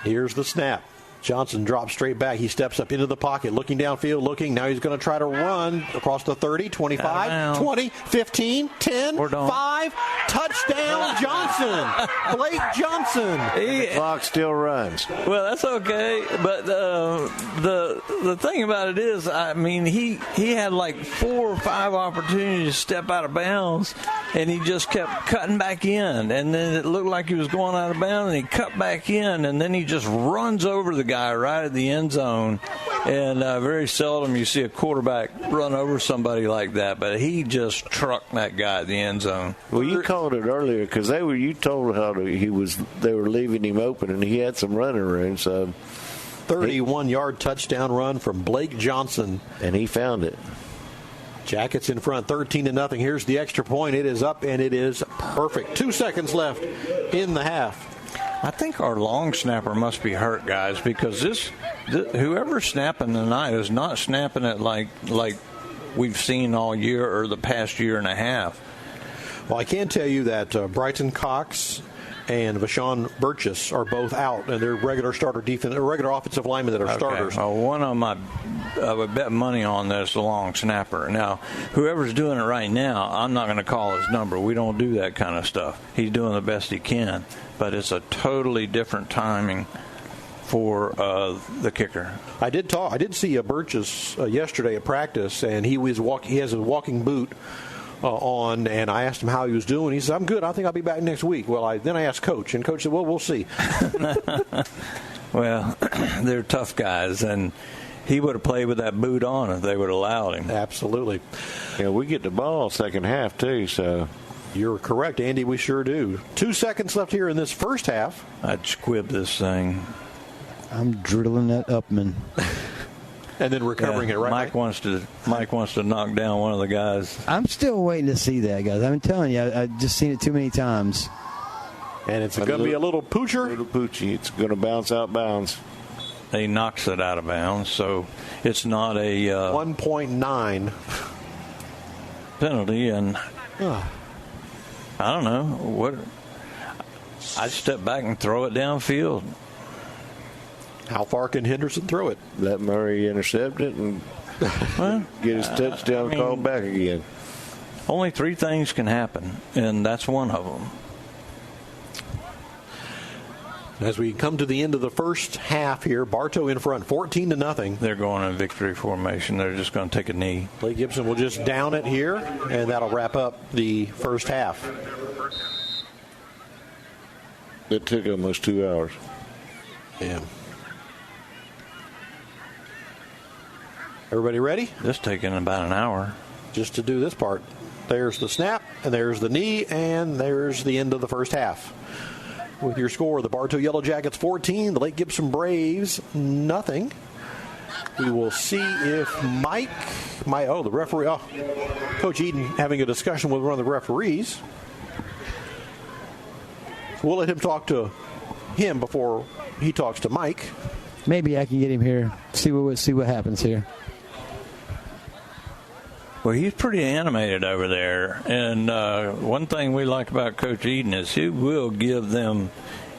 Here's the snap. Johnson drops straight back. He steps up into the pocket, looking downfield, looking. Now he's going to try to run across the 30, 25, 20, 15, 10, 5. Touchdown, Johnson. Blake Johnson. The clock still runs. Well, that's okay. But the thing about it is, I mean, he had like 4 or 5 opportunities to step out of bounds, and he just kept cutting back in. And then it looked like he was going out of bounds, and he cut back in, and then he just runs over the guy right at the end zone. And very seldom you see a quarterback run over somebody like that, but he just trucked that guy at the end zone. Well, you called it earlier because you told how they were leaving him open, and he had some running room. So 31-yard touchdown run from Blake Johnson, and he found it. Jackets in front, 13-0. Here's the extra point. It is up, and it is perfect. 2 seconds left in the half. I think our long snapper must be hurt, guys, because whoever's snapping tonight is not snapping it like we've seen all year or the past year and a half. Well, I can tell you that Bryton Cox and Vashon Burgess are both out, and they're regular offensive linemen that are starters. Well, one of them I would bet money on that's the long snapper. Now, whoever's doing it right now, I'm not going to call his number. We don't do that kind of stuff. He's doing the best he can, but it's a totally different timing for the kicker. I did see Burgess yesterday at practice, and he has a walking boot on, and I asked him how he was doing. He said, "I'm good. I think I'll be back next week." Well, then I asked Coach, and Coach said, "Well, we'll see." Well, they're tough guys, and he would have played with that boot on if they would have allowed him. Absolutely. Yeah, we get the ball second half too, so. You're correct, Andy. We sure do. 2 seconds left here in this first half. I'd squib this thing. I'm drilling that up, man. And then recovering it, right? Mike wants to knock down one of the guys. I'm still waiting to see that, guys. I'm telling you, I've just seen it too many times. And it's going to be a little poocher. Little poochy. It's going to bounce out bounds. He knocks it out of bounds, so it's not a 1.9 penalty. And I don't know what. I'd step back and throw it downfield. How far can Henderson throw it? Let Murray intercept it and Well, get his touchdown called back again. Only 3 things can happen, and that's one of them. As we come to the end of the first half here, Bartow in front, 14-0. They're going in victory formation. They're just going to take a knee. Lake Gibson will just down it here, and that'll wrap up the first half. It took almost 2 hours. Yeah. Everybody ready? This taking about an hour. Just to do this part. There's the snap, and there's the knee, and there's the end of the first half. With your score, the Bartow Yellow Jackets 14, the Lake Gibson Braves nothing. We will see if the referee, Coach Eden having a discussion with one of the referees. We'll let him talk to him before he talks to Mike. Maybe I can get him here. See what happens here. Well, he's pretty animated over there. And one thing we like about Coach Eden is he will give them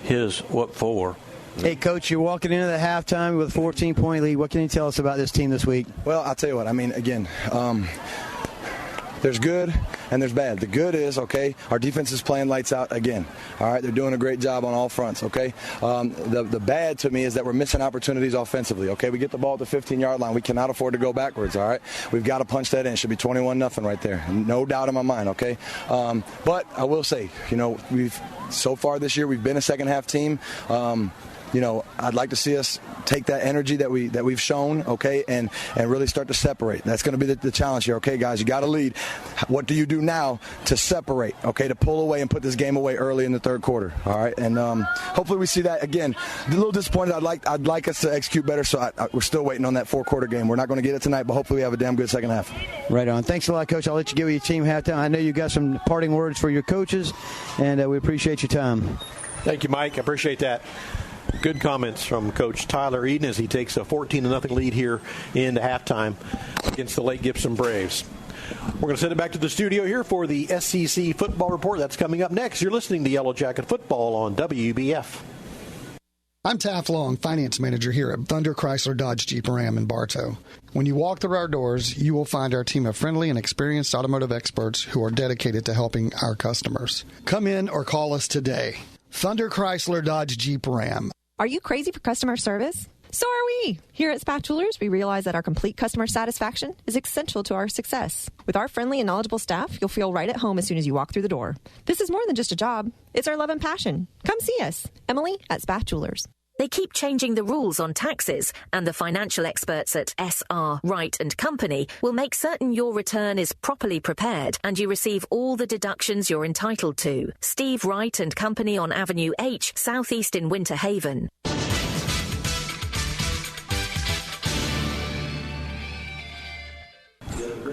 his what for. Hey, Coach, you're walking into the halftime with a 14-point lead. What can you tell us about this team this week? Well, I'll tell you what. I mean, again, there's good and there's bad. The good is, okay, our defense is playing lights out again. All right, they're doing a great job on all fronts, okay? The bad to me is that we're missing opportunities offensively, okay? We get the ball at the 15-yard line. We cannot afford to go backwards, all right? We've got to punch that in. It should be 21-0 right there. No doubt in my mind, okay? But I will say, so far this year, we've been a second-half team. I'd like to see us take that energy that we've shown, okay, and really start to separate. That's going to be the challenge here, okay, guys. You got to lead. What do you do now to separate, okay, to pull away and put this game away early in the third quarter, all right? And hopefully we see that again. A little disappointed. I'd like us to execute better. So we're still waiting on that four-quarter game. We're not going to get it tonight, but hopefully we have a damn good second half. Right on. Thanks a lot, Coach. I'll let you give your team halftime. I know you got some parting words for your coaches, and we appreciate your time. Thank you, Mike. I appreciate that. Good comments from Coach Tyler Eden as he takes a 14-0 lead here into halftime against the Lake Gibson Braves. We're going to send it back to the studio here for the SEC football report. That's coming up next. You're listening to Yellow Jacket Football on WBF. I'm Taff Long, Finance Manager here at Thunder Chrysler Dodge Jeep Ram in Bartow. When you walk through our doors, you will find our team of friendly and experienced automotive experts who are dedicated to helping our customers. Come in or call us today. Thunder Chrysler Dodge Jeep Ram. Are you crazy for customer service? So are we. Here at Spatch Jewelers, we realize that our complete customer satisfaction is essential to our success. With our friendly and knowledgeable staff, you'll feel right at home as soon as you walk through the door. This is more than just a job. It's our love and passion. Come see us. Emily at Spatch Jewelers. They keep changing the rules on taxes, and the financial experts at SR, Wright & Company will make certain your return is properly prepared and you receive all the deductions you're entitled to. Steve Wright & Company on Avenue H, southeast in Winter Haven.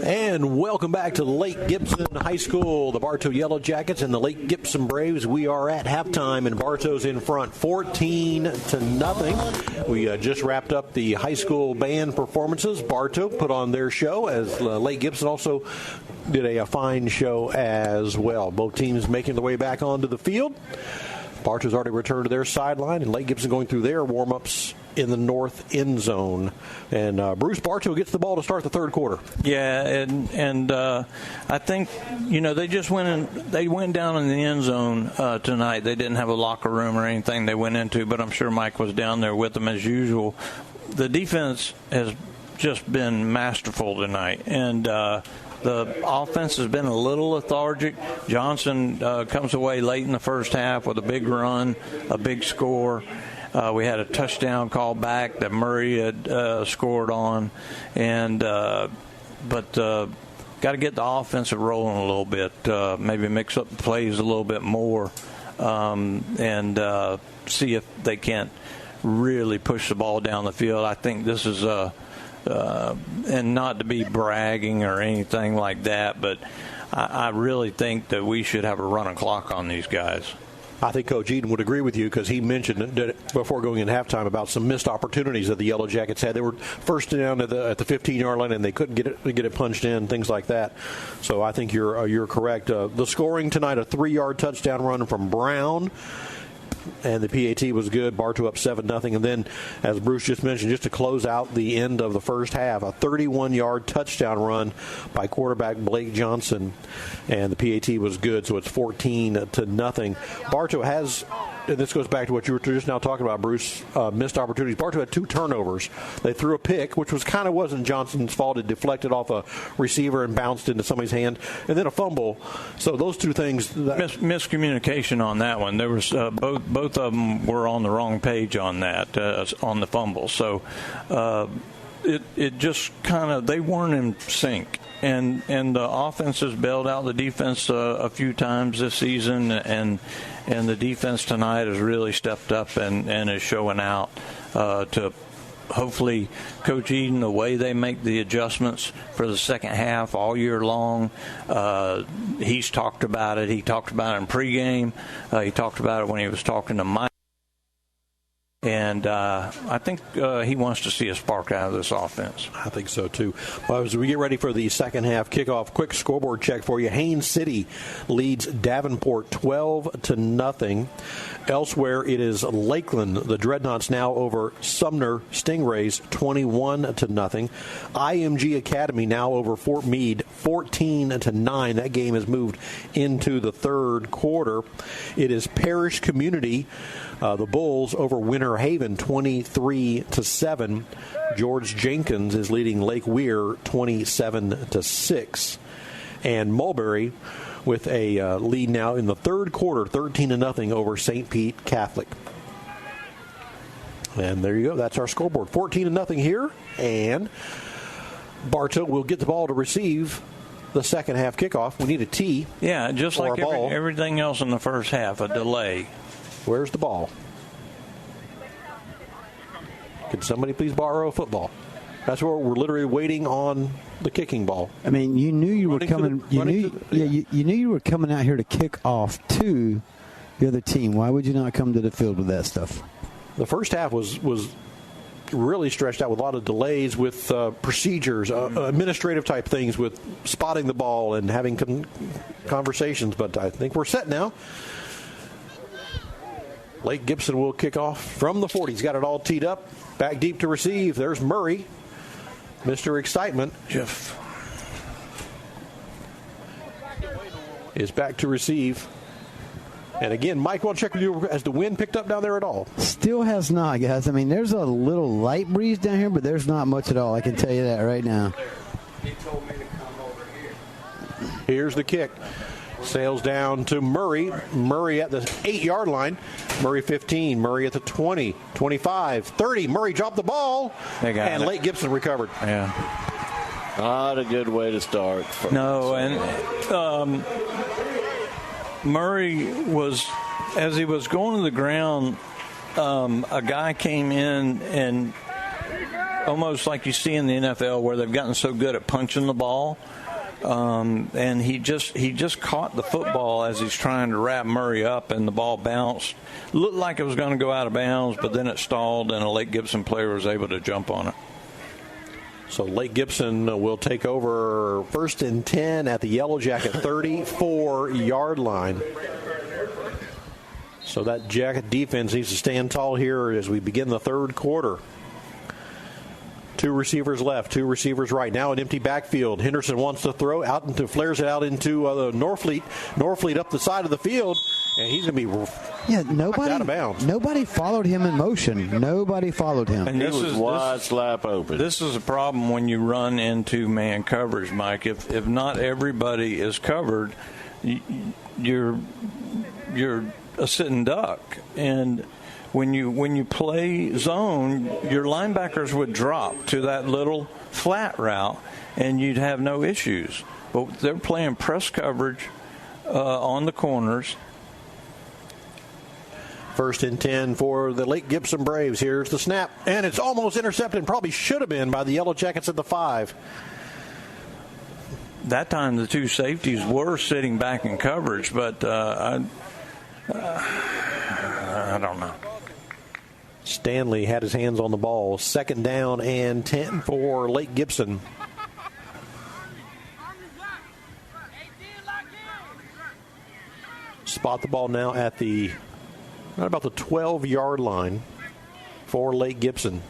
And welcome back to Lake Gibson High School, the Bartow Yellow Jackets and the Lake Gibson Braves. We are at halftime, and Bartow's in front 14-0. We just wrapped up the high school band performances. Bartow put on their show, as Lake Gibson also did a fine show as well. Both teams making their way back onto the field. Bartow's already returned to their sideline, and Lake Gibson going through their warm-ups in the north end zone. And Bruce, Bartow gets the ball to start the third quarter. Yeah, and I think, they just they went down in the end zone tonight. They didn't have a locker room or anything they went into, but I'm sure Mike was down there with them as usual. The defense has just been masterful tonight, and the offense has been a little lethargic. Johnson comes away late in the first half with a big run, a big score. We had a touchdown call back that Murray had scored on, and but got to get the offensive rolling a little bit. Maybe mix up the plays a little bit more, and see if they can't really push the ball down the field. I think this is and not to be bragging or anything like that, but I really think that we should have a running clock on these guys. I think Coach Eden would agree with you, because he mentioned before going in halftime about some missed opportunities that the Yellow Jackets had. They were first down at the 15-yard line, and they couldn't get it punched in, things like that. So I think you're correct. The scoring tonight, a 3-yard touchdown run from Brown. and the PAT was good. Bartow up 7-0. And then, as Bruce just mentioned, just to close out the end of the first half, a 31-yard touchdown run by quarterback Blake Johnson, and the PAT was good, so it's 14-0. Bartow has, and this goes back to what you were just now talking about, Bruce, missed opportunities. Bartow had 2 turnovers. They threw a pick, which wasn't Johnson's fault. It deflected off a receiver and bounced into somebody's hand, and then a fumble. So those 2 things. Miscommunication on that one. There was both of them were on the wrong page on that, on the fumble. So it just kind of, they weren't in sync. And the offense has bailed out the defense a few times this season, and the defense tonight has really stepped up and is showing out to hopefully Coach Eden, the way they make the adjustments for the second half all year long. He's talked about it. He talked about it in pregame. He talked about it when he was talking to Mike. And I think he wants to see a spark out of this offense. I think so, too. Well, as we get ready for the second half kickoff, quick scoreboard check for you. Haines City leads Davenport 12-0. Elsewhere, it is Lakeland, the Dreadnoughts, now over Sumner Stingrays 21-0. IMG Academy now over Fort Meade 14-9. That game has moved into the third quarter. It is Parish Community, the Bulls, over Winter Haven 23-7. George Jenkins is leading Lake Weir 27-6. And Mulberry with a lead now in the third quarter, 13-0 over St. Pete Catholic. And there you go. That's our scoreboard. 14-0 here. And Bartow will get the ball to receive the second half kickoff. We need a tee. Yeah, just like everything else in the first half, a delay. Where's the ball? Can somebody please borrow a football? That's where we're literally waiting on the kicking ball. I mean, you knew you were coming. You knew you were coming out here to kick off to the other team. Why would you not come to the field with that stuff? The first half was really stretched out with a lot of delays with procedures, administrative type things with spotting the ball and having conversations. But I think we're set now. Lake Gibson will kick off from the 40. He's got it all teed up. Back deep to receive. There's Murray. Mr. Excitement. Jeff is back to receive. And again, Mike, want to check with you. Has the wind picked up down there at all? Still has not, guys. I mean, there's a little light breeze down here, but there's not much at all. I can tell you that right now. He told me to come over here. Here's the kick. Sails down to Murray. Murray at the 8-yard line. Murray 15. Murray at the 20, 25, 30. Murray dropped the ball. And Lake Gibson recovered. Yeah. Not a good way to start. No, and Murray was, as he was going to the ground, a guy came in and almost like you see in the NFL where they've gotten so good at punching the ball. And he just caught the football as he's trying to wrap Murray up, and the ball bounced. Looked like it was going to go out of bounds, but then it stalled, and a Lake Gibson player was able to jump on it. So Lake Gibson will take over 1st and 10 at the Yellow Jacket 34-yard line. So that Jacket defense needs to stand tall here as we begin the third quarter. 2 receivers left, 2 receivers right. Now an empty backfield. Henderson wants to throw flares it out into Norfleet. Norfleet up the side of the field, and he's going to be out of bounds. Nobody followed him in motion. Nobody followed him. And he was wide slap open. This is a problem when you run into man coverage, Mike. If not everybody is covered, you're a sitting duck. And when you play zone, your linebackers would drop to that little flat route, and you'd have no issues. But they're playing press coverage on the corners. 1st and 10 for the Lake Gibson Braves. Here's the snap, and it's almost intercepted, and probably should have been by the Yellow Jackets at the 5. That time the 2 safeties were sitting back in coverage, but I don't know. Stanley had his hands on the ball. 2nd down and 10 for Lake Gibson. Spot the ball now at the Right about the 12-yard line for Lake Gibson.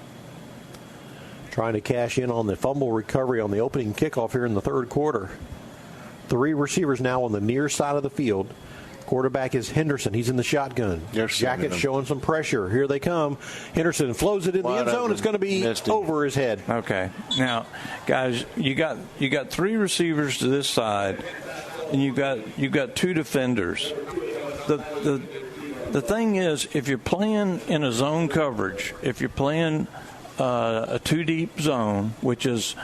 Trying to cash in on the fumble recovery on the opening kickoff here in the third quarter. 3 receivers now on the near side of the field. Quarterback is Henderson. He's in the shotgun. Jackets showing some pressure. Here they come. Henderson flows it in the end zone. It's going to be over his head. Okay. Now, guys, you got 3 receivers to this side, and you got 2 defenders. The thing is, if you're playing in a zone coverage, if you're playing a 2-deep zone, which is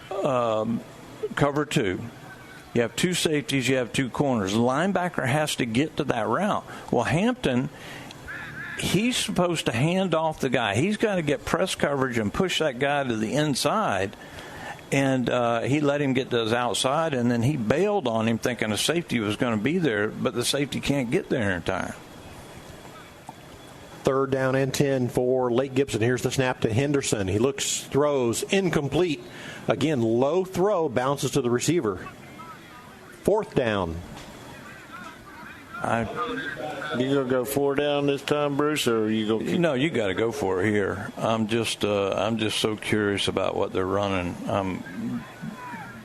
cover 2. You have 2 safeties, you have 2 corners. The linebacker has to get to that route. Well, Hampton, he's supposed to hand off the guy. He's got to get press coverage and push that guy to the inside. And he let him get to his outside, and then he bailed on him thinking a safety was going to be there, but the safety can't get there in time. 3rd down and 10 for Lake Gibson. Here's the snap to Henderson. He looks, throws, incomplete. Again, low throw, bounces to the receiver. 4th down. You gonna go 4 down this time, Bruce, or are you gonna? No, you got to go for it here. I'm just so curious about what they're running.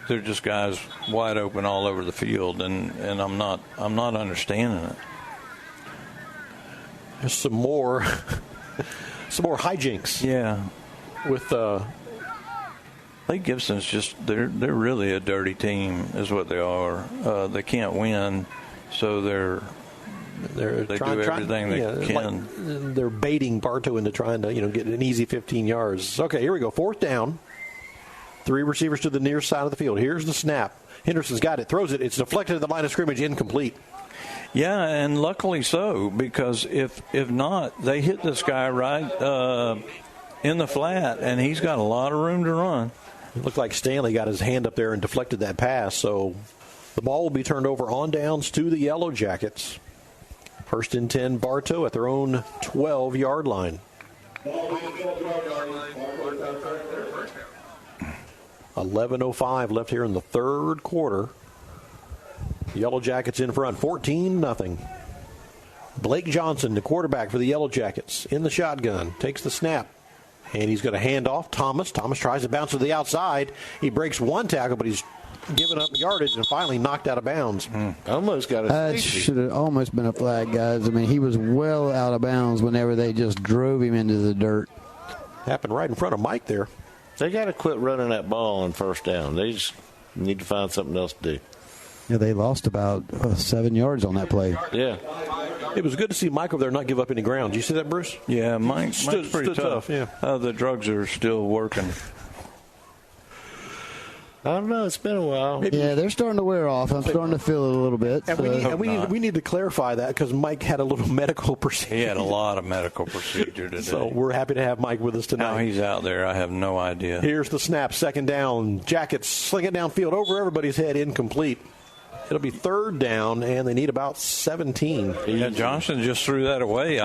They're just guys wide open all over the field, and I'm not understanding it. There's some more hijinks. Yeah, with Lake Gibson's they're really a dirty team, is what they are. They can't win, so they do everything they can. Like they're baiting Bartow into trying to get an easy 15 yards. Okay, here we go. 4th down. 3 receivers to the near side of the field. Here's the snap. Henderson's got it. Throws it. It's deflected at the line of scrimmage. Incomplete. Yeah, and luckily so, because if not, they hit this guy right in the flat, and he's got a lot of room to run. It looked like Stanley got his hand up there and deflected that pass, so the ball will be turned over on downs to the Yellow Jackets. 1st and 10, Bartow at their own 12-yard line. 11:05 left here in the third quarter. Yellow Jackets in front, 14-0. Blake Johnson, the quarterback for the Yellow Jackets, in the shotgun, takes the snap, and he's going to hand off Thomas. Thomas tries to bounce to the outside. He breaks 1 tackle, but he's given up yardage and finally knocked out of bounds. Almost got a That should have almost been a flag, guys. I mean, he was well out of bounds whenever they just drove him into the dirt. Happened right in front of Mike there. They got to quit running that ball on 1st down. They just need to find something else to do. Yeah, they lost about 7 yards on that play. Yeah. It was good to see Mike over there not give up any ground. Did you see that, Bruce? Yeah, Mike's pretty tough. Yeah. The drugs are still working. I don't know. It's been a while. Yeah, they're starting to wear off. I'm starting to feel it a little bit. And we need to clarify that because Mike had a little medical procedure. He had a lot of medical procedure today. So we're happy to have Mike with us tonight. How he's out there, I have no idea. Here's the snap. 2nd down. Jackets sling it downfield over everybody's head. Incomplete. It'll be 3rd down, and they need about 17. Yeah, Johnson just threw that away.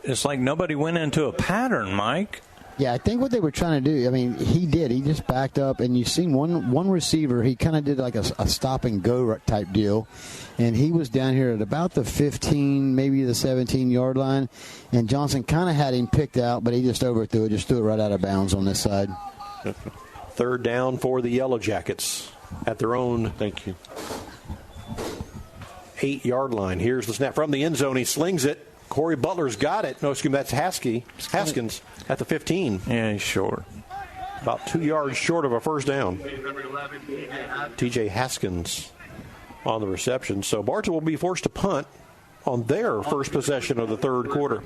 It's like nobody went into a pattern, Mike. Yeah, I think what they were trying to do, I mean, he did. He just backed up, and you've seen one receiver, he kind of did like a stop-and-go type deal, and he was down here at about the 15, maybe the 17-yard line, and Johnson kind of had him picked out, but he just overthrew it, just threw it right out of bounds on this side. 3rd down for the Yellow Jackets at their own 8-yard line. Here's the snap from the end zone. He slings it. Corey Butler's got it. No, excuse me, that's Haskins at the 15. Yeah, he's short. About 2 yards short of a 1st down. TJ Haskins on the reception. So Bartow will be forced to punt on their first possession of the third quarter.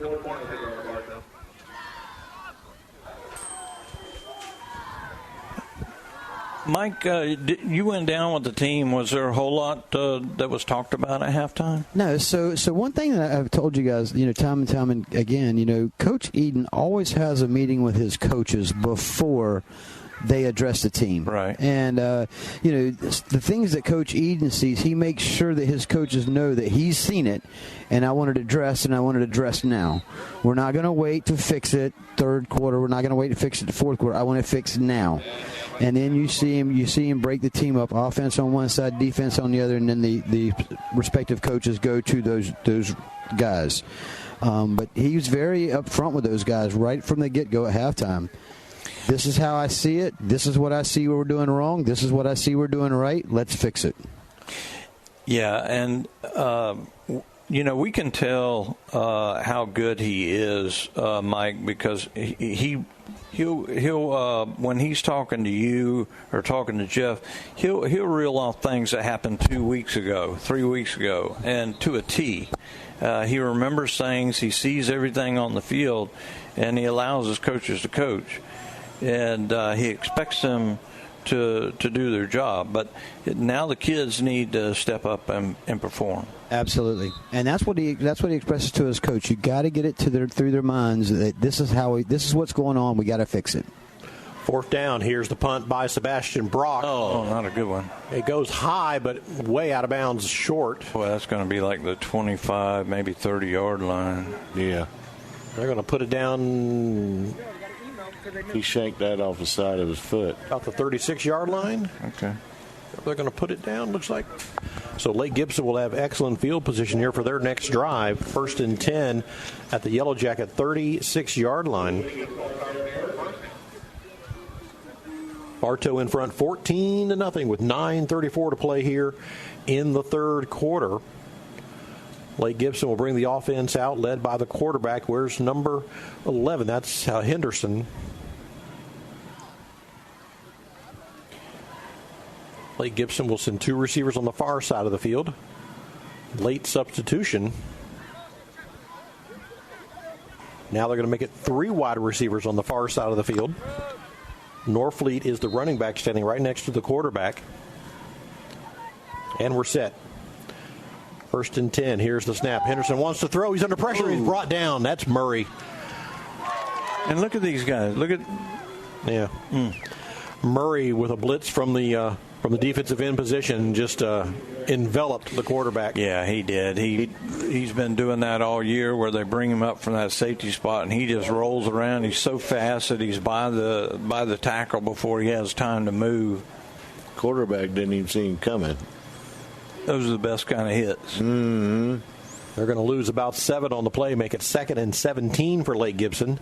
Mike, you went down with the team. Was there a whole lot that was talked about at halftime? No. So one thing that I've told you guys, time and time again, Coach Eden always has a meeting with his coaches before they address the team. Right. And, the things that Coach Eden sees, he makes sure that his coaches know that he's seen it, and I want it addressed, and I want it addressed now. We're not going to wait to fix it third quarter. We're not going to wait to fix it the fourth quarter. I want it fixed now. and then you see him break the team up, offense on one side, defense on the other, and then the respective coaches go to those guys. But he was very upfront with those guys right from the get-go at halftime. This is how I see it. This is what I see we're doing wrong. This is what I see we're doing right. Let's fix it. Yeah, and we can tell how good he is, Mike, because he'll when he's talking to you or talking to Jeff, he'll reel off things that happened 2 weeks ago, 3 weeks ago, and to a T. He remembers things. He sees everything on the field, and he allows his coaches to coach, and he expects them to do their job. But now the kids need to step up and perform. Absolutely, and that's what he expresses to his coach. You got to get it through their minds that this is what's going on. We got to fix it. 4th down. Here's the punt by Sebastian Brock. Oh, not a good one. It goes high, but way out of bounds, short. Well, that's going to be like the 25, maybe 30-yard line. Yeah, they're going to put it down. He shanked that off the side of his foot. About the 36-yard line. Okay. They're going to put it down, looks like. So Lake Gibson will have excellent field position here for their next drive. 1st and 10 at the Yellow Jacket 36-yard line. Bartow in front 14-0 with 9:34 to play here in the third quarter. Lake Gibson will bring the offense out, led by the quarterback. Where's number 11? That's Henderson. Lake Gibson will send 2 receivers on the far side of the field. Late substitution. Now they're going to make it 3 wide receivers on the far side of the field. Norfleet is the running back standing right next to the quarterback. And we're set. 1st and 10. Here's the snap. Henderson wants to throw. He's under pressure. He's brought down. That's Murray. And look at these guys. Look at... Yeah. Murray with a blitz from the defensive end position just enveloped the quarterback. Yeah, he did. He's been doing that all year where they bring him up from that safety spot and he just rolls around. He's so fast that he's by the tackle before he has time to move. Quarterback didn't even see him coming. Those are the best kind of hits. Mm-hmm. They're going to lose about 7 on the play, make it 2nd and 17 for Lake Gibson.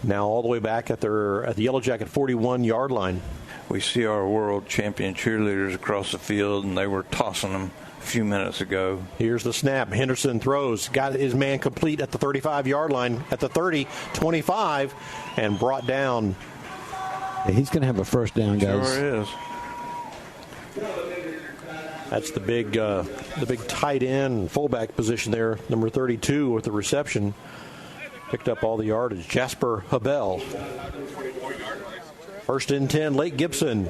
Now all the way back at the Yellow Jacket 41-yard line. We see our world champion cheerleaders across the field, and they were tossing them a few minutes ago. Here's the snap. Henderson throws. Got his man complete at the 35-yard line, at the 30, 25, and brought down. Yeah, he's going to have a first down, guys. Sure is. That's the big tight end fullback position there, number 32 with the reception. Picked up all the yardage. Jasper Habel. 1st and 10, Lake Gibson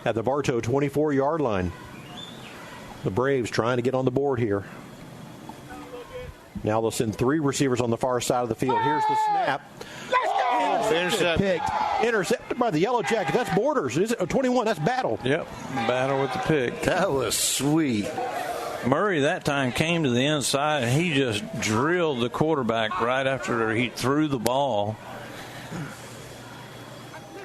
at the Bartow 24-yard line. The Braves trying to get on the board here. Now they'll send 3 receivers on the far side of the field. Here's the snap. Intercepted by the Yellow Jacket. That's Borders. Is it 21? That's Battle. Yep, Battle with the pick. That was sweet. Murray that time came to the inside and he just drilled the quarterback right after he threw the ball.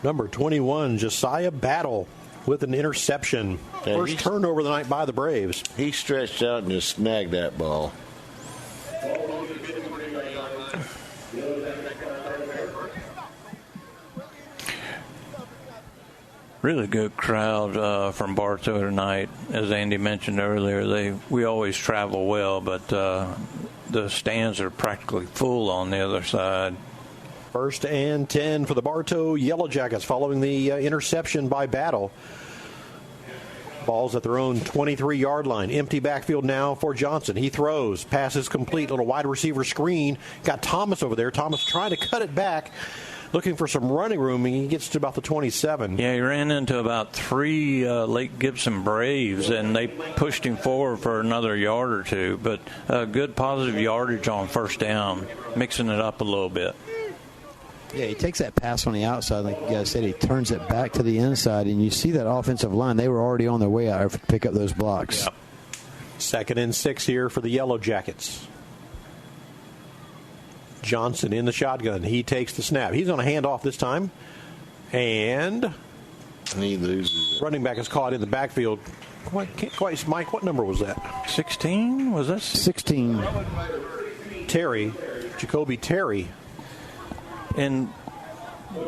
Number 21, Josiah Battle with an interception. First turnover of the night by the Braves. He stretched out and just snagged that ball. Really good crowd from Bartow tonight. As Andy mentioned earlier, we always travel well, but the stands are practically full on the other side. 1st and 10 for the Bartow Yellow Jackets following the interception by Battle. Ball's at their own 23-yard line. Empty backfield now for Johnson. He throws. Pass is complete. Little wide receiver screen. Got Thomas over there. Thomas trying to cut it back. Looking for some running room. He gets to about the 27. Yeah, he ran into about 3 Lake Gibson Braves, and they pushed him forward for another yard or 2. But good positive yardage on 1st down, mixing it up a little bit. Yeah, he takes that pass on the outside, like you guys said. He turns it back to the inside, and you see that offensive line. They were already on their way out to pick up those blocks. Yep. 2nd and 6 here for the Yellow Jackets. Johnson in the shotgun. He takes the snap. He's going to hand off this time. And And he loses it. Running back is caught in the backfield. Can't quite, Mike, what number was that? 16? Was that 16? Terry, Jacoby Terry. And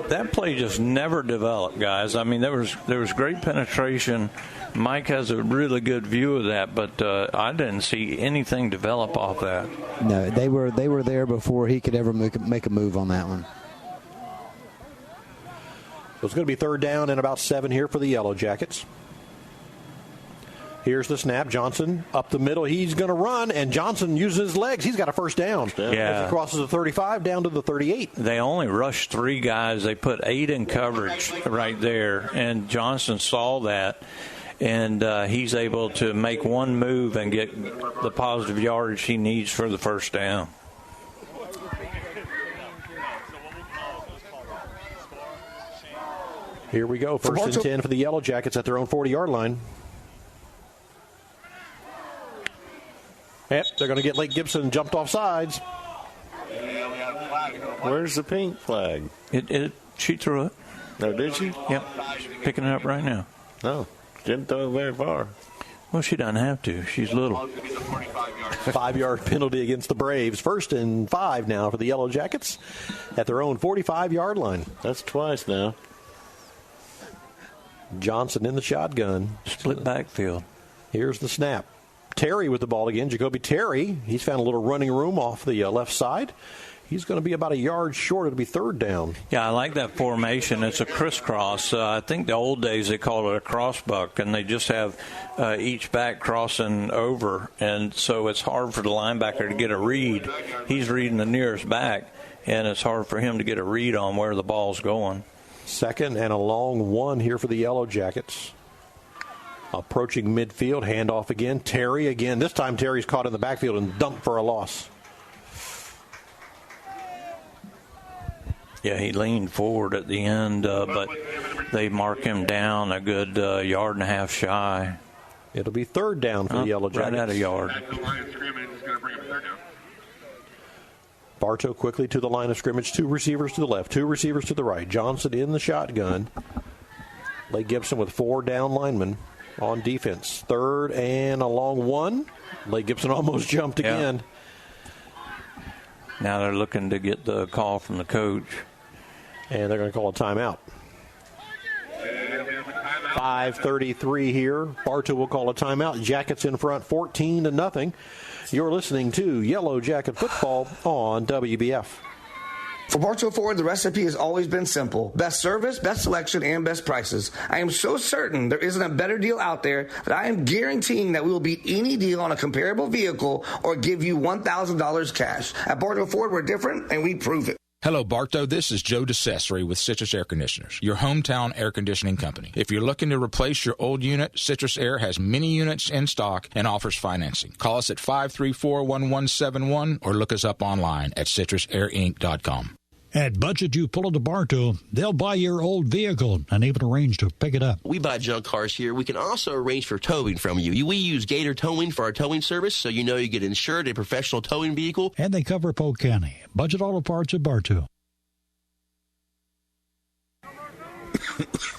that play just never developed, guys. I mean, there was great penetration. Mike has a really good view of that, but I didn't see anything develop off that. No, they were there before he could ever make a move on that one. So it's going to be third down and about 7 here for the Yellow Jackets. Here's the snap. Johnson up the middle. He's going to run, and Johnson uses his legs. He's got a first down. Yeah. As he crosses the 35 down to the 38. They only rushed 3 guys. They put 8 in coverage right there, and Johnson saw that, and he's able to make one move and get the positive yardage he needs for the first down. Here we go. First and 10 for the Yellow Jackets at their own 40-yard line. Yep, they're going to get Lake Gibson jumped off sides. Where's the pink flag? She threw it. Oh, did she? Yep. She's picking it up right now. No, didn't throw it very far. Well, she doesn't have to. She's little. 5-yard penalty against the Braves. First and 5 now for the Yellow Jackets at their own 45-yard line. That's twice now. Johnson in the shotgun. Split backfield. Here's the snap. Terry with the ball again. Jacoby Terry. He's found a little running room off the left side. He's going to be about a yard short. It'll be third down. Yeah, I like that formation. It's a crisscross. I think the old days they called it a crossbuck, and they just have each back crossing over, and so it's hard for the linebacker to get a read. He's reading the nearest back, and it's hard for him to get a read on where the ball's going. Second and a long one here for the Yellow Jackets. Approaching midfield, handoff again. Terry again. This time Terry's caught in the backfield and dumped for a loss. Yeah, he leaned forward at the end, but they mark him down a good yard and a half shy. It'll be third down for the Yellow Jackets. Right at a yard. Bartow quickly to the line of scrimmage. 2 receivers to the left, 2 receivers to the right. Johnson in the shotgun. Lake Gibson with 4 down linemen on defense. Third and a long one. Lake Gibson almost jumped again. Now they're looking to get the call from the coach. And they're going to call a timeout. 5:33 here. Bartow will call a timeout. Jackets in front 14-0. You're listening to Yellow Jacket Football on WBF. For Bartow Ford, the recipe has always been simple. Best service, best selection, and best prices. I am so certain there isn't a better deal out there that I am guaranteeing that we will beat any deal on a comparable vehicle or give you $1,000 cash. At Bartow Ford, we're different, and we prove it. Hello, Bartow. This is Joe DeCesare with Citrus Air Conditioners, your hometown air conditioning company. If you're looking to replace your old unit, Citrus Air has many units in stock and offers financing. Call us at 534-1171 or look us up online at citrusairinc.com. At Budget You Pull into Bartow, they'll buy your old vehicle and even arrange to pick it up. We buy junk cars here. We can also arrange for towing from you. We use Gator Towing for our towing service, so you know you get insured a professional towing vehicle. And they cover Polk County. Budget Auto Parts at Bartow.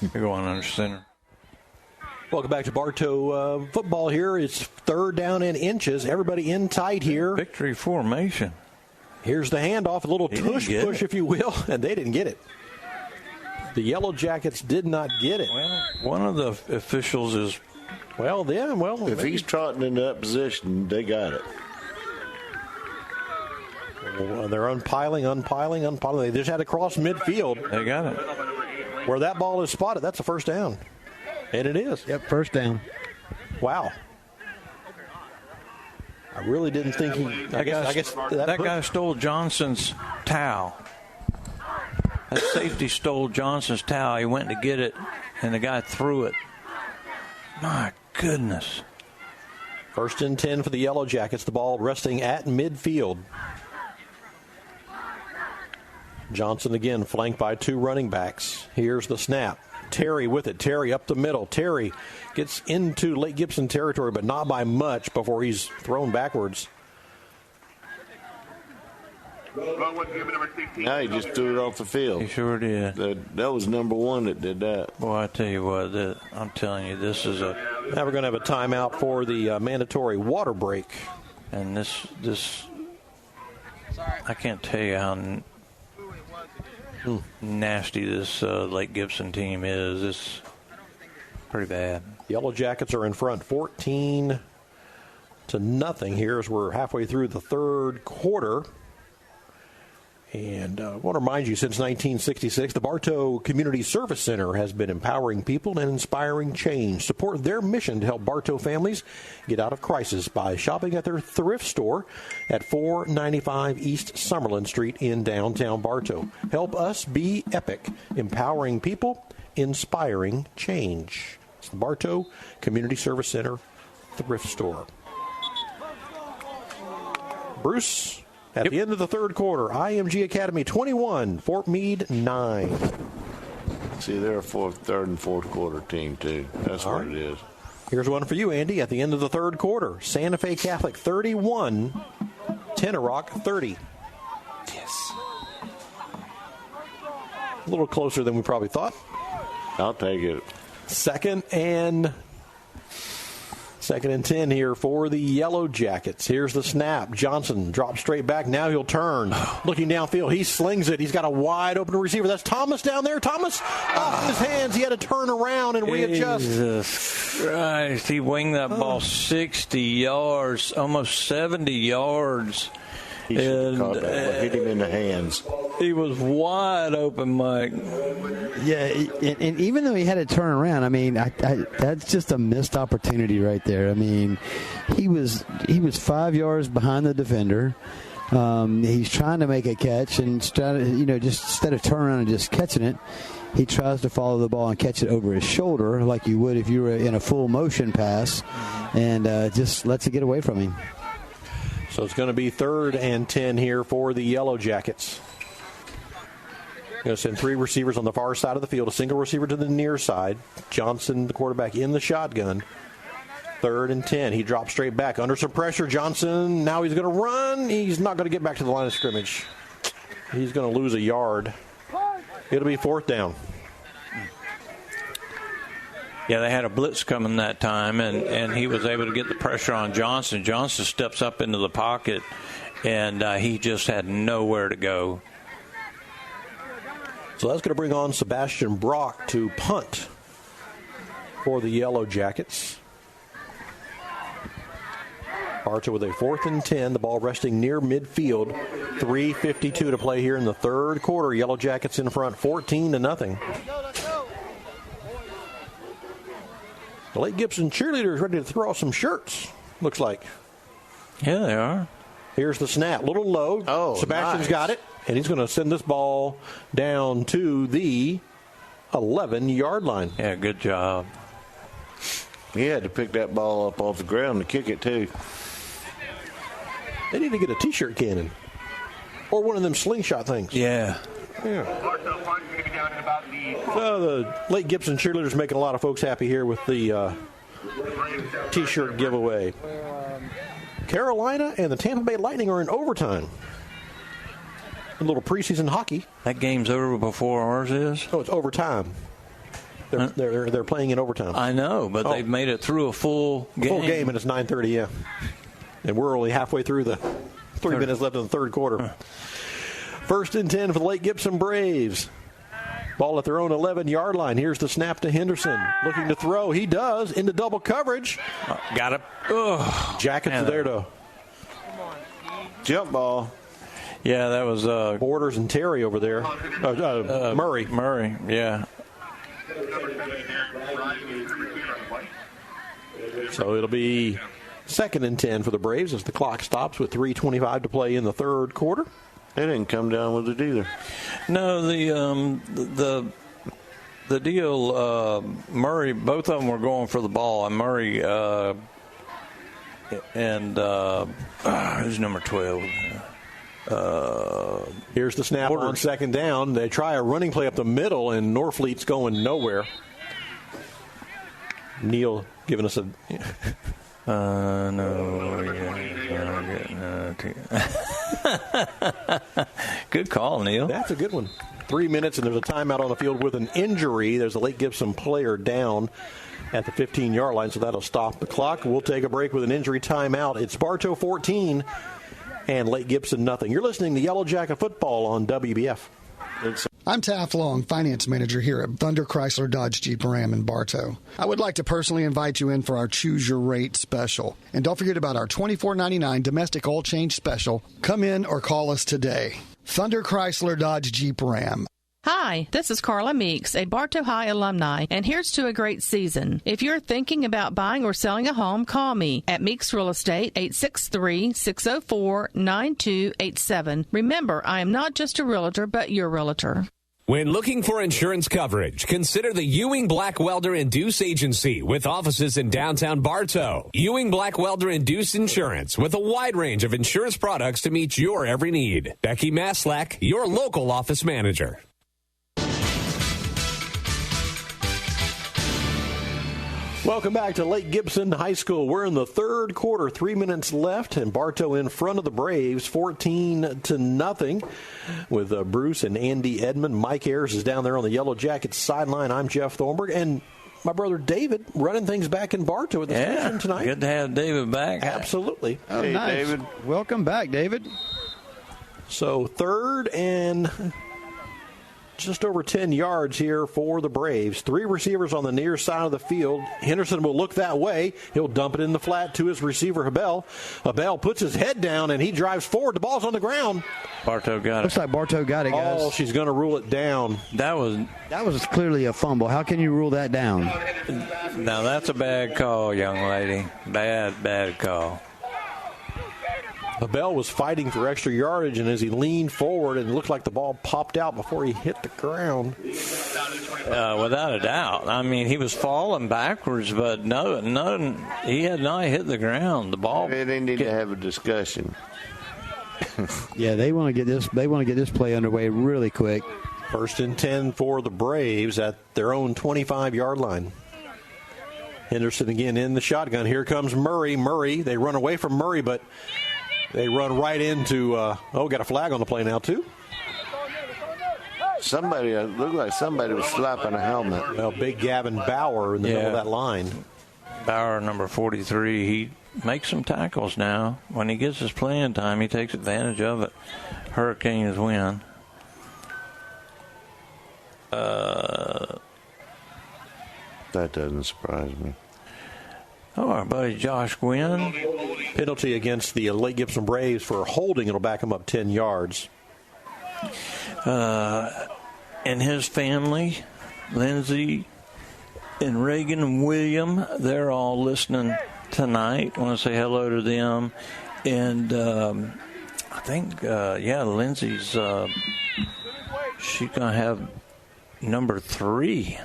You're going under center. Welcome back to Bartow football here. It's third down and inches. Everybody in tight here. Victory formation. Here's the handoff, a little push, if you will, and they didn't get it. The Yellow Jackets did not get it. Well, one of the officials is, if maybe he's trotting in that position, they got it. Well, they're unpiling. They just had to cross midfield. They got it. Where that ball is spotted, that's a first down. And it is. Yep, first down. Wow. I really didn't think he. I guess that guy stole Johnson's towel. That safety stole Johnson's towel. He went to get it, and the guy threw it. My goodness. First and 10 for the Yellow Jackets. The ball resting at midfield. Johnson again, flanked by 2 running backs. Here's the snap. Terry with it. Terry up the middle. Terry gets into Lake Gibson territory, but not by much before he's thrown backwards. Now he just threw it off the field. He sure did. That was number one that did that. Well, I tell you what, I'm telling you, this is a... Now we're going to have a timeout for the mandatory water break. And this I can't tell you how nasty this Lake Gibson team is. It's pretty bad. Yellow Jackets are in front 14-0 here as we're halfway through the third quarter. And I want to remind you, since 1966, the Bartow Community Service Center has been empowering people and inspiring change. Support their mission to help Bartow families get out of crisis by shopping at their thrift store at 495 East Summerlin Street in downtown Bartow. Help us be epic, empowering people, inspiring change. It's the Bartow Community Service Center thrift store. Bruce? At the end of the third quarter, IMG Academy 21, Fort Meade 9. See, they're a third and fourth quarter team, too. That's what it is. Here's one for you, Andy. At the end of the third quarter, Santa Fe Catholic 31, Tenorock 30. Yes. A little closer than we probably thought. I'll take it. Second and 10 here for the Yellow Jackets. Here's the snap. Johnson drops straight back. Now he'll turn. Looking downfield. He slings it. He's got a wide open receiver. That's Thomas down there. Thomas off his hands. He had to turn around and readjust. Jesus Christ. He winged that ball 60 yards, almost 70 yards. He should have caught that. Hit him in the hands. He was wide open, Mike. Yeah, and even though he had to turn around, I mean, that's just a missed opportunity right there. I mean, he was 5 yards behind the defender. He's trying to make a catch, and instead of turning around and just catching it, he tries to follow the ball and catch it over his shoulder like you would if you were in a full motion pass, and just lets it get away from him. So it's going to be 3rd and 10 here for the Yellow Jackets. Going to send 3 receivers on the far side of the field, a single receiver to the near side. Johnson, the quarterback, in the shotgun. 3rd and 10. He drops straight back under some pressure. Johnson, now he's going to run. He's not going to get back to the line of scrimmage. He's going to lose a yard. It'll be 4th down. Yeah, they had a blitz coming that time, and he was able to get the pressure on Johnson. Johnson steps up into the pocket, and he just had nowhere to go. So that's going to bring on Sebastian Brock to punt for the Yellow Jackets. Bartow with a 4th and 10. The ball resting near midfield. 3:52 to play here in the third quarter. Yellow Jackets in front, 14-0. The Lake Gibson cheerleaders ready to throw off some shirts, looks like. Yeah, they are. Here's the snap. Little low. Oh, Sebastian's nice. got it, and he's going to send this ball down to the 11-yard line. Yeah, good job. He had to pick that ball up off the ground to kick it, too. They need to get a T-shirt cannon or one of them slingshot things. Yeah. So the Lake Gibson cheerleaders making a lot of folks happy here with the T-shirt giveaway. Carolina and the Tampa Bay Lightning are in overtime. A little preseason hockey. That game's over before ours is? Oh, it's overtime. They're playing in overtime. I know, but they've made it through a full game. Full game, and it's 9:30, yeah. And we're only halfway through the 3 minutes left in the third quarter. 1st and 10 for the Lake Gibson Braves. Ball at their own 11-yard line. Here's the snap to Henderson. Looking to throw. He does. Into double coverage. Got it. Jackets are there to jump ball. Yeah, that was Borders and Terry over there. Murray. Murray, yeah. So it'll be 2nd and 10 for the Braves as the clock stops with 3:25 to play in the third quarter. They didn't come down with it either. No, the deal, Murray, both of them were going for the ball, and Murray and who's number 12? Here's the snap on 2nd down. They try a running play up the middle, and Norfleet's going nowhere. Neil giving us a Good call, Neil. That's a good one. 3 minutes, and there's a timeout on the field with an injury. There's a Lake Gibson player down at the 15-yard line, so that'll stop the clock. We'll take a break with an injury timeout. It's Bartow 14 and Lake Gibson nothing. You're listening to Yellow Jacket Football on WBF. I'm Taff Long, Finance Manager here at Thunder Chrysler Dodge Jeep Ram in Bartow. I would like to personally invite you in for our Choose Your Rate special. And don't forget about our $24.99 domestic oil change special. Come in or call us today. Thunder Chrysler Dodge Jeep Ram. Hi, this is Carla Meeks, a Bartow High alumni, and here's to a great season. If you're thinking about buying or selling a home, call me at Meeks Real Estate, 863-604-9287. Remember, I am not just a realtor, but your realtor. When looking for insurance coverage, consider the Ewing Black Welder and Deuce Agency with offices in downtown Bartow. Ewing Black Welder and Deuce Insurance with a wide range of insurance products to meet your every need. Becky Maslak, your local office manager. Welcome back to Lake Gibson High School. We're in the third quarter, 3 minutes left, and Bartow in front of the Braves, 14-0, with Bruce and Andy Edmond. Mike Ayers is down there on the Yellow Jackets sideline. I'm Jeff Thornburg, and my brother David running things back in Bartow at the station tonight. Good to have David back. Absolutely. Oh, Hey, nice. David. Welcome back, David. So third and just over 10 yards here for the Braves. 3 receivers on the near side of the field. Henderson will look that way. He'll dump it in the flat to his receiver, Habel. Habel puts his head down, and he drives forward. The ball's on the ground. Bartow got it. Looks like Bartow got it, guys. Oh, she's going to rule it down. That was clearly a fumble. How can you rule that down? Now, that's a bad call, young lady. Bad call. Habel was fighting for extra yardage, and as he leaned forward, and it looked like the ball popped out before he hit the ground. Without a doubt. I mean, he was falling backwards, but no, he had not hit the ground. The ball. They need to have a discussion. Yeah, they want to get this. They want to get this play underway really quick. 1st and 10 for the Braves at their own 25-yard line. Henderson again in the shotgun. Here comes Murray. They run away from Murray, but they run right into, got a flag on the play now, too. Somebody, looked like somebody was slapping a helmet. Well, big Gavin Bauer in the middle of that line. Bauer, number 43, he makes some tackles now. When he gets his playing time, he takes advantage of it. Hurricanes win. That doesn't surprise me. Oh, our buddy Josh Gwynn. Penalty against the Lake Gibson Braves for holding. It'll back him up 10 yards. And his family, Lindsay and Reagan and William, they're all listening tonight. I want to say hello to them. And I think, Lindsay's, she's going to have number 3.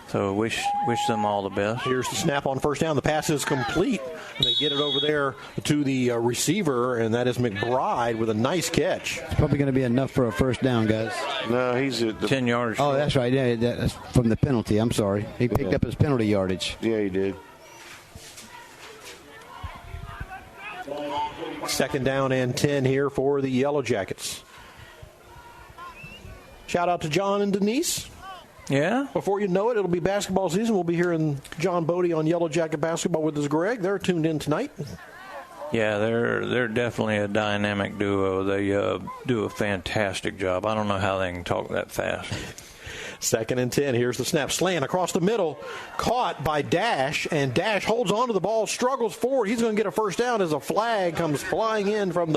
So wish them all the best. Here's the snap on first down. The pass is complete. They get it over there to the receiver, and that is McBride with a nice catch. It's probably going to be enough for a first down, guys. No, he's at the 10 yards. Oh, that's right. Yeah, that's from the penalty. I'm sorry. He picked up his penalty yardage. Yeah, he did. 2nd down and 10 here for the Yellow Jackets. Shout out to John and Denise. Yeah. Before you know it, it'll be basketball season. We'll be hearing John Bodie on Yellow Jacket Basketball with his Greg. They're tuned in tonight. Yeah, they're definitely a dynamic duo. They do a fantastic job. I don't know how they can talk that fast. 2nd and 10. Here's the snap. Slant across the middle. Caught by Dash, and Dash holds on to the ball, struggles forward. He's going to get a first down as a flag comes flying in from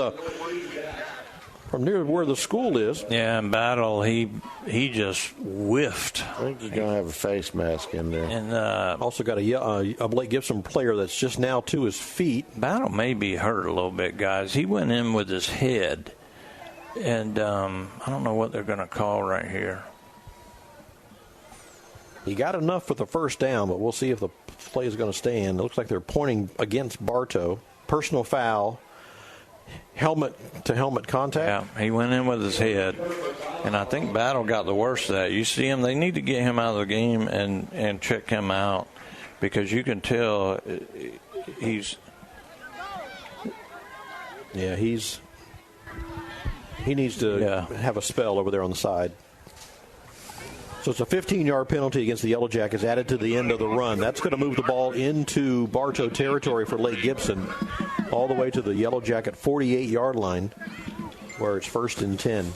near where the school is. Yeah, and Battle, he just whiffed. I think he's going to have a face mask in there. And also got a Lake Gibson player that's just now to his feet. Battle may be hurt a little bit, guys. He went in with his head, and I don't know what they're going to call right here. He got enough for the first down, but we'll see if the play is going to stand. It looks like they're pointing against Bartow. Personal foul. Helmet-to-helmet contact. Yeah, he went in with his head, and I think Battle got the worst of that. You see him, they need to get him out of the game and check him out, because you can tell he needs to have a spell over there on the side. So it's a 15-yard penalty against the Yellow Jackets added to the end of the run. That's going to move the ball into Bartow territory for Lake Gibson, all the way to the Yellow Jacket 48-yard line, where it's 1st and 10.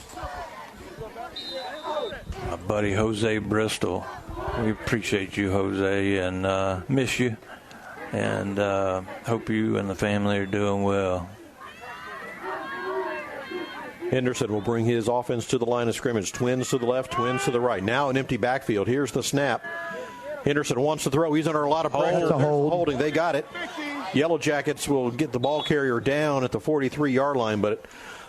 My buddy Jose Bristol. We appreciate you, Jose, and miss you. And hope you and the family are doing well. Henderson will bring his offense to the line of scrimmage. Twins to the left, twins to the right. Now an empty backfield. Here's the snap. Henderson wants to throw. He's under a lot of pressure. Holding. They got it. Yellow Jackets will get the ball carrier down at the 43-yard line, but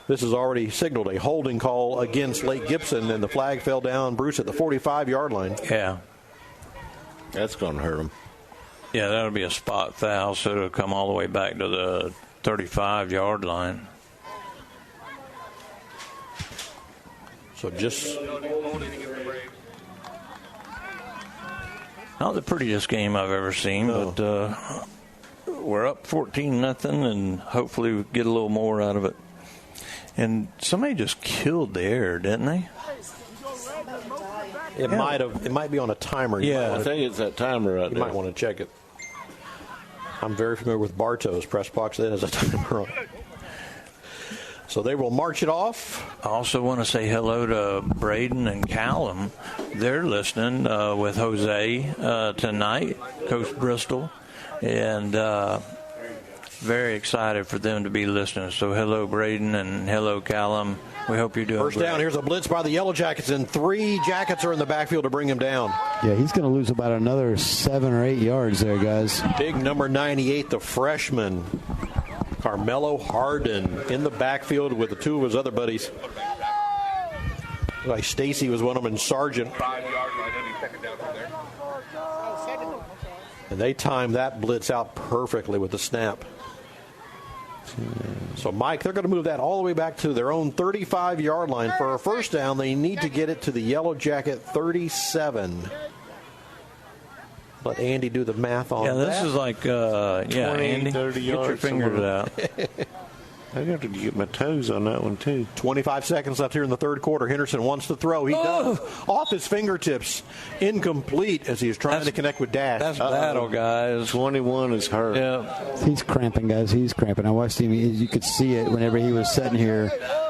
this is already signaled a holding call against Lake Gibson, and the flag fell down, Bruce, at the 45-yard line. Yeah. That's going to hurt him. Yeah, that'll be a spot foul, so it'll come all the way back to the 35-yard line. So just not the prettiest game I've ever seen, but we're up 14-0, and hopefully we get a little more out of it. And somebody just killed the air, didn't they? It might have. It might be on a timer. I think it's that timer right there. You might want to check it. I'm very familiar with Bartow's press box. That has a timer on it. So they will march it off. I also want to say hello to Braden and Callum. They're listening with Jose tonight, Coach Bristol, and very excited for them to be listening. So hello, Braden, and hello, Callum. We hope you're doing First great. down. Here's a blitz by the Yellow Jackets, and 3 Jackets are in the backfield to bring him down. Yeah, he's going to lose about another 7 or 8 yards there, guys. Big number 98, the freshman, Carmelo Hardin, in the backfield with the 2 of his other buddies. Like Stacy was one of them, and Sargent. And they timed that blitz out perfectly with the snap. So, Mike, they're going to move that all the way back to their own 35-yard line. For a first down, they need to get it to the Yellow Jacket 37. Let Andy do the math on that. Yeah, this is like, 20, Andy, 30 get yards your fingers out. I got to get my toes on that one, too. 25 seconds left here in the third quarter. Henderson wants to throw. He does. Off his fingertips. Incomplete as he's trying to connect with Dash. That's battle, guys. 21 is hurt. Yeah. He's cramping, guys. He's cramping. I watched him. You could see it whenever he was sitting here.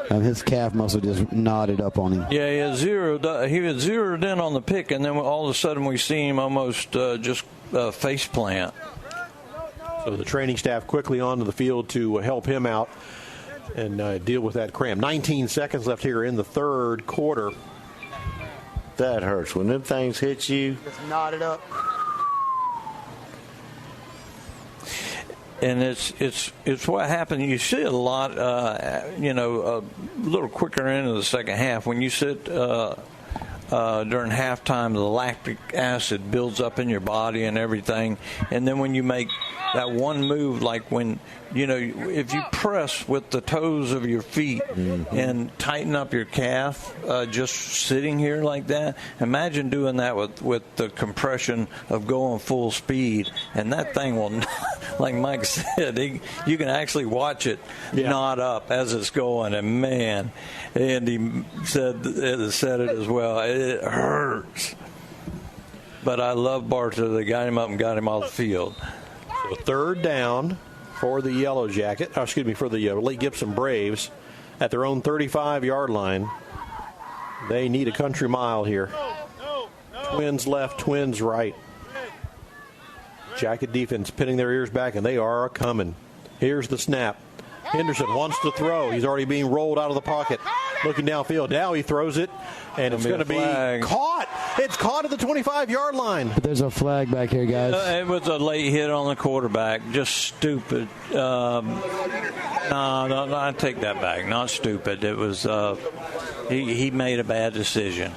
His calf muscle just knotted up on him. Yeah, he had zeroed in on the pick, and then all of a sudden we see him almost just face plant. So the training staff quickly onto the field to help him out and deal with that cramp. 19 seconds left here in the third quarter. That hurts. When them things hit you. Just knotted up. And it's what happened. You see it a lot, a little quicker into the second half. When you sit during halftime, the lactic acid builds up in your body and everything. And then when you make that one move, like when, if you press with the toes of your feet and tighten up your calf, just sitting here like that, imagine doing that with the compression of going full speed. And that thing will, like Mike said, you can actually watch it knot up as it's going. And, man, Andy said it as well. It hurts. But I love Bartow. They got him up and got him off the field. So third down for the Yellow Jacket. For the Lake Gibson Braves at their own 35-yard line. They need a country mile here. Twins left, Twins right. Jacket defense pinning their ears back, and they are coming. Here's the snap. Henderson wants to throw. He's already being rolled out of the pocket. Looking downfield. Now he throws it, and it's going to be caught. It's caught at the 25-yard line. But there's a flag back here, guys. It was a late hit on the quarterback. Just stupid. No, I take that back. Not stupid. It was he made a bad decision.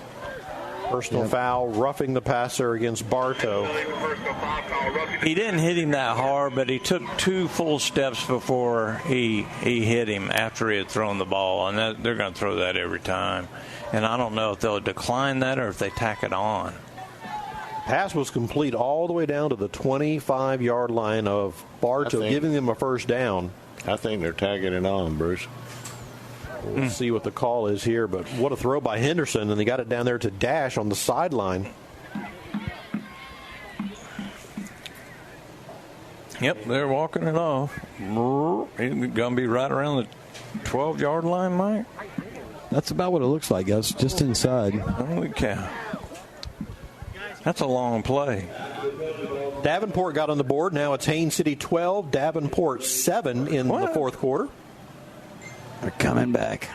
Personal foul, roughing the passer against Bartow. He didn't hit him that hard, but he took 2 full steps before he hit him after he had thrown the ball, and they're going to throw that every time. And I don't know if they'll decline that or if they tack it on. Pass was complete all the way down to the 25-yard line of Bartow, giving them a first down. I think they're tagging it on, Bruce. We'll see what the call is here, but what a throw by Henderson, and they got it down there to Dash on the sideline. Yep, they're walking it off. He's going to be right around the 12-yard line, Mike? That's about what it looks like, guys, just inside. Holy cow. That's a long play. Davenport got on the board. Now it's Haines City 12, Davenport 7 in the fourth quarter. They're coming back.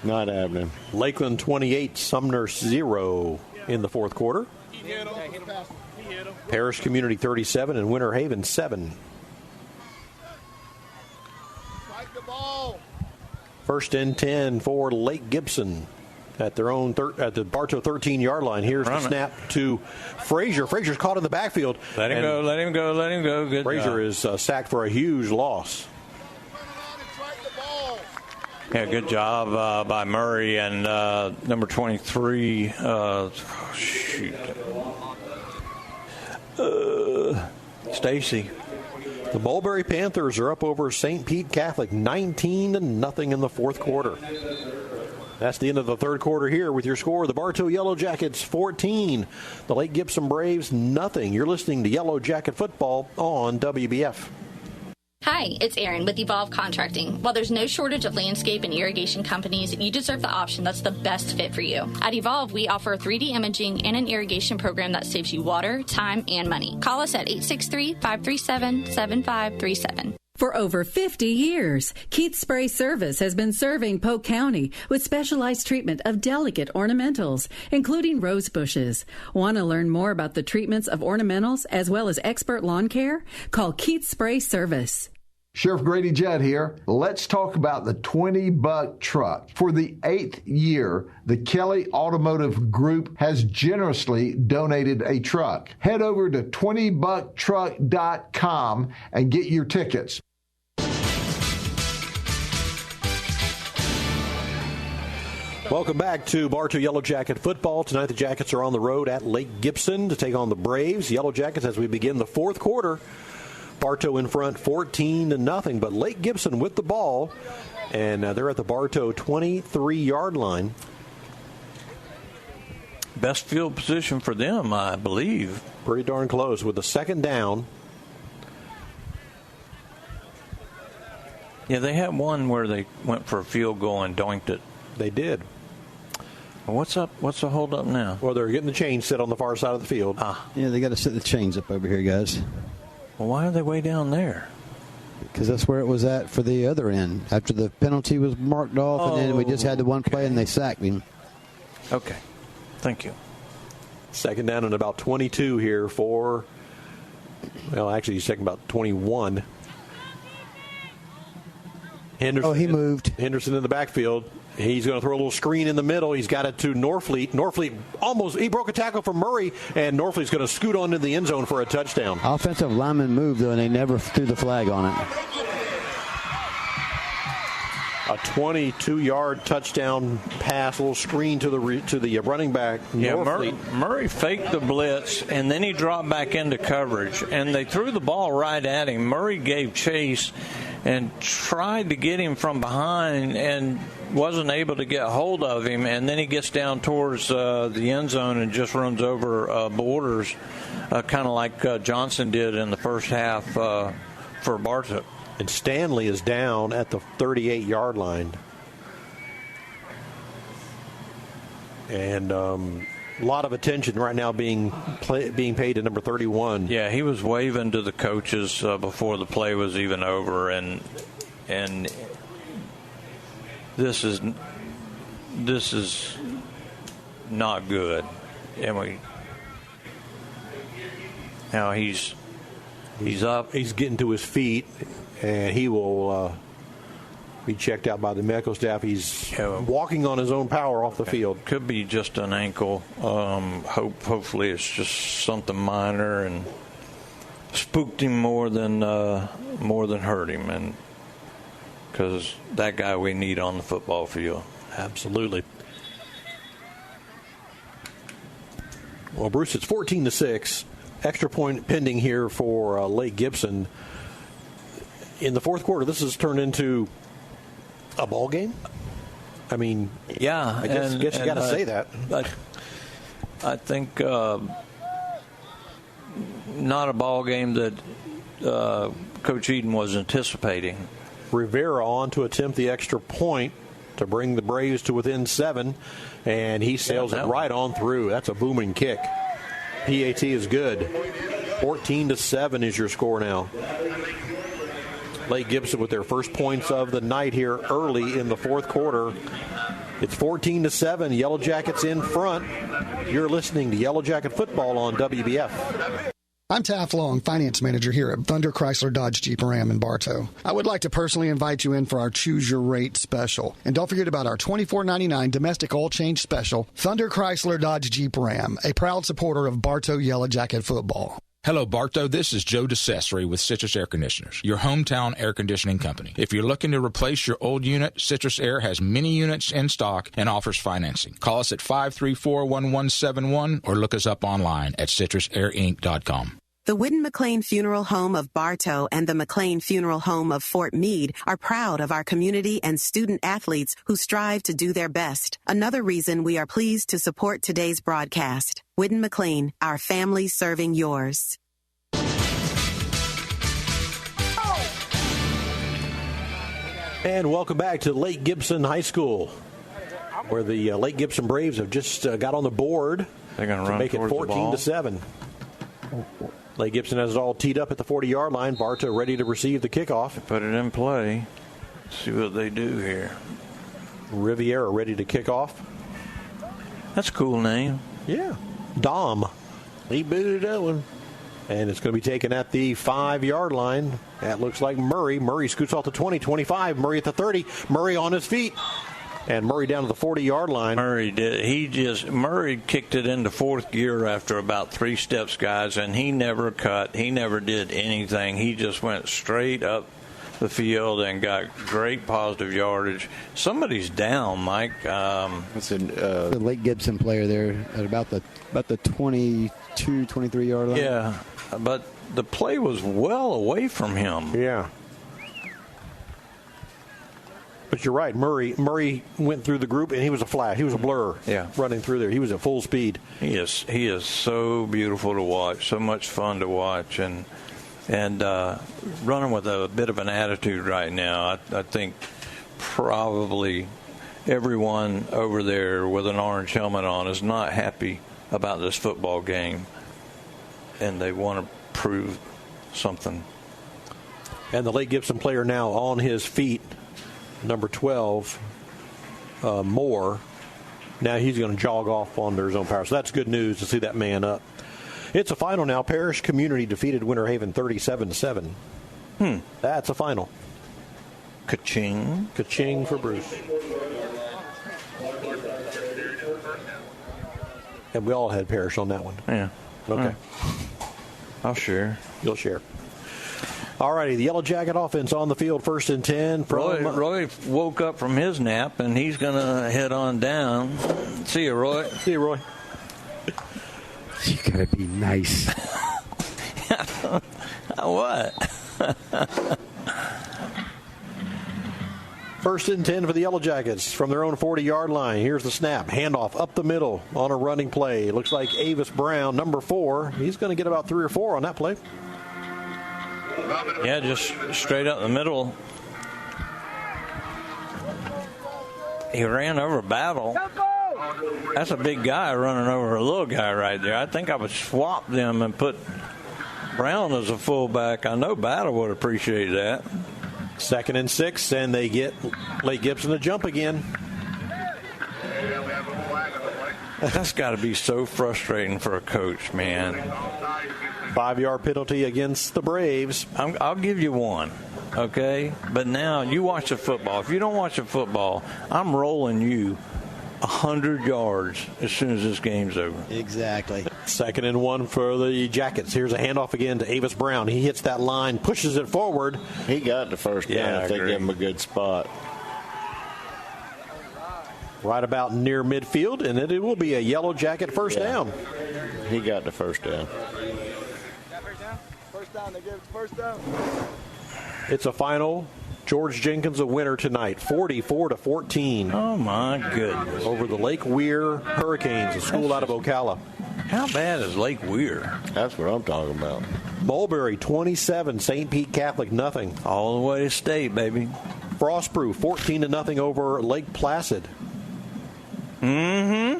Not happening. Lakeland 28, Sumner 0 in the fourth quarter. Parish Community 37 and Winter Haven 7. First and 10 for Lake Gibson at their own at the Bartow 13-yard line. Here's the snap to Frazier. Frazier's caught in the backfield. Let him go, let him go, let him go. Good Frazier is sacked for a huge loss. Yeah, good job by Murray and number 23. Stacy. The Mulberry Panthers are up over St. Pete Catholic 19-0 in the fourth quarter. That's the end of the third quarter here with your score. The Bartow Yellow Jackets 14. The Lake Gibson Braves 0. You're listening to Yellow Jacket Football on WBF. Hi, it's Erin with Evolve Contracting. While there's no shortage of landscape and irrigation companies, you deserve the option that's the best fit for you. At Evolve, we offer 3D imaging and an irrigation program that saves you water, time, and money. Call us at 863-537-7537. For over 50 years, Keith Spray Service has been serving Polk County with specialized treatment of delicate ornamentals, including rose bushes. Want to learn more about the treatments of ornamentals as well as expert lawn care? Call Keith Spray Service. Sheriff Grady Judd here. Let's talk about the 20-buck truck. For the 8th year, the Kelly Automotive Group has generously donated a truck. Head over to 20bucktruck.com and get your tickets. Welcome back to Bartow Yellow Jacket football. Tonight the Jackets are on the road at Lake Gibson to take on the Braves. Yellow Jackets as we begin the fourth quarter. Bartow in front 14-0, but Lake Gibson with the ball, and they're at the Bartow 23-yard line. Best field position for them, I believe. Pretty darn close with the second down. Yeah, they had one where they went for a field goal and doinked it. They did. What's up? What's the hold up now? Well, they're getting the chains set on the far side of the field. Yeah, they got to set the chains up over here, guys. Well, why are they way down there? Because that's where it was at for the other end. After the penalty was marked off, and then we just had the one play, and they sacked him. Okay. Thank you. Second down and about 22 here for, well, actually, he's taking about 21. Henderson, he moved. Henderson in the backfield. He's going to throw a little screen in the middle. He's got it to Norfleet. Norfleet he broke a tackle from Murray, and Norfleet's going to scoot on into the end zone for a touchdown. Offensive lineman moved, though, and they never threw the flag on it. A 22-yard touchdown pass, a little screen to the running back. Yeah, Murray faked the blitz, and then he dropped back into coverage, and they threw the ball right at him. Murray gave chase and tried to get him from behind and wasn't able to get hold of him, and then he gets down towards the end zone and just runs over Borders, kind of like Johnson did in the first half for Bartow. And Stanley is down at the 38-yard line. And a lot of attention right now being paid to number 31. Yeah, he was waving to the coaches before the play was even over, and this is not good. And now he's up. He's getting to his feet, and he will be checked out by the medical staff. He's walking on his own power off the field. Could be just an ankle. Hopefully it's just something minor and spooked him more than hurt him, and because that guy we need on the football field. Absolutely. Well, Bruce, it's 14-6. Extra point pending here for Lake Gibson. In the fourth quarter, this has turned into a ball game. I mean, yeah, I guess you got to say that. I think not a ball game that Coach Eden was anticipating. Rivera on to attempt the extra point to bring the Braves to within 7, and he sails it right on through. That's a booming kick. PAT is good. 14-7 is your score now. Lake Gibson with their first points of the night here early in the fourth quarter. It's 14-7. Yellow Jackets in front. You're listening to Yellow Jacket Football on WBF. I'm Taft Long, Finance Manager here at Thunder Chrysler Dodge Jeep Ram in Bartow. I would like to personally invite you in for our Choose Your Rate special. And don't forget about our $24.99 domestic oil change special. Thunder Chrysler Dodge Jeep Ram, a proud supporter of Bartow Yellow Jacket football. Hello, Bartow. This is Joe DeCessory with Citrus Air Conditioners, your hometown air conditioning company. If you're looking to replace your old unit, Citrus Air has many units in stock and offers financing. Call us at 534-1171 or look us up online at citrusairinc.com. The Whitten McLean Funeral Home of Bartow and the McLean Funeral Home of Fort Meade are proud of our community and student athletes who strive to do their best. Another reason we are pleased to support today's broadcast. Whitten McLean, our family serving yours. And welcome back to Lake Gibson High School, where the Lake Gibson Braves have just got on the board. They're going to run make it 14-7. Lake Gibson has it all teed up at the 40-yard line. Bartow ready to receive the kickoff. Put it in play. See what they do here. Riviera ready to kick off. That's a cool name. Yeah. Dom. He booted that one. And it's going to be taken at the 5-yard line. That looks like Murray. Murray scoots off the 20, 25. Murray at the 30. Murray on his feet. And Murray down to the 40-yard line. Murray did. Murray kicked it into fourth gear after about 3 steps, guys, and he never cut. He never did anything. He just went straight up the field and got great positive yardage. Somebody's down, Mike. It's the Lake Gibson player there at about the 22, 23-yard line. Yeah, but the play was well away from him. Yeah. But you're right. Murray went through the group, and he was a flash. He was a blur running through there. He was at full speed. He is so beautiful to watch, so much fun to watch, and running with a bit of an attitude right now. I think probably everyone over there with an orange helmet on is not happy about this football game, and they want to prove something. And the Lake Gibson player now on his feet, number 12, Moore. Now he's going to jog off under his own power. So that's good news to see that man up. It's a final now. Parish Community defeated Winter Haven 37-7. That's a final. Ka-ching. Ka-ching for Bruce. And we all had Parish on that one. Yeah. Okay. I'll share. You'll share. All righty, the Yellow Jacket offense on the field, 1st and 10. Roy woke up from his nap, and he's going to head on down. See you, Roy. See you, Roy. You got to be nice. What? 1st and 10 for the Yellow Jackets from their own 40-yard line. Here's the snap. Handoff up the middle on a running play. Looks like Avis Brown, number 4. He's going to get about 3 or 4 on that play. Yeah, just straight up the middle. He ran over Battle. That's a big guy running over a little guy right there. I think I would swap them and put Brown as a fullback. I know Battle would appreciate that. 2nd and 6, and they get Lake Gibson to jump again. That's got to be so frustrating for a coach, man. 5-yard penalty against the Braves. I'll give you one, okay? But now you watch the football. If you don't watch the football, I'm rolling you 100 yards as soon as this game's over. Exactly. 2nd and 1 for the Jackets. Here's a handoff again to Avis Brown. He hits that line, pushes it forward. He got the first down if they give him a good spot. right about near midfield, and it will be a Yellow Jacket first down. He got the first down. First down, they gave it first down. It's a final. George Jenkins a winner tonight, 44-14. Oh, my goodness. Over the Lake Weir Hurricanes, a school out of Ocala. How bad is Lake Weir? That's what I'm talking about. Mulberry, 27. St. Pete Catholic, nothing. All the way to state, baby. Frostproof, 14-0 over Lake Placid. Mm-hmm.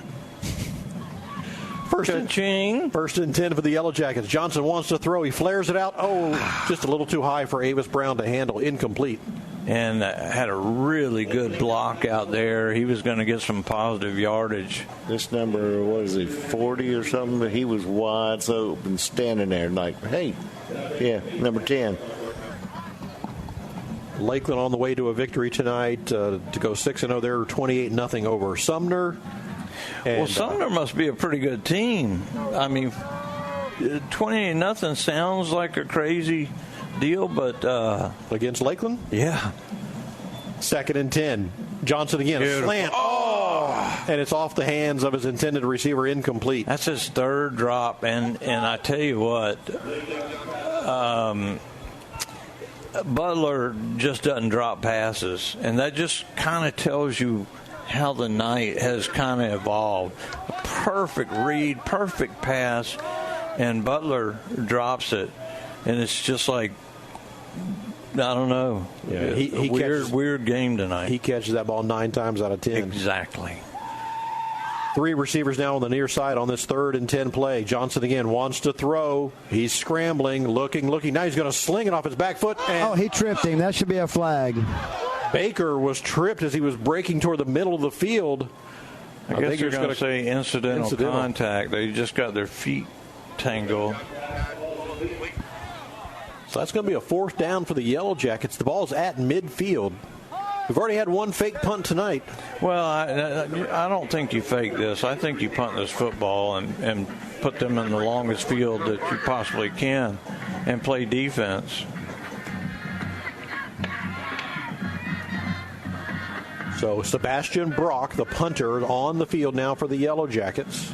First and 10 for the Yellow Jackets. Johnson wants to throw. He flares it out. Oh, just a little too high for Avis Brown to handle. Incomplete. And had a really good block out there. He was going to get some positive yardage. This number, what is it, 40 or something? He was wide open, standing there like, hey, yeah, number 10. Lakeland on the way to a victory tonight to go 6-0. They're 28-0 over Sumner. And, well, Sumner must be a pretty good team. I mean, 28-0 sounds like a crazy deal, but against Lakeland, yeah. 2nd and 10. Johnson again, a slant. Oh, and it's off the hands of his intended receiver, incomplete. That's his third drop, and I tell you what, Butler just doesn't drop passes, and that just kind of tells you how the night has kind of evolved. A perfect read, perfect pass, and Butler drops it, and it's just like, I don't know. Yeah, weird game tonight. He catches that ball 9 times out of 10. Exactly. 3 receivers now on the near side on this 3rd and 10 play. Johnson again wants to throw. He's scrambling, looking. Now he's going to sling it off his back foot. And he tripped him. That should be a flag. Baker was tripped as he was breaking toward the middle of the field. I guess they're going to say incidental contact. They just got their feet tangled. So that's going to be a 4th down for the Yellow Jackets. The ball's at midfield. We've already had one fake punt tonight. Well, I don't think you fake this. I think you punt this football and put them in the longest field that you possibly can and play defense. So Sebastian Brock, the punter, on the field now for the Yellow Jackets.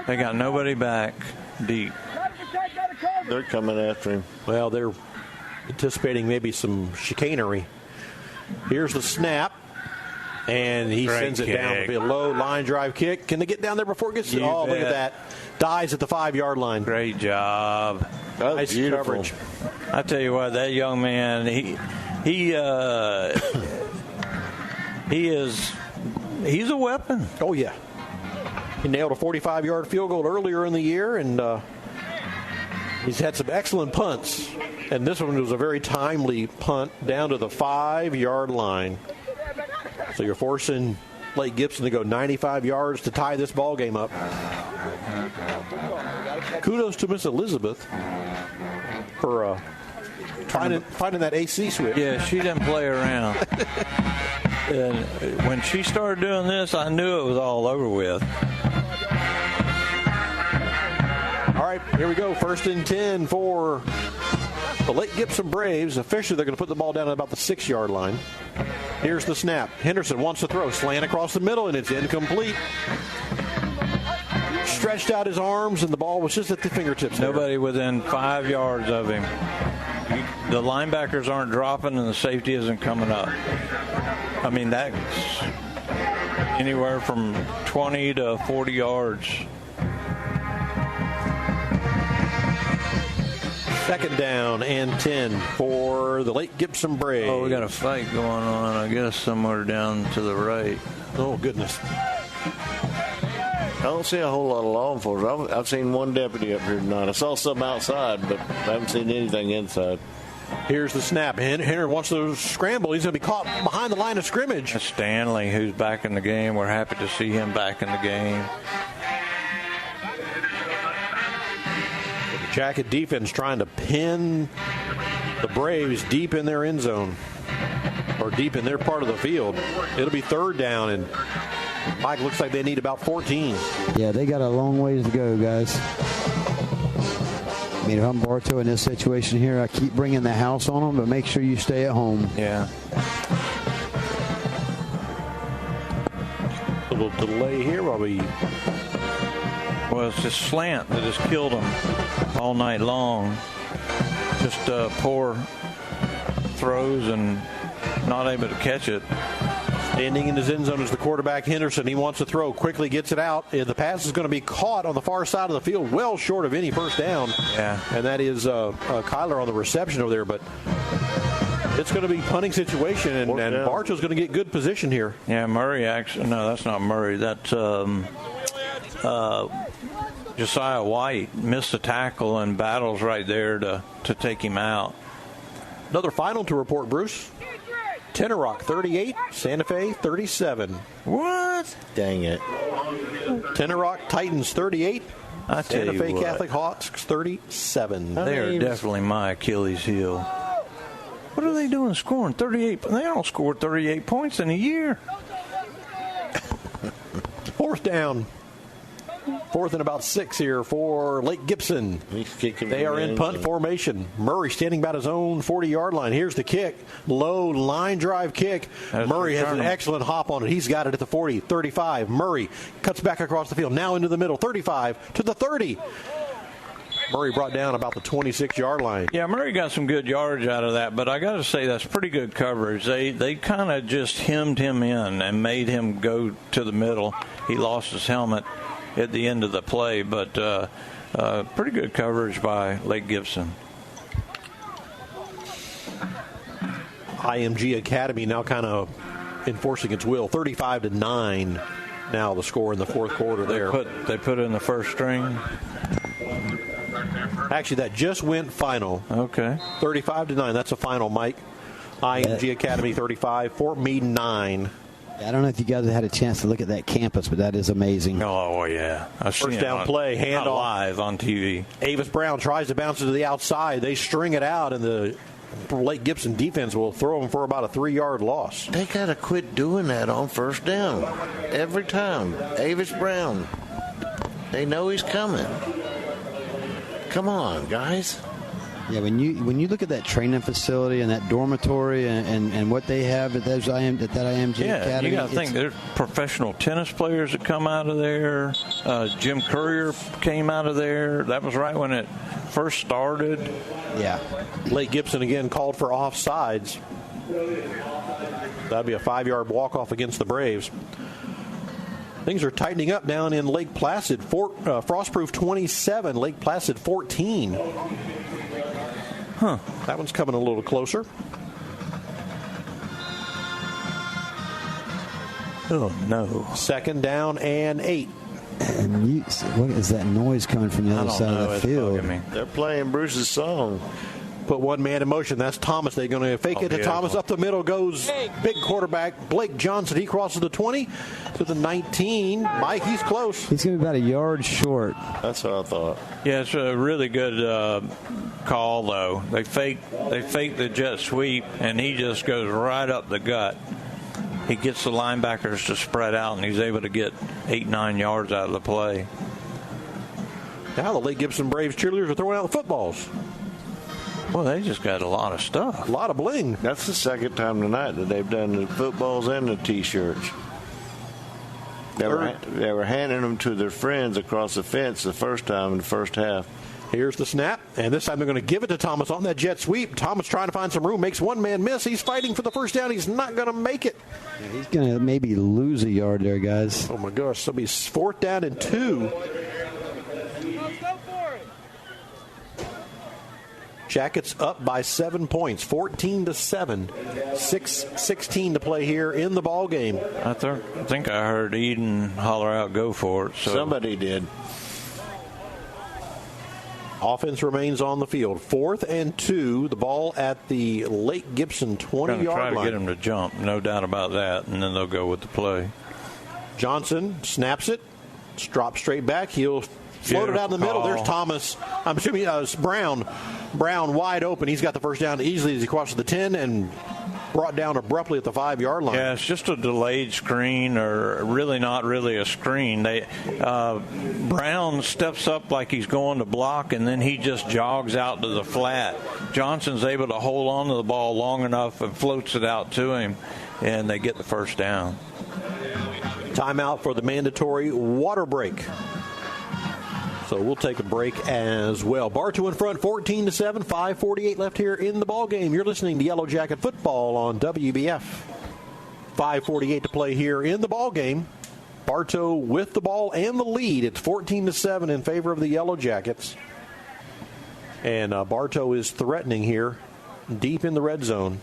They got nobody back deep. They're coming after him. Well, they're anticipating maybe some chicanery. Here's the snap, and he sends it down to be a low line drive kick. Can they get down there before it gets? Look at that. Dies at the 5-yard line. Great job. Nice coverage. I tell you what, that young man, he's a weapon. Oh, yeah. He nailed a 45-yard field goal earlier in the year, and he's had some excellent punts. And this one was a very timely punt down to the 5-yard line. So you're forcing Lake Gibson to go 95 yards to tie this ball game up. Kudos to Miss Elizabeth for finding that AC switch. Yeah, she didn't play around. And when she started doing this, I knew it was all over with. All right, here we go. 1st and 10 for the Lake Gibson Braves. Officially, they're going to put the ball down at about the 6-yard line. Here's the snap. Henderson wants to throw. Slant across the middle, and it's incomplete. Stretched out his arms, and the ball was just at the fingertips. Nobody within 5 yards of him. The linebackers aren't dropping, and the safety isn't coming up. I mean, that's anywhere from 20 to 40 yards. 2nd down and 10 for the Lake Gibson Braves. Oh, we got a fight going on, I guess, somewhere down to the right. Oh, goodness. I don't see a whole lot of law enforcement. I've seen one deputy up here tonight. I saw some outside, but I haven't seen anything inside. Here's the snap. Henry wants to scramble. He's going to be caught behind the line of scrimmage. Stanley, who's back in the game. We're happy to see him back in the game. The Jacket defense trying to pin the Braves deep in their end zone or deep in their part of the field. It'll be 3rd down, and Mike, looks like they need about 14. Yeah, they got a long ways to go, guys. I mean, if I'm Bartow in this situation here, I keep bringing the house on them, but make sure you stay at home. Yeah. little delay here while we... Well, it's this slant that has killed him all night long. Just poor throws and not able to catch it. Standing in his end zone is the quarterback, Henderson. He wants to throw, quickly gets it out. The pass is going to be caught on the far side of the field, well short of any first down. Yeah. And that is Kyler on the reception over there. But it's going to be punting situation, and Bartow's going to get good position here. Yeah, Murray actually. No, that's not Murray. That's Josiah White missed the tackle and battles right there to take him out. Another final to report, Bruce. Tenor Rock 38, Santa Fe 37. What? Dang it. Tenor Rock Titans 38. Santa Fe what. Catholic Hawks 37. They're definitely my Achilles heel. What are they doing scoring 38? They don't score 38 points in a year. Fourth down. Fourth and about 6 here for Lake Gibson. They are in punt formation. Murray standing about his own 40-yard line. Here's the kick. Low line drive kick. Murray has an excellent hop on it. He's got it at the 40, 35. Murray cuts back across the field. Now into the middle. 35 to the 30. Murray brought down about the 26-yard line. Yeah, Murray got some good yardage out of that, but I got to say that's pretty good coverage. They kind of just hemmed him in and made him go to the middle. He lost his helmet at the end of the play, but pretty good coverage by Lake Gibson. IMG Academy now kind of enforcing its will. 35-9 now the score in the fourth quarter there. They put in the first string. Actually, that just went final. Okay. 35-9. That's a final, Mike. IMG Academy 35, Fort Meade 9. I don't know if you guys had a chance to look at that campus, but that is amazing. Oh, yeah. First down play, handoff. Live on TV. Avis Brown tries to bounce it to the outside. They string it out, and the Lake Gibson defense will throw him for about a 3-yard loss. They got to quit doing that on first down. Every time. Avis Brown. They know he's coming. Come on, guys. Yeah, when you look at that training facility and that dormitory and what they have at that IMG Academy. You got to think there's professional tennis players that come out of there. Jim Courier came out of there. That was right when it first started. Yeah. Lake Gibson again called for offsides. That'd be a 5-yard walk-off against the Braves. Things are tightening up down in Lake Placid. Frostproof 27, Lake Placid 14. That one's coming a little closer. Oh, no. Second down and 8. And what is that noise coming from the other side of the field? They're playing Bruce's song. Put one man in motion. That's Thomas. They're going to fake it to Thomas. Up the middle goes big quarterback Blake Johnson. He crosses the 20 to the 19. Mike, he's close. He's going to be about a yard short. That's what I thought. Yeah, it's a really good call, though. They fake the jet sweep, and he just goes right up the gut. He gets the linebackers to spread out, and he's able to get 8-9 yards out of the play. Now the Lake Gibson Braves cheerleaders are throwing out the footballs. Well, they just got a lot of stuff. A lot of bling. That's the second time tonight that they've done the footballs and the T-shirts. They were handing them to their friends across the fence the first time in the first half. Here's the snap, and this time they're going to give it to Thomas on that jet sweep. Thomas trying to find some room, makes one man miss. He's fighting for the first down. He's not going to make it. Yeah, he's going to maybe lose a yard there, guys. Oh, my gosh. So he's 4th down and 2. Jackets up by 7 points, 14-7, 6:16 to play here in the ball game. I think I heard Eden holler out, "Go for it!" So somebody did. Offense remains on the field. 4th and 2. The ball at the Lake Gibson 20-yard line. Try to get him to jump, no doubt about that, and then they'll go with the play. Johnson snaps it, drops straight back. He'll float it out in the middle. There's Thomas. I'm assuming Brown. Brown wide open. He's got the first down easily as he crosses the 10 and brought down abruptly at the 5-yard line. Yeah, it's just a delayed screen, or really not really a screen. Brown steps up like he's going to block, and then he just jogs out to the flat. Johnson's able to hold on to the ball long enough and floats it out to him, and they get the first down. Timeout for the mandatory water break. So we'll take a break as well. Bartow in front, 14-7, 5:48 left here in the ball game. You're listening to Yellow Jacket football on WBF. 5:48 to play here in the ball game. Bartow with the ball and the lead. It's 14-7 in favor of the Yellow Jackets. And Bartow is threatening here, deep in the red zone.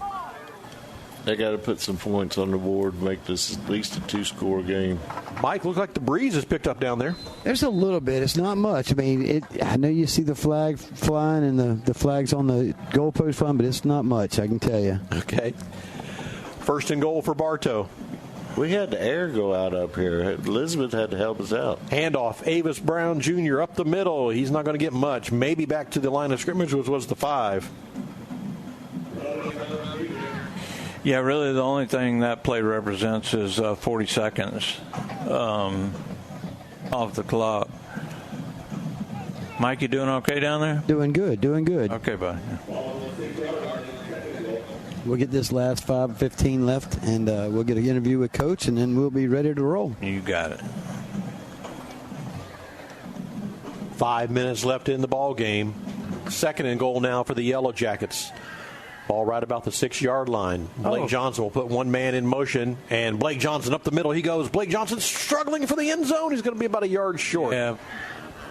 They got to put some points on the board, make this at least a 2-score game. Mike, looks like the breeze has picked up down there. There's a little bit. It's not much. I mean, I know you see the flag flying and the flags on the goalpost flying, but it's not much, I can tell you. Okay. First and goal for Bartow. We had the air go out up here. Elizabeth had to help us out. Handoff, Avis Brown Jr. up the middle. He's not going to get much. Maybe back to the line of scrimmage, which was the 5. Yeah, really the only thing that play represents is 40 seconds off the clock. Mike, you doing okay down there? Doing good. Okay, buddy. We'll get this last 5:15 left, and we'll get an interview with Coach, and then we'll be ready to roll. You got it. 5 minutes left in the ball game. Second and goal now for the Yellow Jackets. Ball right about the 6-yard line. Blake Johnson will put one man in motion, and Blake Johnson up the middle. He goes. Blake Johnson struggling for the end zone. He's going to be about a yard short. Yeah,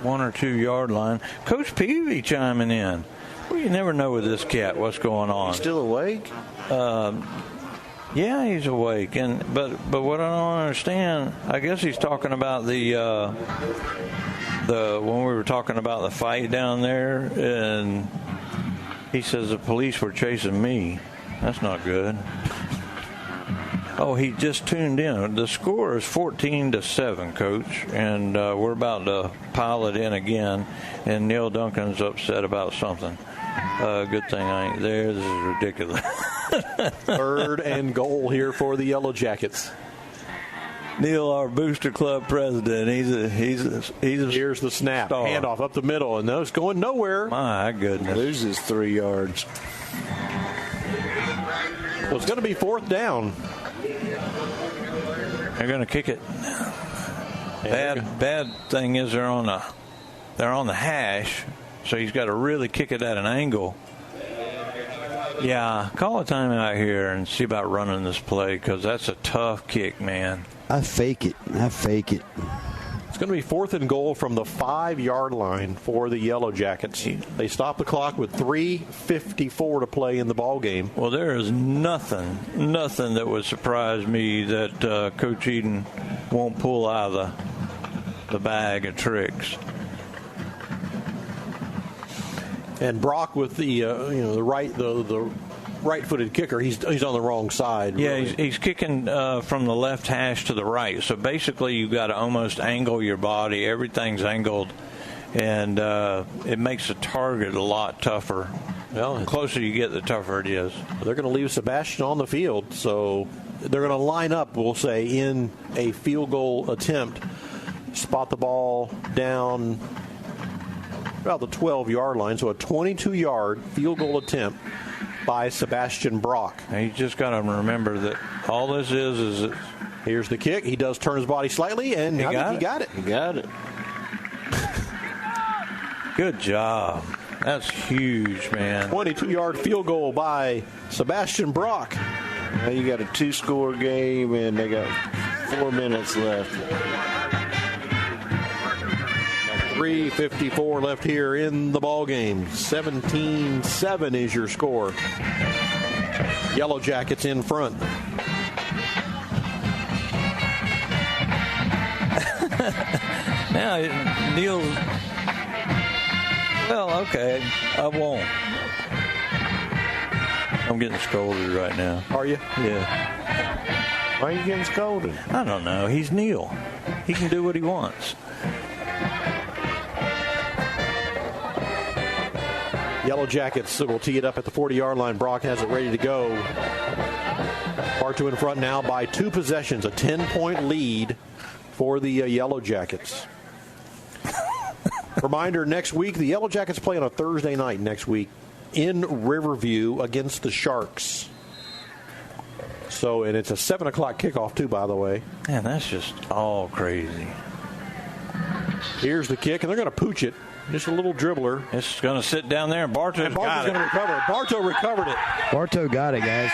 1 or 2 yard line. Coach Peavy chiming in. Well, you never know with this cat what's going on. He's still awake? Yeah, he's awake. But what I don't understand, I guess he's talking about the when we were talking about the fight down there, and he says the police were chasing me. That's not good. Oh, he just tuned in. The score is 14-7, Coach, and we're about to pile it in again. And Neil Duncan's upset about something. Good thing I ain't there. This is ridiculous. Third and goal here for the Yellow Jackets. Neil, our Booster Club president, he's a here's the snap. Star. Handoff up the middle, and those going nowhere. My goodness. Loses 3 yards. Well, it's going to be 4th down. They're going to kick it. Bad thing is they're on the hash, so he's got to really kick it at an angle. Yeah, call a timeout here and see about running this play, because that's a tough kick, man. I fake it. It's going to be 4th and goal from the 5-yard line for the Yellow Jackets. They stop the clock with 3:54 to play in the ball game. Well, there is nothing that would surprise me that Coach Eden won't pull out of the bag of tricks. And Brock with the right-footed kicker, he's on the wrong side. Yeah, really. he's kicking from the left hash to the right. So basically, you've got to almost angle your body. Everything's angled, and it makes the target a lot tougher. Well, the closer you get, the tougher it is. They're going to leave Sebastian on the field, so they're going to line up, we'll say, in a field goal attempt. Spot the ball down about the 12-yard line, so a 22-yard field goal attempt by Sebastian Brock. Now you just got to remember that all this is that here's the kick. He does turn his body slightly, and he got it. He got it. Good job. That's huge, man. 22-yard field goal by Sebastian Brock. Now you got a 2-score game, and they got 4 minutes left. 3:54 left here in the ball game. 17-7 is your score. Yellow Jackets in front. Now, Neil. Well, okay, I won't. I'm getting scolded right now. Are you? Yeah. Why are you getting scolded? I don't know. He's Neil. He can do what he wants. Yellow Jackets will tee it up at the 40-yard line. Brock has it ready to go. Bartow in front now by 2 possessions, a 10-point lead for the Yellow Jackets. Reminder, next week, the Yellow Jackets play on a Thursday night next week in Riverview against the Sharks. So, and it's a 7 o'clock kickoff, too, by the way. Man, that's just all crazy. Here's the kick, and they're going to pooch it. Just a little dribbler. It's going to sit down there, and Bartow's got it. Going to recover it. Bartow recovered it. Bartow got it, guys.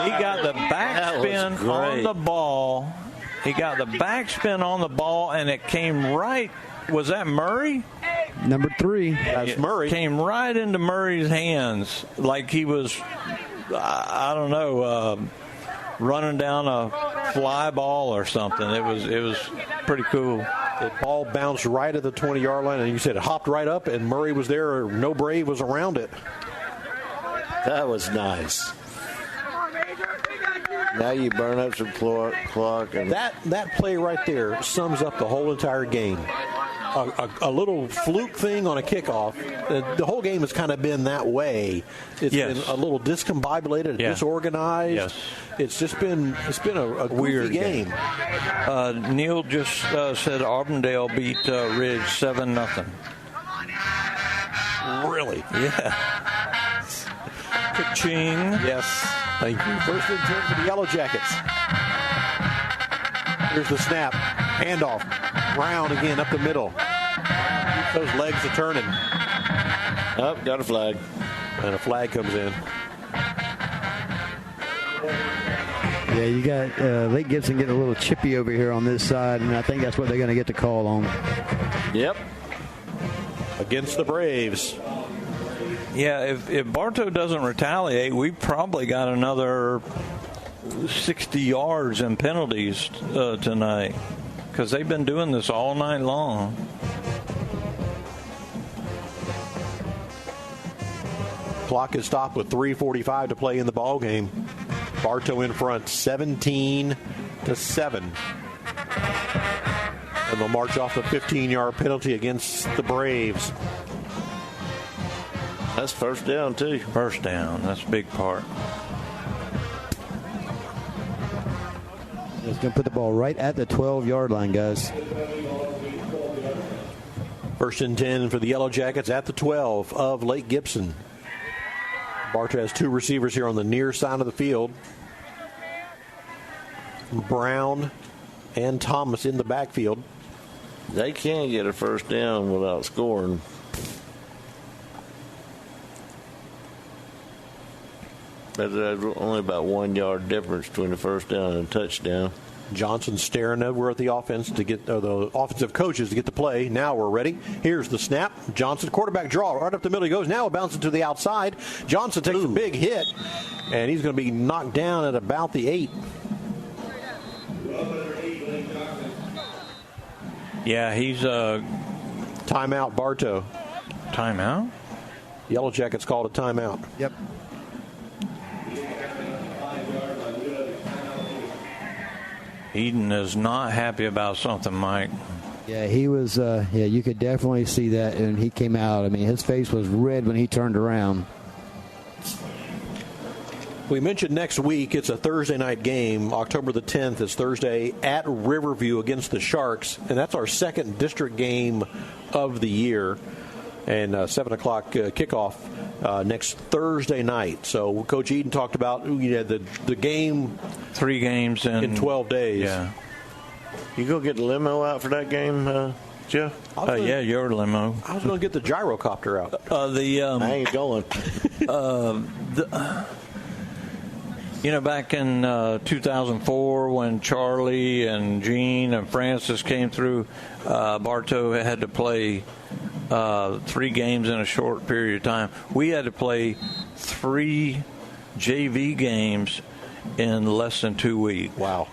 He got the backspin on the ball. He got the backspin on the ball, and it came right. Was that Murray? Number 3. That's Murray. Came right into Murray's hands like he was, I don't know, running down a fly ball or something. It was pretty cool. The ball bounced right at the 20-yard line, and you said it hopped right up, and Murray was there. No Brave was around it. That was nice. Now you burn up some clock. And that play right there sums up the whole entire game. A little fluke thing on a kickoff. The whole game has kind of been that way. It's been a little discombobulated, disorganized. Yes. It's just been a weird game. Neil just said Auburndale beat Ridge 7-0. Really? Yeah. Ka-ching. Yes. Thank you. 1st and 10 for the Yellow Jackets. Here's the snap. Handoff. Brown again up the middle. Those legs are turning. Up, got a flag. And a flag comes in. Yeah, you got Lake Gibson getting a little chippy over here on this side, and I think that's what they're going to get the call on. Yep. Against the Braves. Yeah, if Bartow doesn't retaliate, we probably got another 60 yards and penalties tonight, because they've been doing this all night long. Clock is stopped with 3:45 to play in the ball game. Bartow in front, 17-7. And they'll march off the 15-yard penalty against the Braves. That's first down, too. First down. That's a big part. It's going to put the ball right at the 12-yard line, guys. 1st and 10 for the Yellow Jackets at the 12 of Lake Gibson. Bartow has 2 receivers here on the near side of the field. Brown and Thomas in the backfield. They can't get a first down without scoring. But there's only about 1 yard difference between the first down and a touchdown. Johnson staring over at the offense to get the offensive coaches to get the play. Now we're ready. Here's the snap. Johnson, quarterback draw right up the middle. He goes. Now it bounces to the outside. Johnson takes a big hit, and he's going to be knocked down at about the 8. Yeah, he's timeout. Bartow. Timeout. Yellow Jackets called a timeout. Yep. Eden is not happy about something, Mike. Yeah, he was. You could definitely see that, and he came out. I mean, his face was red when he turned around. We mentioned next week. It's a Thursday night game. October the 10th is Thursday at Riverview against the Sharks, and that's our second district game of the year. And 7 o'clock kickoff next Thursday night. So Coach Eden talked about the game. 3 games in 12 days. Yeah. You go get the limo out for that game, Jeff? Yeah, your limo. I was going to get the gyrocopter out. I ain't going. Back in 2004 when Charlie and Gene and Francis came through, Bartow had to play 3 games in a short period of time. We had to play 3 JV games in less than 2 weeks. Wow.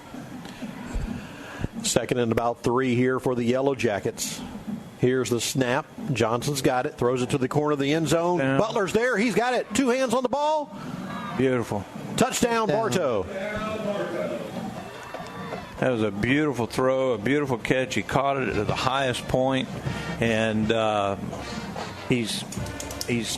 Second and about 3 here for the Yellow Jackets. Here's the snap. Johnson's got it. Throws it to the corner of the end zone. Yeah. Butler's there. He's got it. 2 hands on the ball. Beautiful. Touchdown, Bartow. That was a beautiful throw, a beautiful catch. He caught it at the highest point, and he's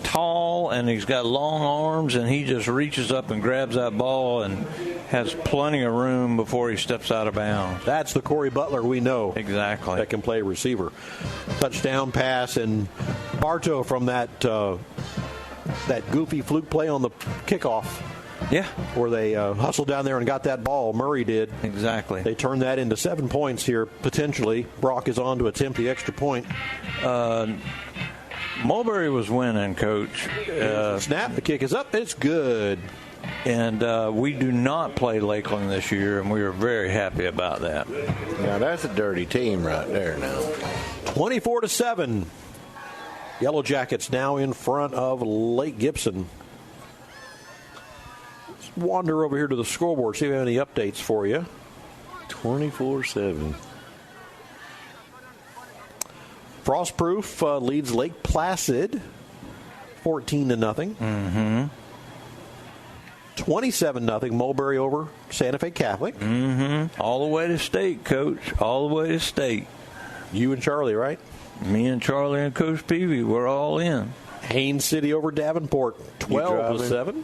tall and he's got long arms, and he just reaches up and grabs that ball and has plenty of room before he steps out of bounds. That's the Corey Butler we know. Exactly. That can play receiver. Touchdown pass, and Bartow from that goofy fluke play on the kickoff Yeah. Where they hustled down there and got that ball. Murray did. Exactly. They turned that into 7 points here, potentially. Brock is on to attempt the extra point. Mulberry was winning, Coach. Snap, the kick is up. It's good. And we do not play Lakeland this year, and we are very happy about that. Now, that's a dirty team right there now. 24-7. Yellow Jackets now in front of Lake Gibson. Let's wander over here to the scoreboard, see if we have any updates for you. 24-7. Frostproof leads Lake Placid 14-0. Mm-hmm. 27-0 Mulberry over Santa Fe Catholic. Mm-hmm. All the way to state, Coach. All the way to state. You and Charlie, right? Me and Charlie and Coach Peavy, we're all in. Haines City over Davenport, 12-7.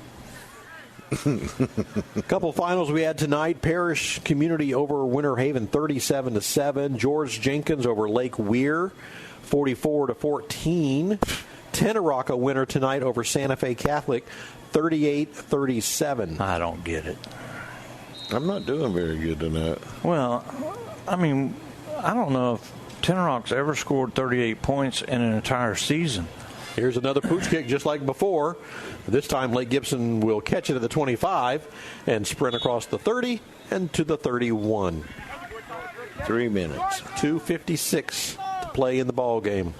A couple finals we had tonight. Parish Community over Winter Haven, 37-7. George Jenkins over Lake Weir, 44-14. Tenorock a winner tonight over Santa Fe Catholic, 38-37. I don't get it. I'm not doing very good tonight. Well, I mean, I don't know if Tenorock's ever scored 38 points in an entire season. Here's another pooch kick just like before. This time Lake Gibson will catch it at the 25 and sprint across the 30 and to the 31. 3 minutes. 2:56 to play in the ball game.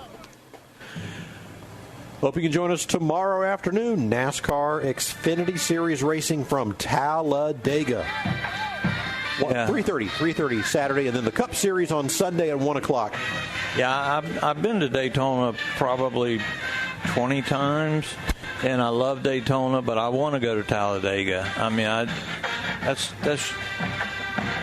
Hope you can join us tomorrow afternoon. NASCAR Xfinity Series racing from Talladega. 3:30 Saturday, and then the Cup Series on Sunday at 1 o'clock. Yeah, I've been to Daytona probably 20 times, and I love Daytona, but I want to go to Talladega. I mean,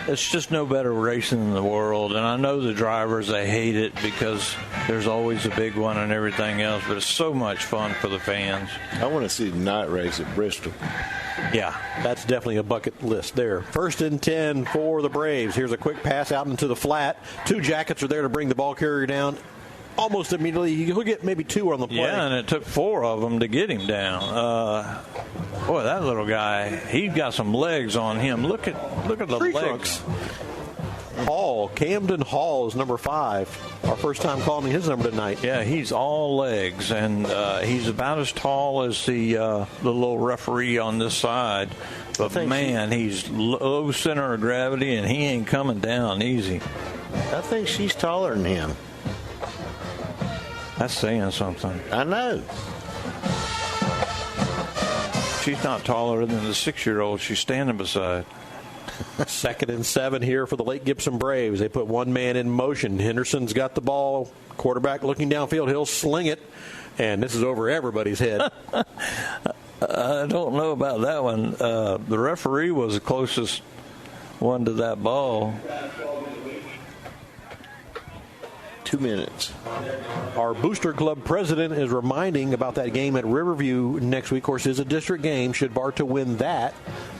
it's just no better racing in the world, and I know the drivers, they hate it because there's always a big one and everything else, but it's so much fun for the fans. I want to see the night race at Bristol. Yeah, that's definitely a bucket list there. 1st and 10 for the Braves. Here's a quick pass out into the flat. 2 Jackets are there to bring the ball carrier down almost immediately. He'll get maybe 2 on the play. Yeah, and it took 4 of them to get him down. Boy, that little guy, he's got some legs on him. Look at the legs. Hall, Camden Hall is number 5. Our first time calling his number tonight. Yeah, he's all legs, and he's about as tall as the little referee on this side. But, man, he's low center of gravity, and he ain't coming down easy. I think she's taller than him. That's saying something. I know. She's not taller than the 6-year-old she's standing beside. 2nd and 7 here for the Lake Gibson Braves. They put one man in motion. Henderson's got the ball. Quarterback looking downfield. He'll sling it. And this is over everybody's head. I don't know about that one. The referee was the closest one to that ball. 2 minutes. Our Booster Club president is reminding about that game at Riverview next week. Of course, it's a district game. Should Bartow win that,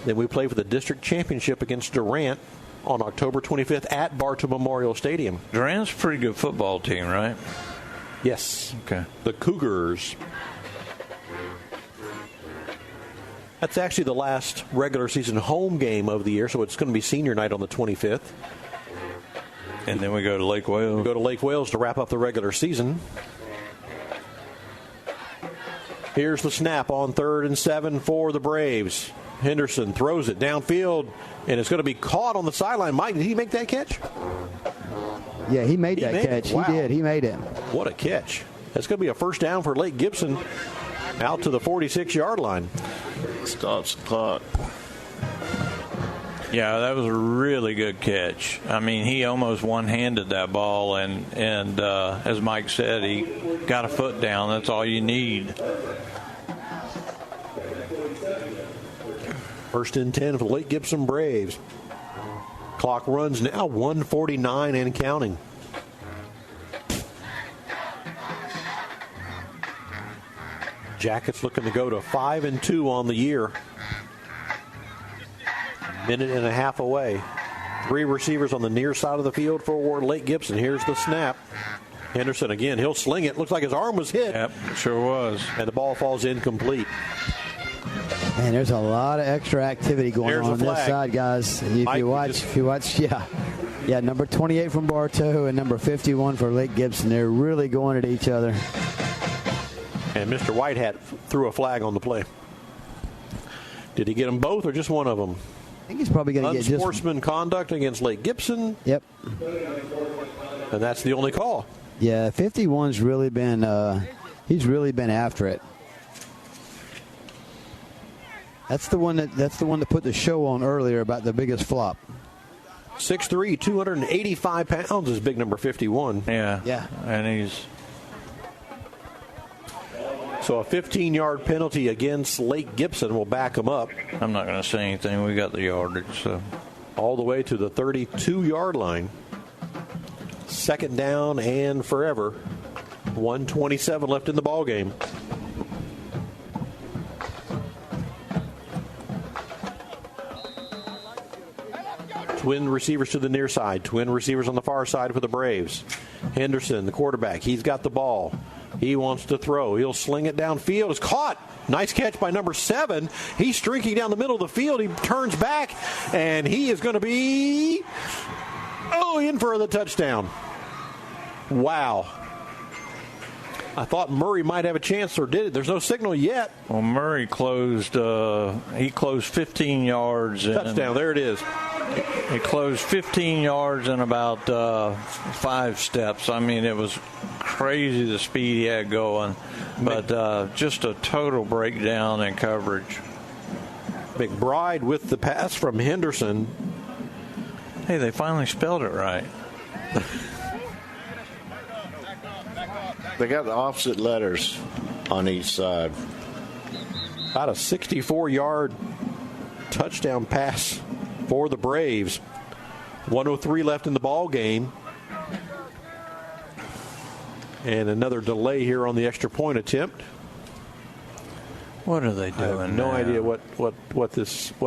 then we play for the district championship against Durant on October 25th at Bartow Memorial Stadium. Durant's a pretty good football team, right? Yes. Okay. The Cougars. That's actually the last regular season home game of the year, so it's going to be senior night on the 25th. And then we go to Lake Wales. We go to Lake Wales to wrap up the regular season. Here's the snap on 3rd and 7 for the Braves. Henderson throws it downfield, and it's going to be caught on the sideline. Mike, did he make that catch? Yeah, he made that catch. Wow. He did. He made it. What a catch. That's going to be a first down for Lake Gibson out to the 46-yard line. Stops the clock. Yeah, that was a really good catch. I mean, he almost one-handed that ball, and as Mike said, he got a foot down. That's all you need. 1st and 10 for the Lake Gibson Braves. Clock runs now 1:49 and counting. Jackets looking to go to 5-2 on the year. Minute and a half away. 3 receivers on the near side of the field for Lake Gibson. Here's the snap. Henderson again. He'll sling it. Looks like his arm was hit. Yep, sure was. And the ball falls incomplete. Man, there's a lot of extra activity going on this side, guys. If you watch, yeah, number 28 from Bartow and number 51 for Lake Gibson. They're really going at each other. And Mr. Whitehat threw a flag on the play. Did he get them both or just one of them? I think he's probably going to get just unsportsman conduct against Lake Gibson. Yep. And that's the only call. Yeah, 51's really been he's really been after it. That's the one that put the show on earlier about the biggest flop. 6'3", 285 pounds is big number 51. Yeah. And he's... So a 15-yard penalty against Lake Gibson will back him up. I'm not going to say anything. We got the yardage. So all the way to the 32-yard line. Second down and forever. 1:27 left in the ball game. Twin receivers to the near side. Twin receivers on the far side for the Braves. Henderson, the quarterback, he's got the ball. He wants to throw. He'll sling it downfield. It's caught. Nice catch by number 7. He's streaking down the middle of the field. He turns back, and he is going to be in for the touchdown. Wow. I thought Murray might have a chance, or did it? There's no signal yet. Well, Murray closed. He closed 15 yards. Touchdown. There it is. He closed 15 yards in about 5 steps. I mean, it was crazy the speed he had going, but just a total breakdown in coverage. McBride with the pass from Henderson. Hey, they finally spelled it right. They got the opposite letters on each side. About a 64-yard touchdown pass for the Braves. 1:03 left in the ball game. And another delay here on the extra point attempt. What are they doing? I have no idea what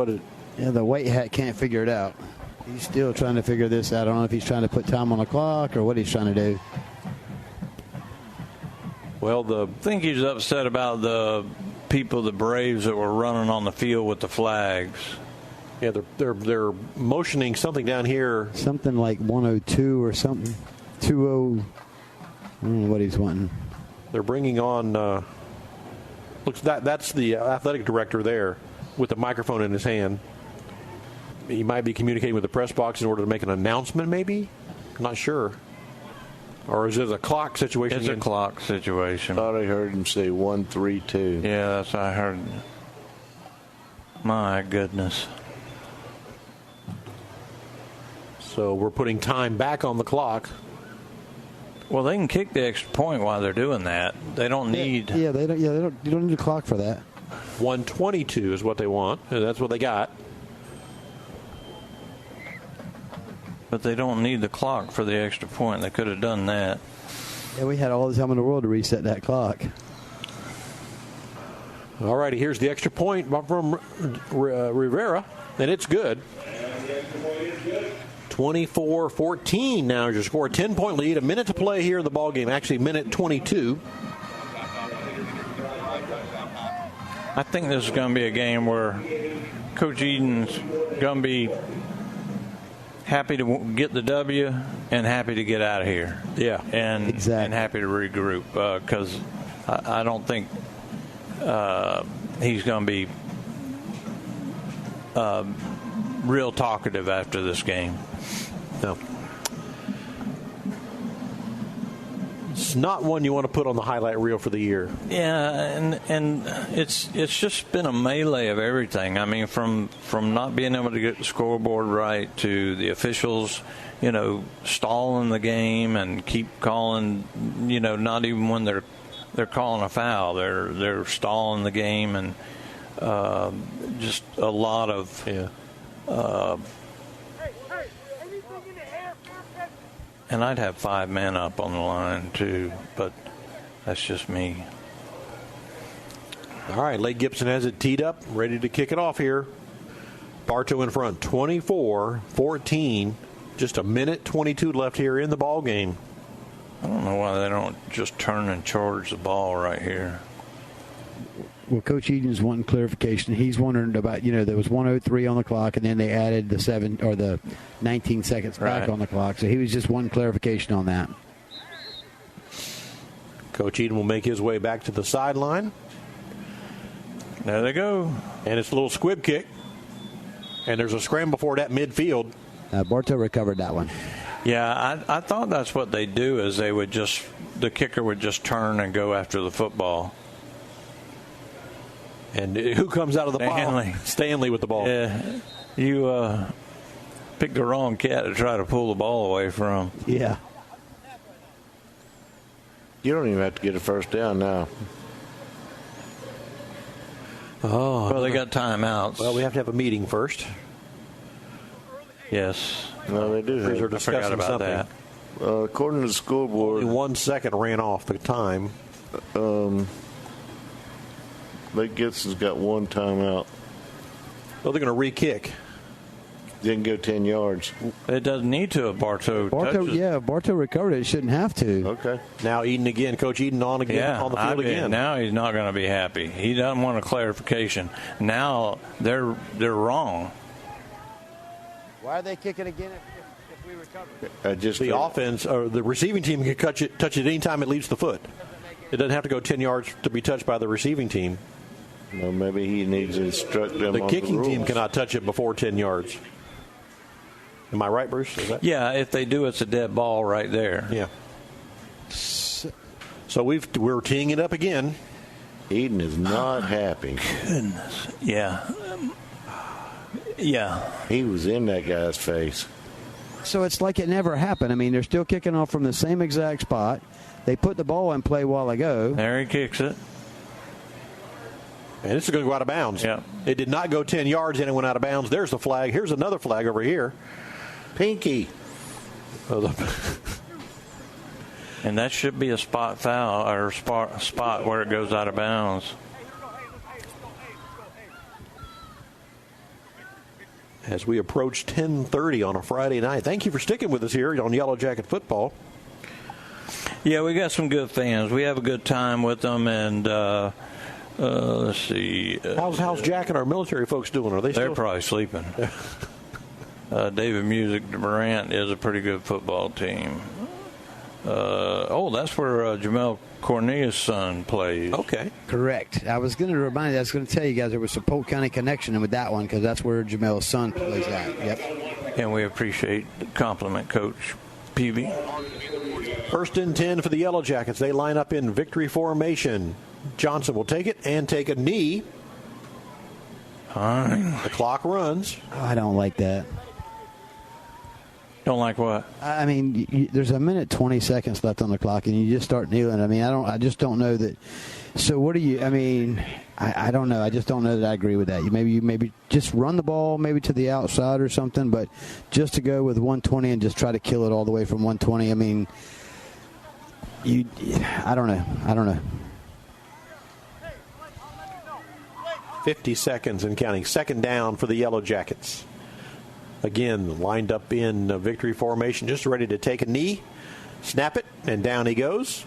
it. Yeah, the white hat can't figure it out. He's still trying to figure this out. I don't know if he's trying to put time on the clock or what he's trying to do. Well, I think he's upset about the people, the Braves, that were running on the field with the flags. Yeah, they're motioning something down here. Something like 102 or something. 20. I don't know what he's wanting. They're bringing on. That's the athletic director there with the microphone in his hand. He might be communicating with the press box in order to make an announcement. Maybe, I'm not sure. Or is it a clock situation? It's a clock situation. I thought I heard him say 1-3-2. Yeah, that's what I heard. My goodness. So we're putting time back on the clock. Well, they can kick the extra point while they're doing that. They don't need. Yeah, they don't. You don't need a clock for that. 1:22 is what they want. That's what they got. But they don't need the clock for the extra point. They could have done that. Yeah, we had all the time in the world to reset that clock. All righty, here's the extra point from Rivera, and it's good. 24-14 now is your score. 10-point lead. A minute to play here in the ballgame. Actually, minute 22. I think this is going to be a game where Coach Eden's going to be happy to get the W and happy to get out of here. Yeah, and exactly. And happy to regroup because I don't think he's going to be real talkative after this game. No. It's not one you want to put on the highlight reel for the year. Yeah, and it's just been a melee of everything. I mean, from not being able to get the scoreboard right to the officials, stalling the game and keep calling, not even when they're calling a foul, they're stalling the game, and just a lot of and I'd have 5 men up on the line too, but that's just me. All right, Lake Gibson has it teed up, ready to kick it off here. Bartow in front, 24-14. Just a minute 22 left here in the ball game. I don't know why they don't just turn and charge the ball right here. Well, Coach Eden's wanting clarification. He's wondering about, there was 1:03 on the clock, and then they added the 19 seconds back on the clock. So he was just wanting clarification on that. Coach Eden will make his way back to the sideline. There they go. And it's a little squib kick. And there's a scramble for it at midfield. Bartow recovered that one. Yeah, I thought that's what they do is the kicker would just turn and go after the football. And who comes out of the ball? Stanley with the ball. Yeah, you picked the wrong cat to try to pull the ball away from. Yeah. You don't even have to get a first down now. Oh, well, they got timeouts. Well, we have to have a meeting first. Yes. Well, they do. They're discussing about something. that. According to the scoreboard, only 1 second ran off the time. Lake Gibson's got one timeout. Well, they're going to re-kick. Didn't go 10 yards. It doesn't need to if Bartow touches. Yeah, Bartow recovered it. It shouldn't have to. Okay. Now Eden again. Coach Eden on the field again. Now he's not going to be happy. He doesn't want a clarification. Now they're wrong. Why are they kicking again if we recover? The offense or the receiving team can touch it any time it leaves the foot. It doesn't have to go 10 yards to be touched by the receiving team. Well, maybe he needs to instruct them. The kicking team cannot touch it before 10 yards. Am I right, Bruce? Yeah, if they do, it's a dead ball right there. Yeah. So we're teeing it up again. Eden is not happy. Goodness. Yeah. Yeah. He was in that guy's face. So it's like it never happened. I mean, they're still kicking off from the same exact spot. They put the ball in play a while ago. There he kicks it. And this is going to go out of bounds. Yeah. It did not go 10 yards and it went out of bounds. There's the flag. Here's another flag over here. Pinky. And that should be a spot foul or spot where it goes out of bounds. As we approach 10:30 on a Friday night. Thank you for sticking with us here on Yellow Jacket Football. Yeah, we got some good fans. We have a good time with them, and let's see. How's Jack and our military folks doing? Are they still? They're probably sleeping. David Music Durant is a pretty good football team. That's where Jamel Cornea's son plays. Okay. Correct. I was going to remind you, I was going to tell you guys there was a Polk County connection with that one because that's where Jamel's son plays at. Yep. And we appreciate the compliment, Coach Peavy. First and 10 for the Yellow Jackets. They line up in victory formation. Johnson will take it and take a knee. Fine. The clock runs. Oh, I don't like that. Don't like what? I mean, there's a minute 20 seconds left on the clock, and you just start kneeling. I mean, I just don't know that. So what do you? I mean, I don't know. I just don't know that I agree with that. You maybe just run the ball maybe to the outside or something, but just to go with 120 and just try to kill it all the way from 120. I mean, I don't know. 50 seconds and counting. Second down for the Yellow Jackets. Again, lined up in victory formation, just ready to take a knee, snap it, and down he goes.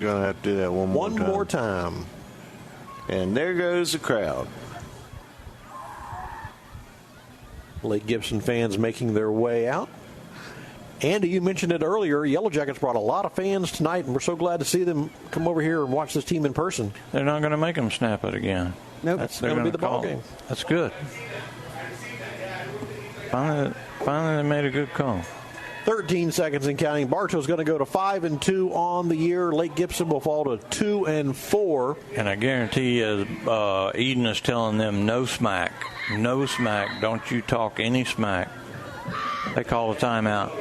Going to have to do that one more time. And there goes the crowd. Lake Gibson fans making their way out. Andy, you mentioned it earlier. Yellow Jackets brought a lot of fans tonight, and we're so glad to see them come over here and watch this team in person. They're not going to make them snap it again. Nope. That's going to be the ball game. That's good. Finally, they made a good call. 13 seconds and counting. Bartow's going to go to 5-2 on the year. Lake Gibson will fall to 2-4. And I guarantee you, Eden is telling them no smack. No smack. Don't you talk any smack. They call a timeout.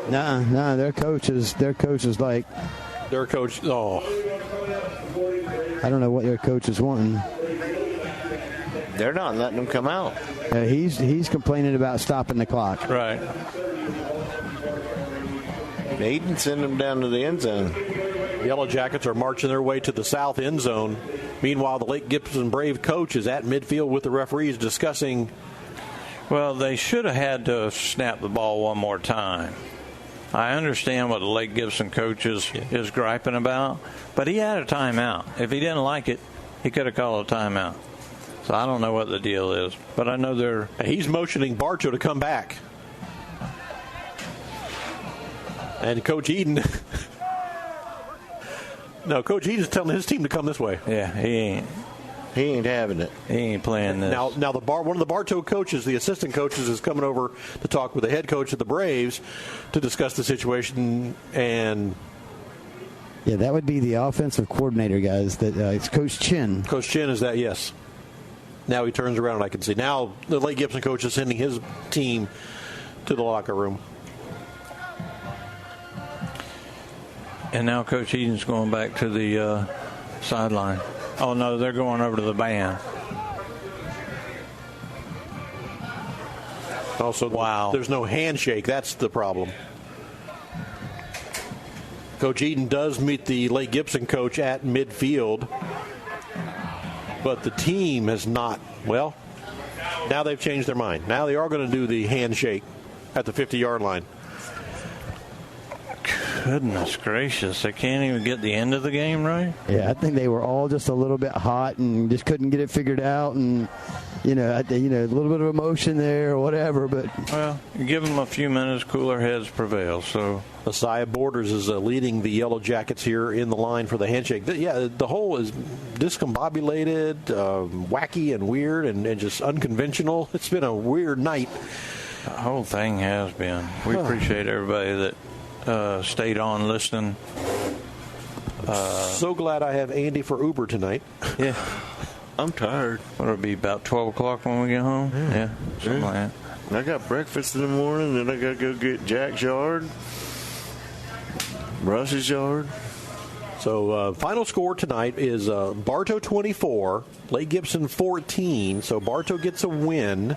No, their coach is like. Their coach, I don't know what their coach is wanting. They're not letting them come out. He's complaining about stopping the clock. Right. They didn't send them down to the end zone. Yellow Jackets are marching their way to the south end zone. Meanwhile, the Lake Gibson Brave coach is at midfield with the referees discussing. Well, they should have had to snap the ball one more time. I understand what the Lake Gibson coach is griping about, but he had a timeout. If he didn't like it, he could have called a timeout. So I don't know what the deal is, but I know he's motioning Bartow to come back. And Coach Eden... No, Coach Eden's telling his team to come this way. Yeah, he ain't having it. He ain't playing this. Now one of the Bartow coaches, the assistant coaches, is coming over to talk with the head coach of the Braves to discuss the situation. And yeah, that would be the offensive coordinator, guys. That it's Coach Chin. Coach Chin is that? Yes. Now he turns around and I can see. Now the Lake Gibson coach is sending his team to the locker room. And now Coach Eden's going back to the sideline. Oh, no, they're going over to the band. Also, wow. There's no handshake. That's the problem. Coach Eden does meet the Lake Gibson coach at midfield, but the team has not. Well, now they've changed their mind. Now they are going to do the handshake at the 50-yard line. Goodness gracious, they can't even get the end of the game right? Yeah, I think they were all just a little bit hot and just couldn't get it figured out, and a little bit of emotion there or whatever. But well, you give them a few minutes, cooler heads prevail. So Messiah Borders is leading the Yellow Jackets here in the line for the handshake. Yeah, the whole is discombobulated, wacky and weird and just unconventional. It's been a weird night. The whole thing has been. We appreciate everybody that stayed on listening. So glad I have Andy for Uber tonight. Yeah. I'm tired. It'll be about 12 o'clock when we get home? Yeah. Something like that. I got breakfast in the morning, then I got to go get Jack's yard, Russ's yard. So final score tonight is Bartow 24, Lake Gibson 14. So Bartow gets a win.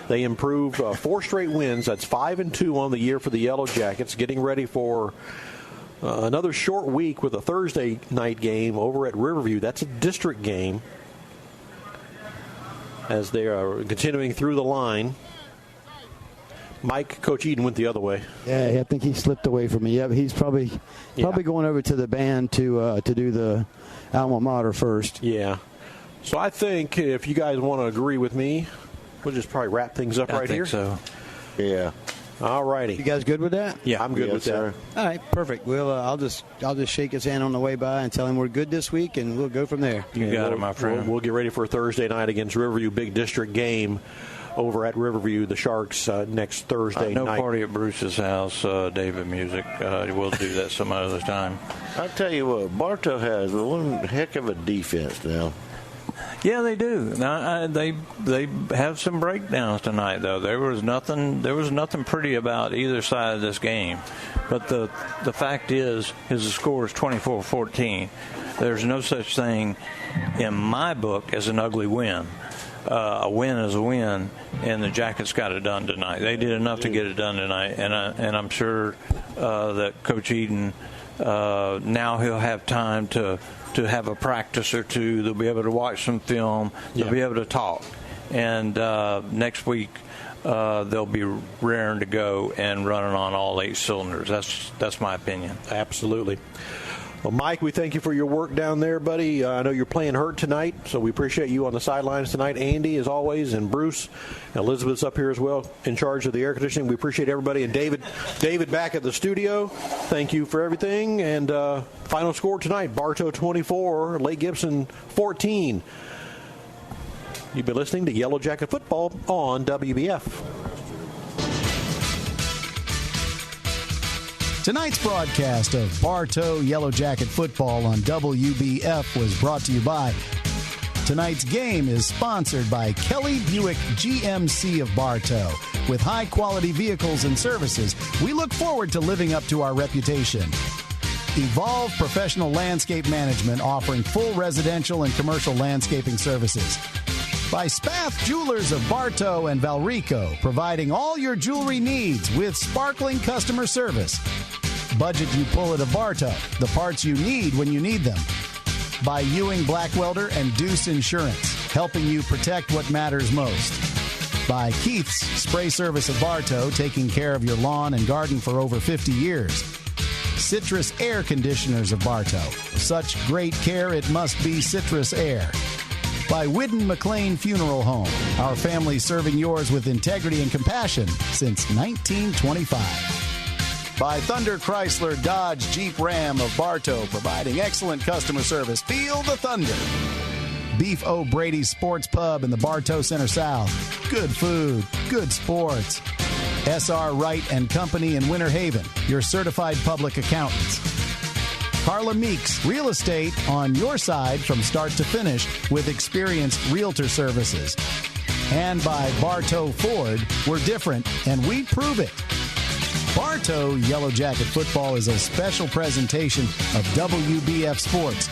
They improved 4 straight wins. That's 5-2 on the year for the Yellow Jackets, getting ready for another short week with a Thursday night game over at Riverview. That's a district game as they are continuing through the line. Mike, Coach Eden went the other way. Yeah, I think he slipped away from me. Yeah, he's probably going over to the band to do the alma mater first. Yeah. So I think if you guys want to agree with me, we'll just probably wrap things up right here. I think so. Yeah. All righty. You guys good with that? Yeah, I'm good with that. All right, perfect. We'll I'll just shake his hand on the way by and tell him we're good this week, and we'll go from there. You got it, my friend. We'll get ready for a Thursday night against Riverview, big district game over at Riverview, the Sharks, next Thursday night. No party at Bruce's house, David Music. We'll do that some other time. I tell you what, Bartow has one heck of a defense now. Yeah, they do. Now, they have some breakdowns tonight, though. There was nothing pretty about either side of this game. But the fact is the score is 24-14. There's no such thing in my book as an ugly win. A win is a win, and the Jackets got it done tonight. They did enough to get it done tonight, and I'm sure that Coach Eden now he'll have time to have a practice or two. They'll be able to watch some film. They'll be able to talk, and next week they'll be raring to go and running on all 8 cylinders. That's my opinion. Absolutely. Well, Mike, we thank you for your work down there, buddy. I know you're playing hurt tonight, so we appreciate you on the sidelines tonight. Andy, as always, and Bruce. Elizabeth's up here as well, in charge of the air conditioning. We appreciate everybody. And David back at the studio. Thank you for everything. And final score tonight, Bartow 24, Lake Gibson 14. You've been listening to Yellow Jacket Football on WBF. Tonight's broadcast of Bartow Yellow Jacket Football on WBF was brought to you by. Tonight's game is sponsored by Kelly Buick GMC of Bartow. With high-quality vehicles and services, we look forward to living up to our reputation. Evolve Professional Landscape Management, offering full residential and commercial landscaping services. By Spath Jewelers of Bartow and Valrico, providing all your jewelry needs with sparkling customer service. Budget You Pull It of Bartow, the parts you need when you need them. By Ewing Blackwelder and Deuce Insurance, helping you protect what matters most. By Keith's Spray Service of Bartow, taking care of your lawn and garden for over 50 years. Citrus Air Conditioners of Bartow. Such great care, it must be Citrus Air. By Whidden McLean Funeral Home. Our family serving yours with integrity and compassion since 1925. By Thunder Chrysler Dodge Jeep Ram of Bartow, providing excellent customer service. Feel the thunder. Beef O'Brady's Sports Pub in the Bartow Center South. Good food, good sports. S.R. Wright and Company in Winter Haven, your certified public accountants. Carla Meeks, real estate on your side from start to finish with experienced realtor services. And by Bartow Ford, we're different and we prove it. Bartow Yellow Jacket Football is a special presentation of WBF Sports.